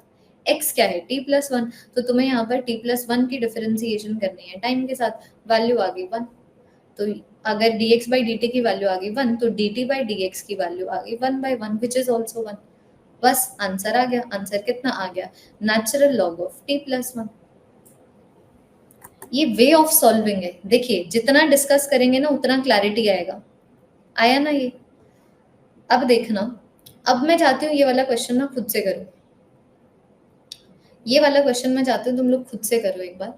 x क्या है, t+1, तो तुम्हें यहाँ पर t+1 की डिफरेंशिएशन करनी है टाइम के साथ, वैल्यू आ गई 1। तो अगर dx बाई dt की वैल्यू आ गई 1, तो dt बाई dx की वैल्यू आ गई 1/1, विच इज ऑल्सो 1। बस आंसर आ गया। आंसर कितना आ गया, नेचुरल लॉग ऑफ t+1। ये वे ऑफ सॉल्विंग है। देखिए जितना डिस्कस करेंगे ना उतना क्लैरिटी आएगा। आया ना ये? अब देखना, अब मैं चाहती हूँ ये वाला क्वेश्चन ना खुद से करो। ये वाला क्वेश्चन मैं चाहती हूँ तुम लोग खुद से करो एक बार।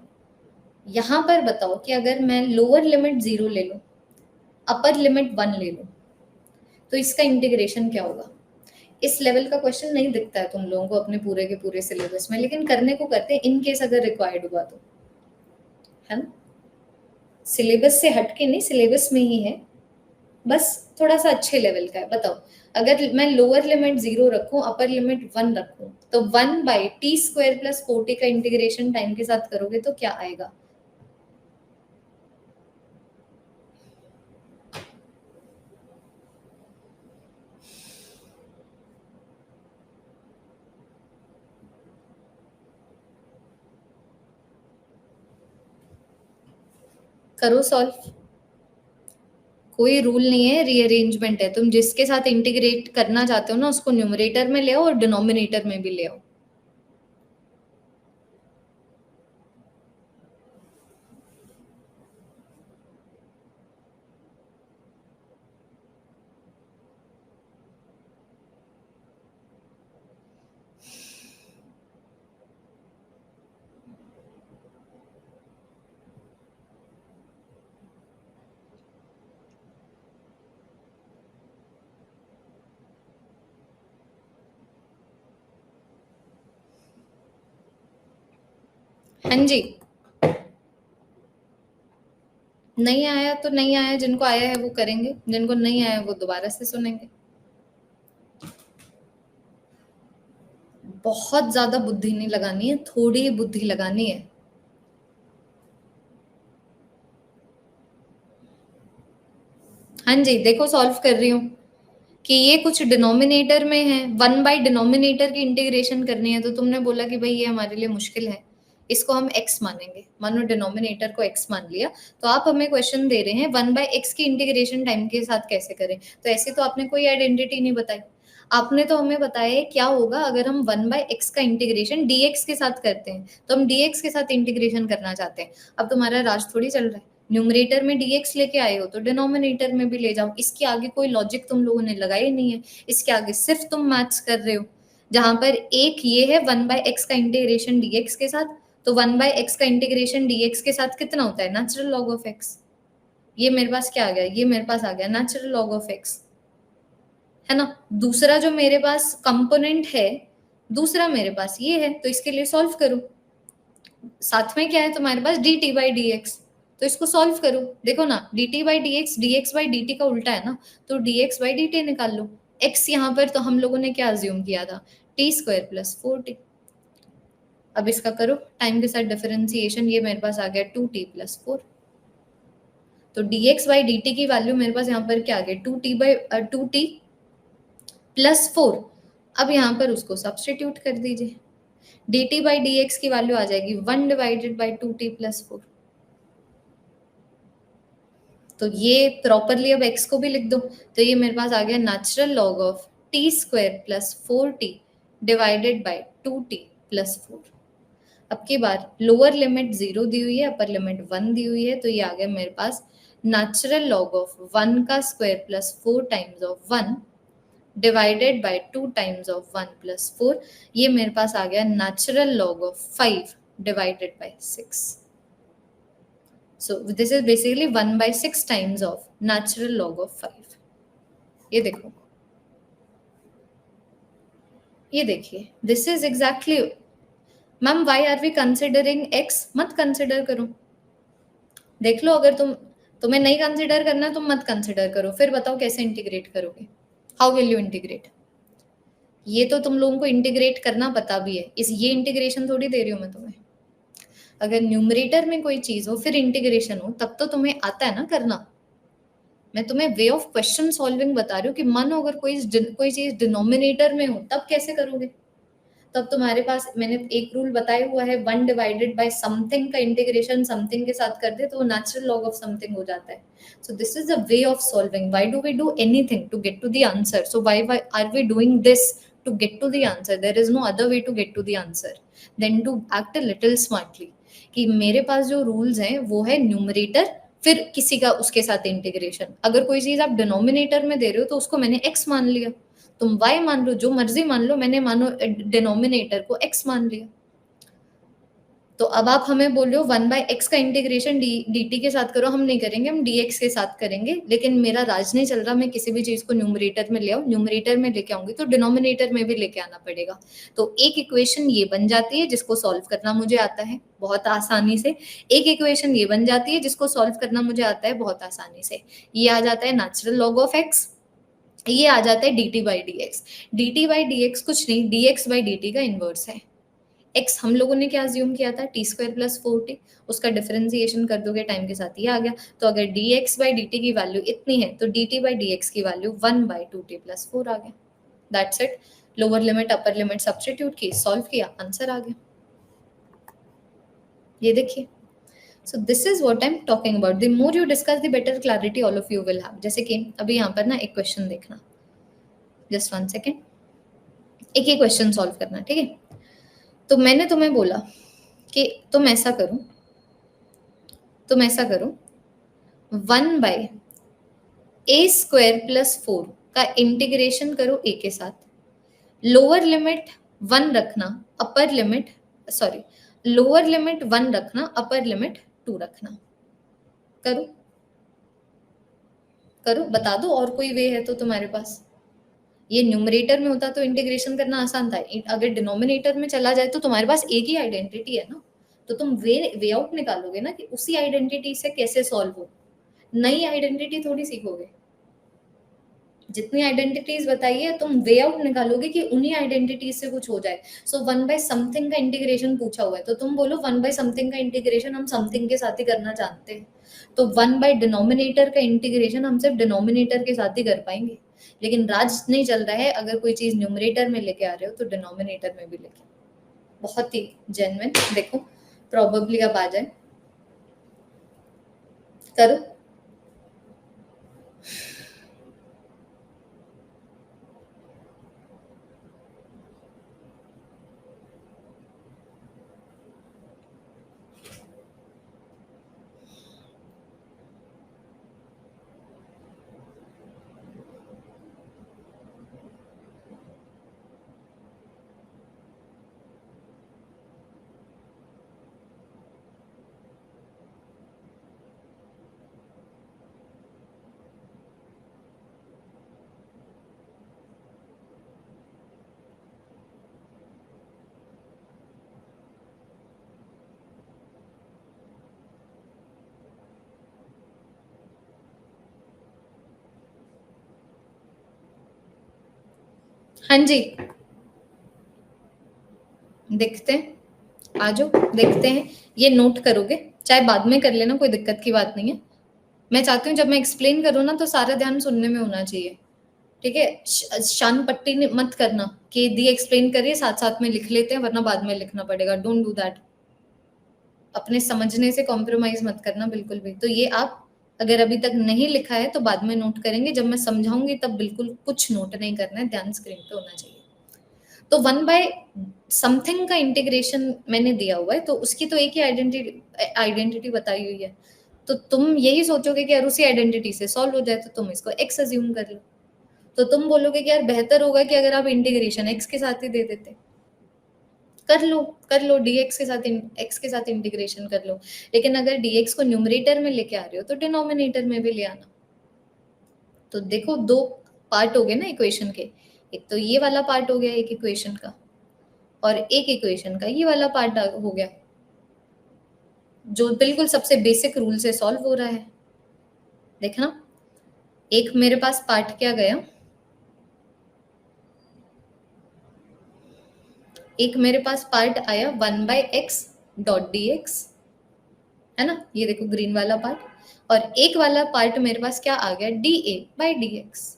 यहाँ पर बताओ कि अगर मैं लोअर लिमिट 0 ले लूँ, अपर लिमिट 1 ले लूँ, तो इसका इंटीग्रेशन क्या होगा? इस लेवल का क्वेश्चन नहीं दिखता है तुम लोगों को अपने पूरे के पूरे सिलेबस में, लेकिन करने को करते हैं इन केस अगर रिक्वायर्ड हुआ तो, है ना? सिलेबस से हटके नहीं, सिलेबस में ही है, बस थोड़ा सा अच्छे लेवल का है। बताओ अगर मैं लोअर लिमिट 0 रखूं, अपर लिमिट 1 रखूं, तो 1/t² + 4t का इंटीग्रेशन टाइम के साथ करोगे तो क्या आएगा? करो सॉल्व। कोई रूल नहीं है, रीअरेंजमेंट है। तुम जिसके साथ इंटीग्रेट करना चाहते हो ना उसको न्यूमरेटर में ले आओ और डिनोमिनेटर में भी ले आओ। हाँ जी, नहीं आया तो नहीं आया, जिनको आया है वो करेंगे, जिनको नहीं आया वो दोबारा से सुनेंगे। बहुत ज्यादा बुद्धि नहीं लगानी है, थोड़ी ही बुद्धि लगानी है। हाँ जी, देखो सॉल्व कर रही हूँ कि ये कुछ डिनोमिनेटर में है, 1/डिनोमिनेटर की इंटीग्रेशन करनी है, तो तुमने बोला कि भाई ये हमारे लिए मुश्किल है, इसको हम x मानेंगे। मानो डिनोमिनेटर को x मान लिया, तो आप हमें क्वेश्चन दे रहे हैं 1/x की इंटीग्रेशन टाइम के साथ कैसे करें। तो ऐसे तो आपने कोई आइडेंटिटी नहीं बताई। आपने तो हमें बताया है क्या होगा अगर हम 1/x का इंटीग्रेशन dx के साथ करते हैं, तो हम dx के साथ इंटीग्रेशन करना चाहते हैं। अब तुम्हारा राज थोड़ी चल रहा है, न्यूमरेटर में dx लेके आए हो तो डिनोमिनेटर में भी ले जाओ। इसके आगे कोई लॉजिक तुम लोगों ने लगाई नहीं है, इसके आगे सिर्फ तुम मैथ्स कर रहे हो। जहां पर एक ये है 1/x का इंटीग्रेशन dx के साथ, तो 1/x का इंटीग्रेशन dx के साथ कितना होता है, नेचुरल लॉग ऑफ x। ये मेरे पास क्या आ गया, ये मेरे पास आ गया नेचुरल लॉग ऑफ x, है ना? दूसरा जो मेरे पास कंपोनेंट है, दूसरा मेरे पास ये है, तो इसके लिए सॉल्व करो। साथ में क्या है तुम्हारे पास, dt बाई dx, तो इसको सॉल्व करो। देखो ना, dt by dx dx by dt का उल्टा है ना, तो dx बाई dt निकाल लो। x यहाँ पर तो हम लोगों ने क्या अज्यूम किया था, t² + 4t। अब इसका करो टाइम के साथ डिफरेंशिएशन, ये मेरे पास आ गया 2t + 4। तो dx बाई dt की वैल्यू मेरे पास यहाँ पर क्या आ गया, 2t + 4। अब यहाँ पर उसको सब्सटीट्यूट कर दीजिए, dt बाई dx की वैल्यू आ जाएगी 1/2t + 4। तो ये प्रॉपरली अब x को भी लिख दो, तो ये मेरे पास आ गया natural log of t² + 4t divided by 2t + 4। अब की बार लोअर लिमिट 0 दी हुई है, अपर लिमिट 1 दी हुई है, तो ये आ गया मेरे पास नेचुरल लॉग ऑफ 1 का square + 4 times of 1 divided by 2 times of 1 + 4। ये मेरे पास आ गया natural log of 5 divided by 6। So this is basically 1/6 times of natural log of 5। ये देखो, ये देखिए, this is exactly। Ma'am why are we considering x? मत कंसिडर करो। देख लो, अगर तुम्हें नहीं कंसिडर करना तुम मत कंसिडर करो। फिर बताओ कैसे इंटीग्रेट करोगे, हाउ विल यू इंटीग्रेट? ये तो तुम लोगों को इंटीग्रेट करना पता भी है, ये इंटीग्रेशन थोड़ी दे रही हूँ मैं तुम्हें। अगर न्यूमरेटर में कोई चीज हो फिर इंटीग्रेशन हो, तब तो तुम्हें आता है ना करना। मैं तुम्हें वे ऑफ क्वेश्चन सॉल्विंग बता रही हूँ कि मानो अगर कोई चीज डिनोमिनेटर में हो तब कैसे करोगे। तब तुम्हारे पास मैंने एक रूल बताया हुआ है, 1 / समथिंग का इंटीग्रेशन समथिंग के साथ कर दे तो वो नेचुरल लॉग ऑफ समथिंग हो जाता है। So this is the way of solving. Why do we do anything to get to the answer? So why are we doing this to get to the answer? There is no other way to get to the answer then to act a little smartly. कि मेरे पास जो rules हैं वो है numerator, फिर किसी का उसके साथ इंटीग्रेशन। अगर कोई चीज आप डिनोमिनेटर में दे रहे हो तो उसको मैंने एक्स मान लिया, तुम y मान लो, जो मर्जी मान लो, मैंने मानो डिनोमिनेटर को x मान लिया। तो अब आप हमें बोल रहे हो 1/x का इंटीग्रेशन dt के साथ करो, हम नहीं करेंगे, हम dx के साथ करेंगे। लेकिन मेरा राज नहीं चल रहा, मैं किसी भी चीज को न्यूमरेटर में ले आऊं, न्यूमरेटर में लेके आऊंगी तो डिनोमिनेटर में भी लेके आना पड़ेगा। तो एक इक्वेशन ये बन जाती है जिसको सॉल्व करना मुझे आता है बहुत आसानी से। एक इक्वेशन ये बन जाती है जिसको सॉल्व करना मुझे आता है बहुत आसानी से। ये आ जाता है नेचुरल लॉग ऑफ x, ये आ जाता है dt by D x. dt by D x कुछ नहीं, dx बाई dt का इनवर्स है। x हम लोगों ने क्या अज्यूम किया था, टी स्क्वायर प्लस 4t, उसका डिफरेंशिएशन कर दोगे टाइम के साथ ये आ गया। तो अगर dx बाई dt की वैल्यू इतनी है तो dt बाई dx की वैल्यू 1/2t प्लस 4 आ गया। That's it. Lower limit upper limit substitute की, सॉल्व किया, आंसर आ गया। ये देखिए। सो this is what I am talking about. The more you discuss the better clarity all of you will have. जैसे कि अभी यहाँ पर ना एक क्वेश्चन देखना, जस्ट 1 सेकेंड। एक ही क्वेश्चन सॉल्व करना, ठीक है। तो मैंने तुम्हें बोला कि तुम ऐसा करो 1/a² + 4 का इंटीग्रेशन करो a के साथ। लोअर लिमिट 1 रखना, upper limit sorry lower limit 1 रखना, अपर लिमिट 2 रखना। करो करो, बता दो और कोई वे है तो तुम्हारे पास। ये न्यूमरेटर में होता तो इंटीग्रेशन करना आसान था, अगर डिनोमिनेटर में चला जाए तो तुम्हारे पास एक ही आइडेंटिटी है ना, तो तुम वे आउट निकालोगे ना कि उसी आइडेंटिटी से कैसे सॉल्व हो। नई आइडेंटिटी थोड़ी सीखोगे। जितनी आइडेंटिटीज बताई है तुम वे आउट निकालोगे कि उन्हीं आइडेंटिटीज से कुछ हो जाए। सो 1/समथिंग का इंटीग्रेशन पूछा हुआ है तो तुम बोलो 1/समथिंग का इंटीग्रेशन हम समथिंग के साथ ही करना जानते हैं, तो 1/डिनोमिनेटर का इंटीग्रेशन हम सिर्फ डिनोमिनेटर के साथ ही कर पाएंगे। लेकिन राज नहीं चल रहा है, अगर कोई चीज न्यूमरेटर में लेके आ रहे हो तो डिनोमिनेटर में भी लेके। बहुत ही जेन्युइन। देखो प्रोबेबली अब आ जाए, करो। हाँ जी, देखते हैं, आ जाओ देखते हैं। ये नोट करोगे, चाहे बाद में कर लेना, कोई दिक्कत की बात नहीं है। मैं चाहती हूँ जब मैं एक्सप्लेन करूँ ना तो सारा ध्यान सुनने में होना चाहिए, ठीक है। शान पट्टी मत करना कि दी एक्सप्लेन करिए साथ साथ में लिख लेते हैं वरना बाद में लिखना पड़ेगा। Don't do that. अपने समझने से कॉम्प्रोमाइज मत करना बिल्कुल भी। तो ये आप अगर अभी तक नहीं लिखा है तो बाद में नोट करेंगे, जब मैं समझाऊंगी तब बिल्कुल कुछ नोट नहीं करना है, ध्यान स्क्रीन पे होना चाहिए। तो 1/समथिंग का इंटीग्रेशन मैंने दिया हुआ है तो उसकी तो एक ही आइडेंटिटी बताई हुई है। तो तुम यही सोचोगे कि यार उसी आइडेंटिटी से सॉल्व हो जाए, तो तुम इसको x अज्यूम कर लो। तो तुम बोलोगे कि यार बेहतर होगा कि अगर आप इंटीग्रेशन x के साथ ही दे देते। कर लो dx के साथ x के साथ इंटीग्रेशन कर लो। लेकिन अगर dx को न्यूमरेटर में लेके आ रहे हो तो डिनोमिनेटर में भी ले आना। तो देखो दो पार्ट हो गए ना इक्वेशन के, एक तो ये वाला पार्ट हो गया एक इक्वेशन का, और एक इक्वेशन का ये वाला पार्ट हो गया जो बिल्कुल सबसे बेसिक रूल से सॉल्व हो रहा है। देखना, एक मेरे पास पार्ट क्या गया, एक मेरे पास पार्ट आया 1/x डॉट डी एक्स, है ना, ये देखो ग्रीन वाला पार्ट। और एक वाला पार्ट मेरे पास क्या आ गया, dA/dx।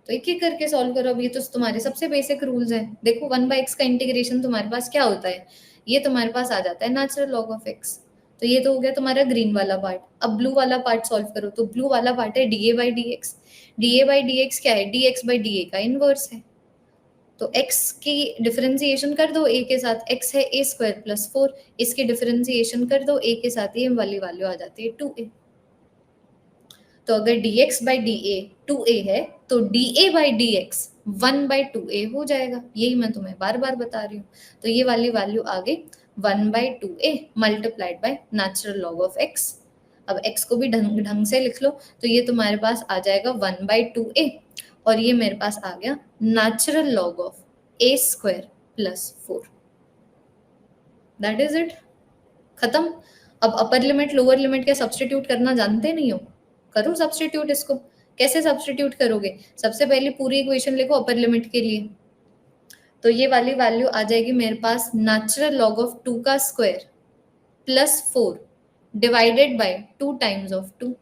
तो एक एक करके सॉल्व करो। अब ये तो तुम्हारे सबसे बेसिक रूल्स हैं। देखो 1/x का इंटीग्रेशन तुम्हारे पास क्या होता है, ये तुम्हारे पास आ जाता है नेचुरल लॉग ऑफ x। तो ये तो हो गया तुम्हारा ग्रीन वाला पार्ट। अब ब्लू वाला पार्ट सॉल्व करो, तो ब्लू वाला पार्ट है dA/dx। dA/dx क्या है, dx/dA का इनवर्स है। तो x की डिफरेंशिएशन कर दो a के साथ, x है a² + 4, इसकी डिफरेंशिएशन कर दो a के साथ, ये वाली वैल्यू आ जाती है 2a। तो अगर dx/dA 2a है तो dA/dx 1/2a हो जाएगा। यही मैं तुम्हें बार बार बता रही हूँ। तो ये वाली वैल्यू आ गई 1/2a multiplied by natural log of x। अब x को भी ढंग ढंग से लिख लो, तो ये तुम्हारे पास आ जाएगा 1/2a, और ये मेरे पास आ गया natural log of a² + 4। That is it, खत्म। अब अपर लिमिट लोअर लिमिट के सब्सटीट्यूट करना जानते नहीं हो, करो सब्सटीट्यूट। इसको कैसे सब्सटीट्यूट करोगे, सबसे पहले पूरी इक्वेशन लिखो अपर लिमिट के लिए। तो ये वाली वैल्यू आ जाएगी मेरे पास नेचुरल लॉग ऑफ 2 का square + 4 divided by 2 times of 2।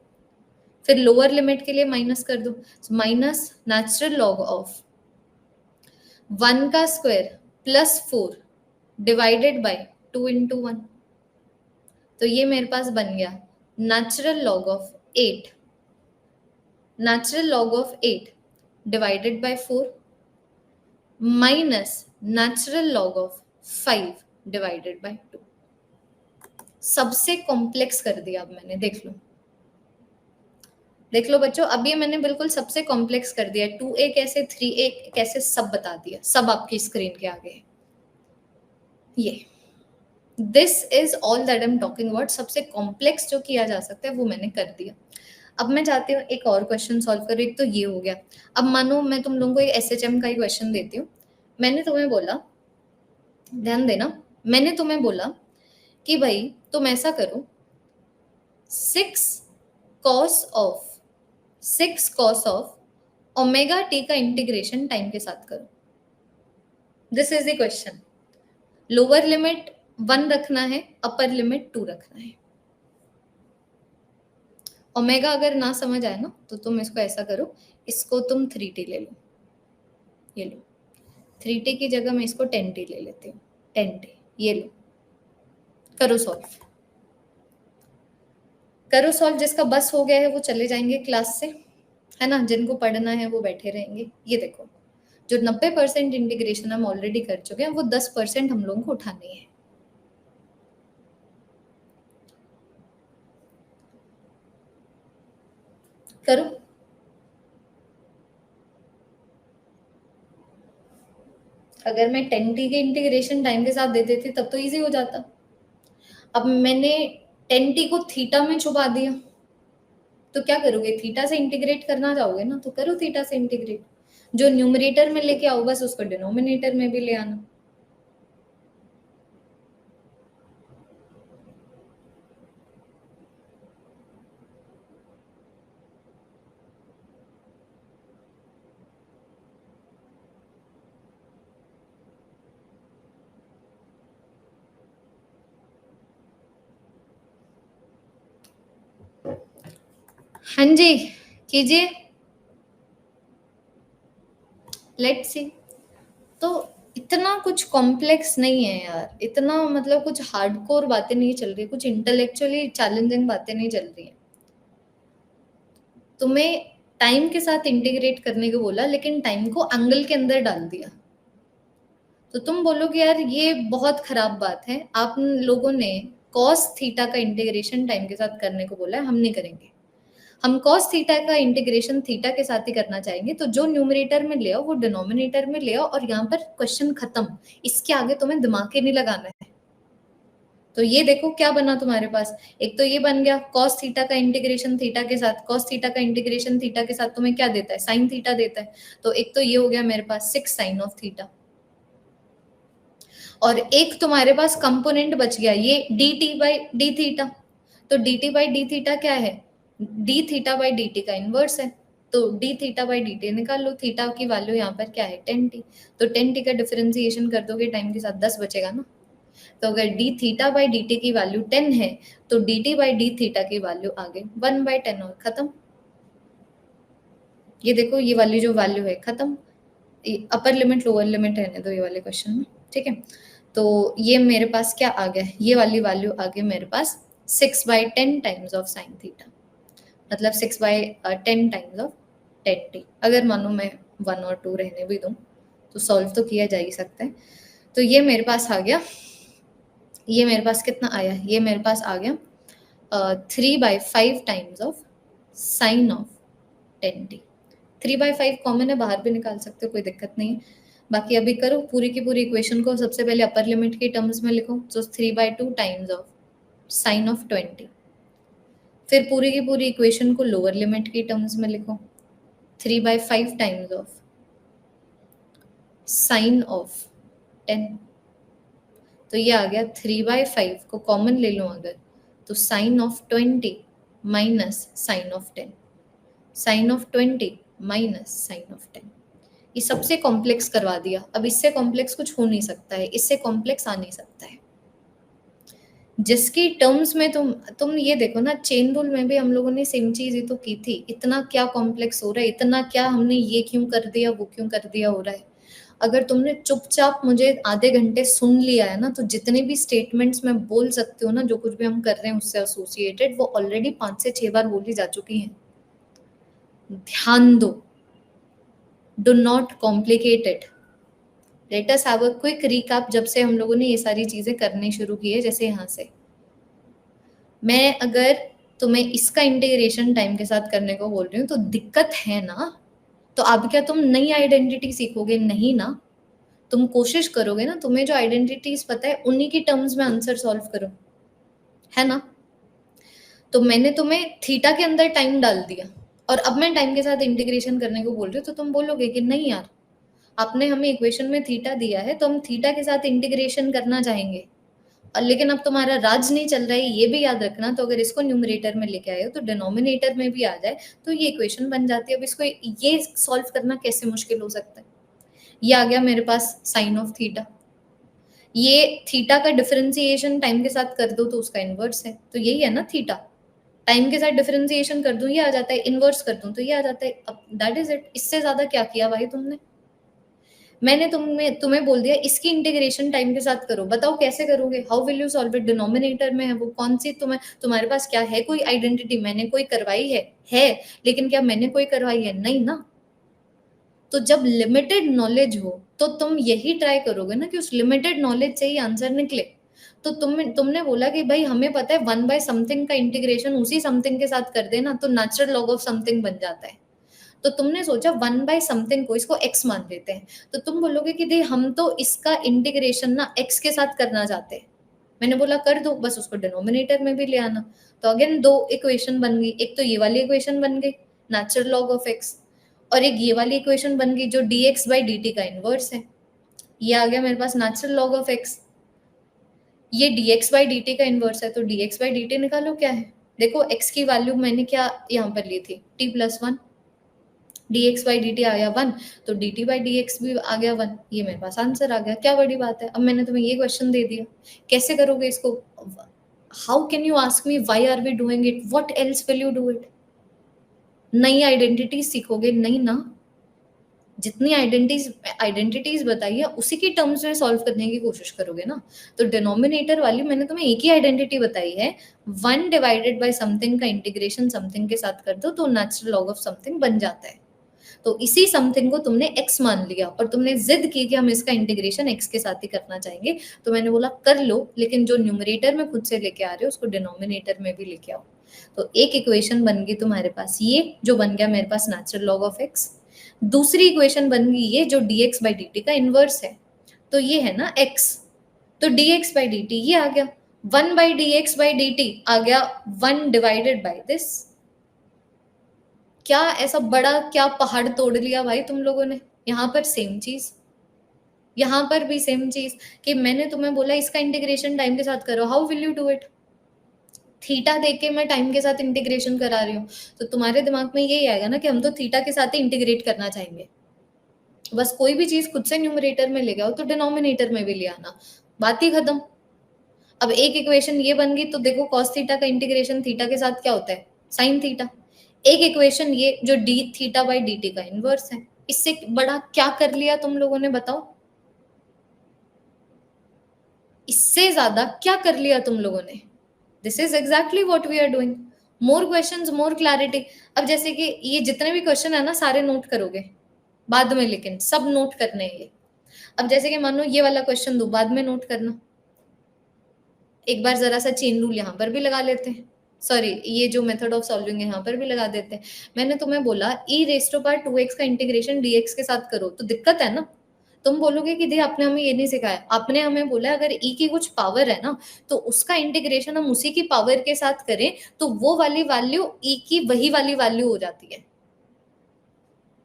फिर लोअर लिमिट के लिए माइनस कर दो, माइनस नेचुरल लॉग ऑफ 1 का स्क्वायर + 4 डिवाइडेड बाय 2 × 1। तो ये मेरे पास बन गया natural log of 8, natural log of 8 divided by 4 minus natural log of 5 divided by 2। सबसे कॉम्प्लेक्स कर दिया अब मैंने, देख लो बच्चों, अब ये मैंने बिल्कुल सबसे कॉम्प्लेक्स कर दिया। 2a कैसे, 3a कैसे, सब बता दिया, सब आपकी स्क्रीन के आगे है। ये this is all that I am talking about. सबसे कॉम्प्लेक्स जो किया जा सकता है वो मैंने कर दिया। अब मैं चाहती हूँ एक और क्वेश्चन सॉल्व करो। एक तो ये हो गया। अब मानो मैं तुम लोगों को एक SHM का ही क्वेश्चन देती हूँ। मैंने तुम्हें बोला, ध्यान देना, मैंने तुम्हें बोला कि भाई तुम ऐसा करो, 6 cos ऑफ ओमेगा टी का इंटीग्रेशन टाइम के साथ करो। This is the question. Lower limit 1 रखना है, अपर लिमिट 2 रखना है। ओमेगा अगर ना समझ आए ना तो तुम इसको ऐसा करो, इसको तुम 3t ले लो, ये लो 3t की जगह मैं इसको 10t ले लेती हूँ, 10t ये लो। करो सॉल्व। जिसका बस हो गया है वो चले जाएंगे क्लास से, है ना। जिनको पढ़ना है वो बैठे रहेंगे। ये देखो, जो 90% इंटीग्रेशन हम ऑलरेडी कर चुके हैं, वो 10% हम लोगों को उठानी है। करो। अगर मैं 10t के इंटीग्रेशन टाइम के साथ दे देती तब तो इजी हो जाता। अब मैंने 10t को थीटा में छुपा दिया, तो क्या करोगे, थीटा से इंटीग्रेट करना चाहोगे ना, तो करो थीटा से इंटीग्रेट। जो न्यूमरेटर में लेके आओ बस उसको डिनोमिनेटर में भी ले आना। हाँ जी, कीजिए, लेट्स सी। तो इतना कुछ कॉम्प्लेक्स नहीं है यार, इतना मतलब कुछ हार्डकोर बातें नहीं चल रही, कुछ इंटेलेक्चुअली चैलेंजिंग बातें नहीं चल रही हैं। तुम्हें टाइम के साथ इंटीग्रेट करने को बोला, लेकिन टाइम को एंगल के अंदर डाल दिया। तो तुम बोलोगे यार ये बहुत खराब बात है, आप लोगों ने cos थीटा का इंटीग्रेशन टाइम के साथ करने को बोला है, हम नहीं करेंगे। हम cos थीटा का इंटीग्रेशन थीटा के साथ ही करना चाहेंगे। तो जो न्यूमरेटर में ले आओ वो डिनोमिनेटर में ले आओ, और यहाँ पर क्वेश्चन खत्म। इसके आगे तुम्हें दिमाग ही नहीं लगाना है। तो ये देखो क्या बना तुम्हारे पास। एक तो ये बन गया cos थीटा का इंटीग्रेशन थीटा के साथ, cos थीटा का इंटीग्रेशन थीटा के साथ तुम्हें क्या देता है, sin थीटा देता है। तो एक तो ये हो गया मेरे पास 6 sin ऑफ थीटा, और एक तुम्हारे पास कंपोनेंट बच गया ये dt/d थीटा। तो dt/d थीटा क्या है, d थीटा/dt का इनवर्स है। तो d थीटा/dt निकाल लो। थीटा की वैल्यू यहाँ पर क्या है, 10t। तो 10t का डिफरेंशिएशन कर दोगे टाइम के साथ 10 बचेगा ना। तो अगर D theta by D T की वैल्यू 10 है तो D T by D theta की वैल्यू आ गई 1/10 और खत्म। ये देखो ये वाली जो वैल्यू है खत्म, अपर लिमिट लोअर लिमिट रहने दो ये वाले क्वेश्चन में, ठीक है। तो ये मेरे पास क्या आ गया, ये वाली वैल्यू आ गई मेरे पास 6/10 टाइम्स ऑफ साइन थीटा, मतलब 6/10 टाइम्स ऑफ 10t। अगर मानो मैं 1 और 2 रहने भी दूं तो सॉल्व तो किया जा ही सकता है। तो ये मेरे पास आ गया, ये मेरे पास कितना आया, ये मेरे पास आ गया 3/5 times of sine of 10t। 3/5 common है, बाहर भी निकाल सकते हो, कोई दिक्कत नहीं है। बाकी अभी करो पूरी की पूरी इक्वेशन को, सबसे पहले अपर लिमिट के टर्म्स में लिखो, तो 3/2 टाइम्स ऑफ साइन ऑफ 20। फिर पूरी की पूरी इक्वेशन को लोअर लिमिट की टर्म्स में लिखो, 3/5 टाइम्स ऑफ साइन ऑफ 10। तो ये आ गया 3/5 को कॉमन ले लो अगर, तो sine of 20 minus sine of 10, sine of 20 minus sine of 10। ये सबसे कॉम्प्लेक्स करवा दिया, अब इससे कॉम्प्लेक्स कुछ हो नहीं सकता है, इससे कॉम्प्लेक्स आ नहीं सकता है। जिसकी टर्म्स में तुम ये देखो ना, चेन रूल में भी हम लोगों ने सेम चीज ही तो की थी। इतना क्या कॉम्प्लेक्स हो रहा है, इतना क्या हमने ये क्यों कर दिया वो क्यों कर दिया हो रहा है। अगर तुमने चुपचाप मुझे आधे घंटे सुन लिया है ना, तो जितने भी स्टेटमेंट्स मैं बोल सकती हूँ ना, जो कुछ भी हम कर रहे हैं उससे एसोसिएटेड, वो ऑलरेडी 5 से 6 बार बोली जा चुकी हैं। ध्यान दो, do not complicate it, let us have a quick recap. जब से हम लोगों ने ये सारी चीजें करनी शुरू की है, जैसे यहाँ से मैं अगर तुम्हें इसका इंटीग्रेशन टाइम के साथ करने को बोल रही हूँ तो दिक्कत है ना, तो अब क्या तुम नई आइडेंटिटी सीखोगे? नहीं ना, तुम कोशिश करोगे ना, तुम्हें जो आइडेंटिटीज पता है उन्हीं की टर्म्स में आंसर सॉल्व करो, है ना। तो मैंने तुम्हें थीटा के अंदर टाइम डाल दिया और अब मैं टाइम के साथ इंटीग्रेशन करने को बोल रही हूँ, तो तुम बोलोगे कि नहीं यार, आपने हमें इक्वेशन में थीटा दिया है तो हम थीटा के साथ इंटीग्रेशन करना चाहेंगे, और लेकिन अब तुम्हारा राज नहीं चल रहा है, ये भी याद रखना। तो अगर इसको न्यूमरेटर में लेके आए हो तो डिनोमिनेटर में भी आ जाए तो ये इक्वेशन बन जाती है। अब इसको ये सॉल्व करना कैसे मुश्किल हो सकता है। ये आ गया मेरे पास साइन ऑफ थीटा, ये थीटा का डिफरेंशिएशन टाइम के साथ कर दो तो उसका इनवर्स है, तो यही है ना थीटा। टाइम के साथ डिफरेंशिएशन कर दूं ये आ जाता है, इनवर्स कर दूं तो ये आ जाता है। अब दैट इज इट, इससे ज्यादा क्या किया भाई तुमने। मैंने तुम्हें बोल दिया इसकी इंटीग्रेशन टाइम के साथ करो, बताओ कैसे करोगे, how will you solve it. Denominator में है वो कौन सी, तुम्हारे पास क्या है, कोई आइडेंटिटी मैंने कोई करवाई है, लेकिन क्या मैंने कोई करवाई है, नहीं ना। तो जब लिमिटेड नॉलेज हो तो तुम यही ट्राई करोगे ना कि उस लिमिटेड नॉलेज से ही आंसर निकले। तो तुमने बोला कि भाई हमें पता है 1/समथिंग का इंटीग्रेशन उसी समथिंग के साथ कर देना तो नेचुरल लॉग ऑफ समथिंग बन जाता है। तो तुमने सोचा 1/समथिंग को इसको x मान लेते हैं, तो तुम बोलोगे कि दे हम तो इसका इंटीग्रेशन ना x के साथ करना चाहते हैं। मैंने बोला कर दो, बस उसको डिनोमिनेटर में भी ले आना। तो अगेन 2 इक्वेशन बन गई, एक तो ये वाली इक्वेशन बन गई नेचुरल लॉग ऑफ x, और एक ये वाली इक्वेशन बन गई जो dx/dt का इनवर्स है। ये आ गया मेरे पास नेचुरल लॉग ऑफ x, ये dx/dt का इनवर्स है, तो dx/dt निकालो क्या है। देखो x की वैल्यू मैंने क्या यहाँ पर ली थी, t+1, dx/dt आया 1, तो dt/dx भी आ गया 1, ये मेरे पास आंसर आ गया। क्या बड़ी बात है, अब मैंने तुम्हें ये क्वेश्चन दे दिया, कैसे करोगे इसको। How can you ask me why are we doing it, what else will you do it. नई आइडेंटिटी सीखोगे नहीं ना, जितनी आइडेंटिटीज बताइए उसी की टर्म्स में सॉल्व करने की कोशिश करोगे ना। तो डिनोमिनेटर वाली मैंने तुम्हें एक ही आइडेंटिटी बताई है, 1/समथिंग का इंटीग्रेशन समथिंग के साथ कर दो तो नेचुरल लॉग ऑफ समथिंग बन जाता है। तो इसी समथिंग को तुमने x मान लिया और तुमने जिद की कि हम इसका इंटीग्रेशन x के साथ ही करना चाहेंगे, तो मैंने बोला कर लो, लेकिन जो न्यूमरेटर में खुद से लेके आ रहे हो उसको डिनोमिनेटर में भी लेके आओ। तो एक इक्वेशन बन गई तुम्हारे पास ये, जो बन गया मेरे पास नेचुरल लॉग ऑफ x। दूसरी इक्वेशन बन गई ये जो dx/dt का इनवर्स है, तो ये है ना x, तो dx/dt ये आ गया, 1/dx/dt आ गया 1/this। क्या ऐसा बड़ा क्या पहाड़ तोड़ लिया भाई तुम लोगों ने। यहाँ पर सेम चीज, यहाँ पर भी सेम चीज, कि मैंने तुम्हें बोला इसका इंटीग्रेशन टाइम के साथ करो, how will you do it. Theta देख के मैं टाइम के साथ इंटीग्रेशन करा रही हूँ, तो तुम्हारे दिमाग में यही आएगा ना कि हम तो थीटा के साथ ही इंटीग्रेट करना चाहेंगे। बस कोई भी चीज खुद से न्यूमरेटर में ले गया हो तो डिनोमिनेटर में भी ले आना, बात ही खत्म। अब एक इक्वेशन ये बन गई तो देखो cos थीटा का इंटीग्रेशन थीटा के साथ क्या होता है, sin थीटा। एक इक्वेशन ये जो d थीटा बाई dt का इनवर्स है। इससे बड़ा क्या कर लिया तुम लोगों ने बताओ? इससे ज्यादा क्या कर लिया तुम लोगों ने? This is exactly what we are doing. More questions more clarity. अब जैसे कि ये जितने भी क्वेश्चन है ना सारे नोट करोगे बाद में, लेकिन सब नोट करने हैं ये। अब जैसे कि मानो ये वाला क्वेश्चन दो, बाद में नोट करना। एक बार जरा सा चेन रूल यहाँ पर भी लगा लेते हैं, सॉरी ये जो मेथड ऑफ सॉल्विंग यहाँ पर भी लगा देते हैं। मैंने तुम्हें बोला ई रेस टू पावर 2x का इंटीग्रेशन dx के साथ करो, तो दिक्कत है ना। तुम बोलोगे कि दी आपने हमें ये नहीं सिखाया। आपने हमें बोला अगर ई की कुछ पावर है ना तो उसका इंटीग्रेशन हम उसी की पावर के साथ करें तो वो वाली वैल्यू ई की वही वाली वैल्यू हो जाती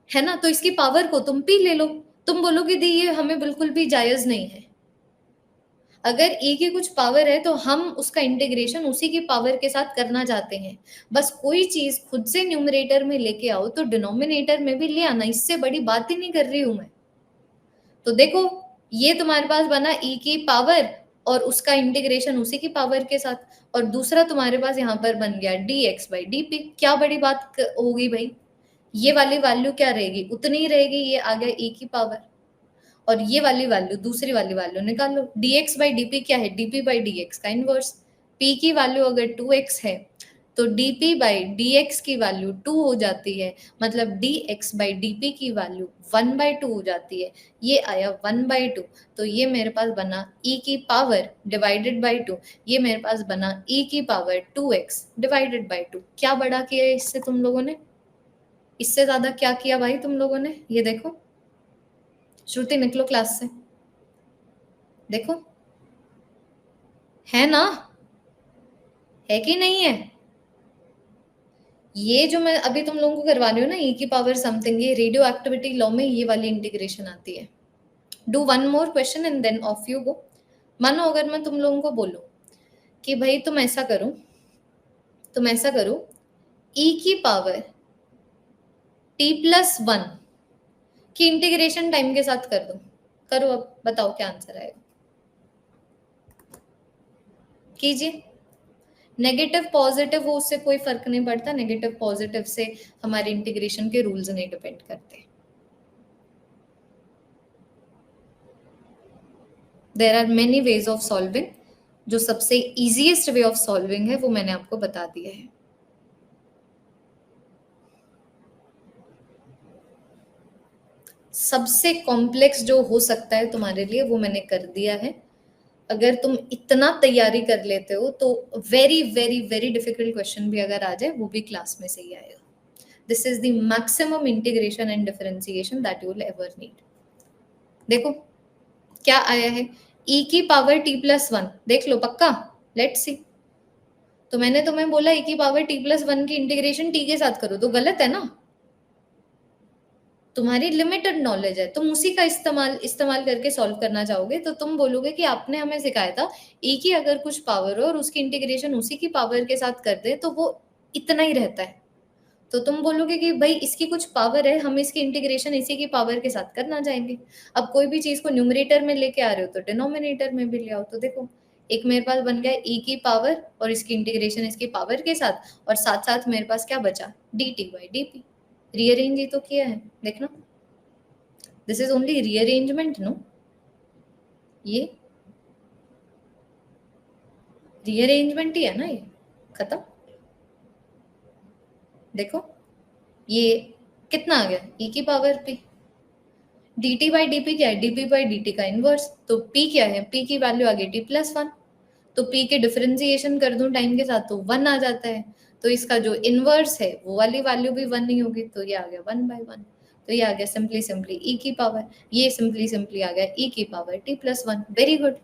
है ना। तो इसकी पावर को तुम पी ले लो। तुम बोलोगे दी ये हमें बिल्कुल भी जायज नहीं है। अगर e की कुछ पावर है तो हम उसका इंटीग्रेशन उसी की पावर के साथ करना चाहते हैं। बस कोई चीज खुद से न्यूमरेटर में लेके आओ तो डिनोमिनेटर में भी ले आना, इससे बड़ी बात ही नहीं कर रही हूं मैं। तो देखो ये तुम्हारे पास बना e की पावर और उसका इंटीग्रेशन उसी की पावर के साथ, और दूसरा तुम्हारे पास यहाँ पर बन गया dx बाई डी। क्या बड़ी बात होगी भाई? ये वाली वैल्यू क्या रहेगी, उतनी ही रहेगी। ये आ गया e की पावर और ये वाली वैल्यू दूसरी वाली वैल्यू निकाल लो। dx बाई डी क्या है, dp बाई dx का इनवर्स। p की वैल्यू अगर 2x है तो dp बाई dx की वैल्यू 2 हो जाती है, मतलब dx बाई dp की वैल्यू 1/2 हो जाती है। ये आया 1/2। तो ये मेरे पास बना e की पावर डिवाइडेड बाई 2। ये मेरे पास बना e की पावर 2x डिवाइडेड बाई 2। क्या बड़ा किया है इससे तुम लोगों ने? इससे ज्यादा क्या किया भाई तुम लोगों ने? ये देखो श्रुति, निकलो क्लास से। देखो है ना, है कि नहीं है? ये जो मैं अभी तुम लोगों को करवा रही हूँ ना e की पावर समथिंग, ये रेडियो एक्टिविटी लॉ में ये वाली इंटीग्रेशन आती है। Do one more question and then off you go. मानो अगर मैं तुम लोगों को बोलूं कि भाई तुम ऐसा करो e की पावर t+1 की इंटीग्रेशन टाइम के साथ कर दो। करो, अब बताओ क्या आंसर आएगा। कीजिए। नेगेटिव पॉजिटिव हो उससे कोई फर्क नहीं पड़ता, नेगेटिव पॉजिटिव से हमारे इंटीग्रेशन के रूल्स नहीं डिपेंड करते। There are many ways of solving. जो सबसे इजीएस्ट वे ऑफ सॉल्विंग है वो मैंने आपको बता दिया है। सबसे कॉम्प्लेक्स जो हो सकता है तुम्हारे लिए वो मैंने कर दिया है। अगर तुम इतना तैयारी कर लेते हो तो very very very difficult question भी अगर आ जाए वो भी क्लास में से ही आएगा। This is the maximum integration and differentiation that you will ever need. देखो क्या आया है, e की पावर t+1। देख लो पक्का, लेट्स सी। तो मैंने तुम्हें बोला e की पावर t+1 की इंटीग्रेशन t के साथ करो, तो गलत है ना। तुम्हारी लिमिटेड नॉलेज है, तुम उसी का इस्तेमाल करके सॉल्व करना चाहोगे। तो तुम बोलोगे कि आपने हमें सिखाया था e की अगर कुछ पावर हो और उसकी इंटीग्रेशन उसी की पावर के साथ कर दे तो वो इतना ही रहता है। तो तुम बोलोगे कि भाई इसकी कुछ पावर है, हम इसकी इंटीग्रेशन इसी की पावर के साथ करना चाहेंगे। अब कोई भी चीज को न्यूमरेटर में लेके आ रहे हो तो डिनोमिनेटर में भी ले आओ। तो देखो एक मेरे पास बन गया e की पावर और इसकी इंटीग्रेशन इसकी पावर के साथ, और साथ साथ मेरे पास क्या बचा, dt बाई dp। रीअरेंज ही तो किया है, देखना। This is only rearrangement no, ये रीअरेंजमेंट ही है ना, ये खत्म। देखो ये कितना आ गया, e की power p। dt by dp क्या है, dp बाई dt का इनवर्स। तो p क्या है, p की वैल्यू आ गई t+1। तो p के डिफरेंशिएशन कर दूं टाइम के साथ तो 1 आ जाता है। तो इसका जो इनवर्स है वो वाली वैल्यू भी 1 नहीं होगी, तो ये आ गया 1/1। तो ये आ गया सिंपली e की पावर, ये सिंपली आ गया e की power t+1। Very good.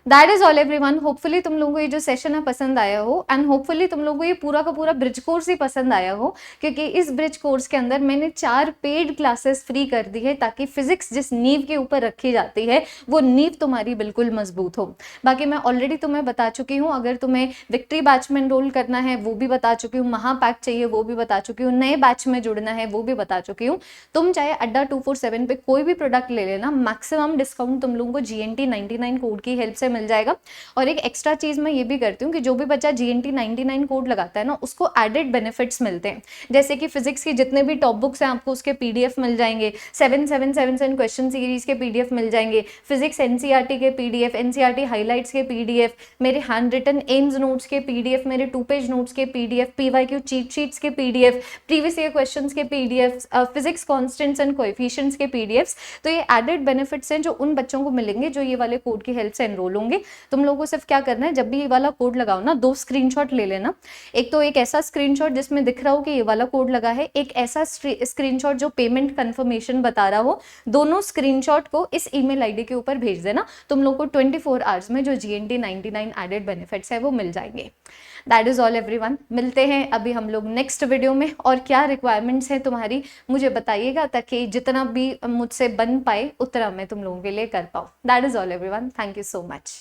That is all everyone. Hopefully तुम लोगों को ये जो सेशन है पसंद आया हो, एंड होपफुली तुम लोगों को ये पूरा का पूरा ब्रिज कोर्स ही पसंद आया हो, क्योंकि इस ब्रिज कोर्स के अंदर मैंने 4 पेड क्लासेस फ्री कर दी है ताकि फिजिक्स जिस नींव के ऊपर रखी जाती है वो नींव तुम्हारी बिल्कुल मजबूत हो। बाकी मैं ऑलरेडी तुम्हें बता चुकी हूँ, अगर तुम्हें विक्ट्री बैच में एनरोल करना है वो भी बता चुकी हूँ, महापैक चाहिए वो भी बता चुकी हूँ, नए बैच में जुड़ना है वो भी बता चुकी हूँ। तुम चाहे अड्डा 247 पे कोई भी प्रोडक्ट ले लेना, मैक्सिमम डिस्काउंट तुम लोगों को GNT 99 कोड की हेल्प से मिल जाएगा। और एक एक्स्ट्रा चीज़ मैं ये भी करती हूँ कि जो भी बच्चा GNT 99 कोड लगाता है ना, उसको एडेड बेनिफिट्स मिलते हैं, जैसे कि फिजिक्स के जितने भी टॉप बुक्स हैं आपको उसके PDF मिल जाएंगे, 7 क्वेश्चन सीरीज के PDF मिल जाएंगे, फिजिक्स NCERT के PDF, NCERT हाईलाइट्स के PDF, मेरे हैंड रिटन एम्स नोट्स के PDF, मेरे 2 पेज नोट्स के PDF, PYQ चीट शीट्स के PDF, प्रीवियस ईयर क्वेश्चंस के PDF, physics constants and coefficients के PDFs। तो ये एडेड बेनिफिट्स हैं जो उन बच्चों को मिलेंगे जो ये वाले कोड की हेल्प से एनरोल होंगे। तुम लोगों को सिर्फ क्या करना है, जब भी ये वाला कोड लगाओ ना, 2 स्क्रीनशॉट ले लेना। एक तो एक ऐसा स्क्रीनशॉट जिसमें दिख रहा हो कि ये वाला कोड लगा है, एक ऐसा स्क्रीनशॉट जो पेमेंट कंफर्मेशन बता रहा हो। दोनों स्क्रीनशॉट को इस ईमेल आईडी के ऊपर भेज देना, तुम लोग को 24 आवर्स में जो GNT 99 एडेड बेनिफिट्स है वो मिल जाएंगे। दैट इज ऑल एवरीवन, मिलते हैं अभी हम लोग नेक्स्ट वीडियो में। और क्या रिक्वायरमेंट्स हैं तुम्हारी मुझे बताइएगा, ताकि जितना भी मुझसे बन पाए उतना मैं तुम लोगों के लिए कर पाऊँ। That is all everyone, thank you so much.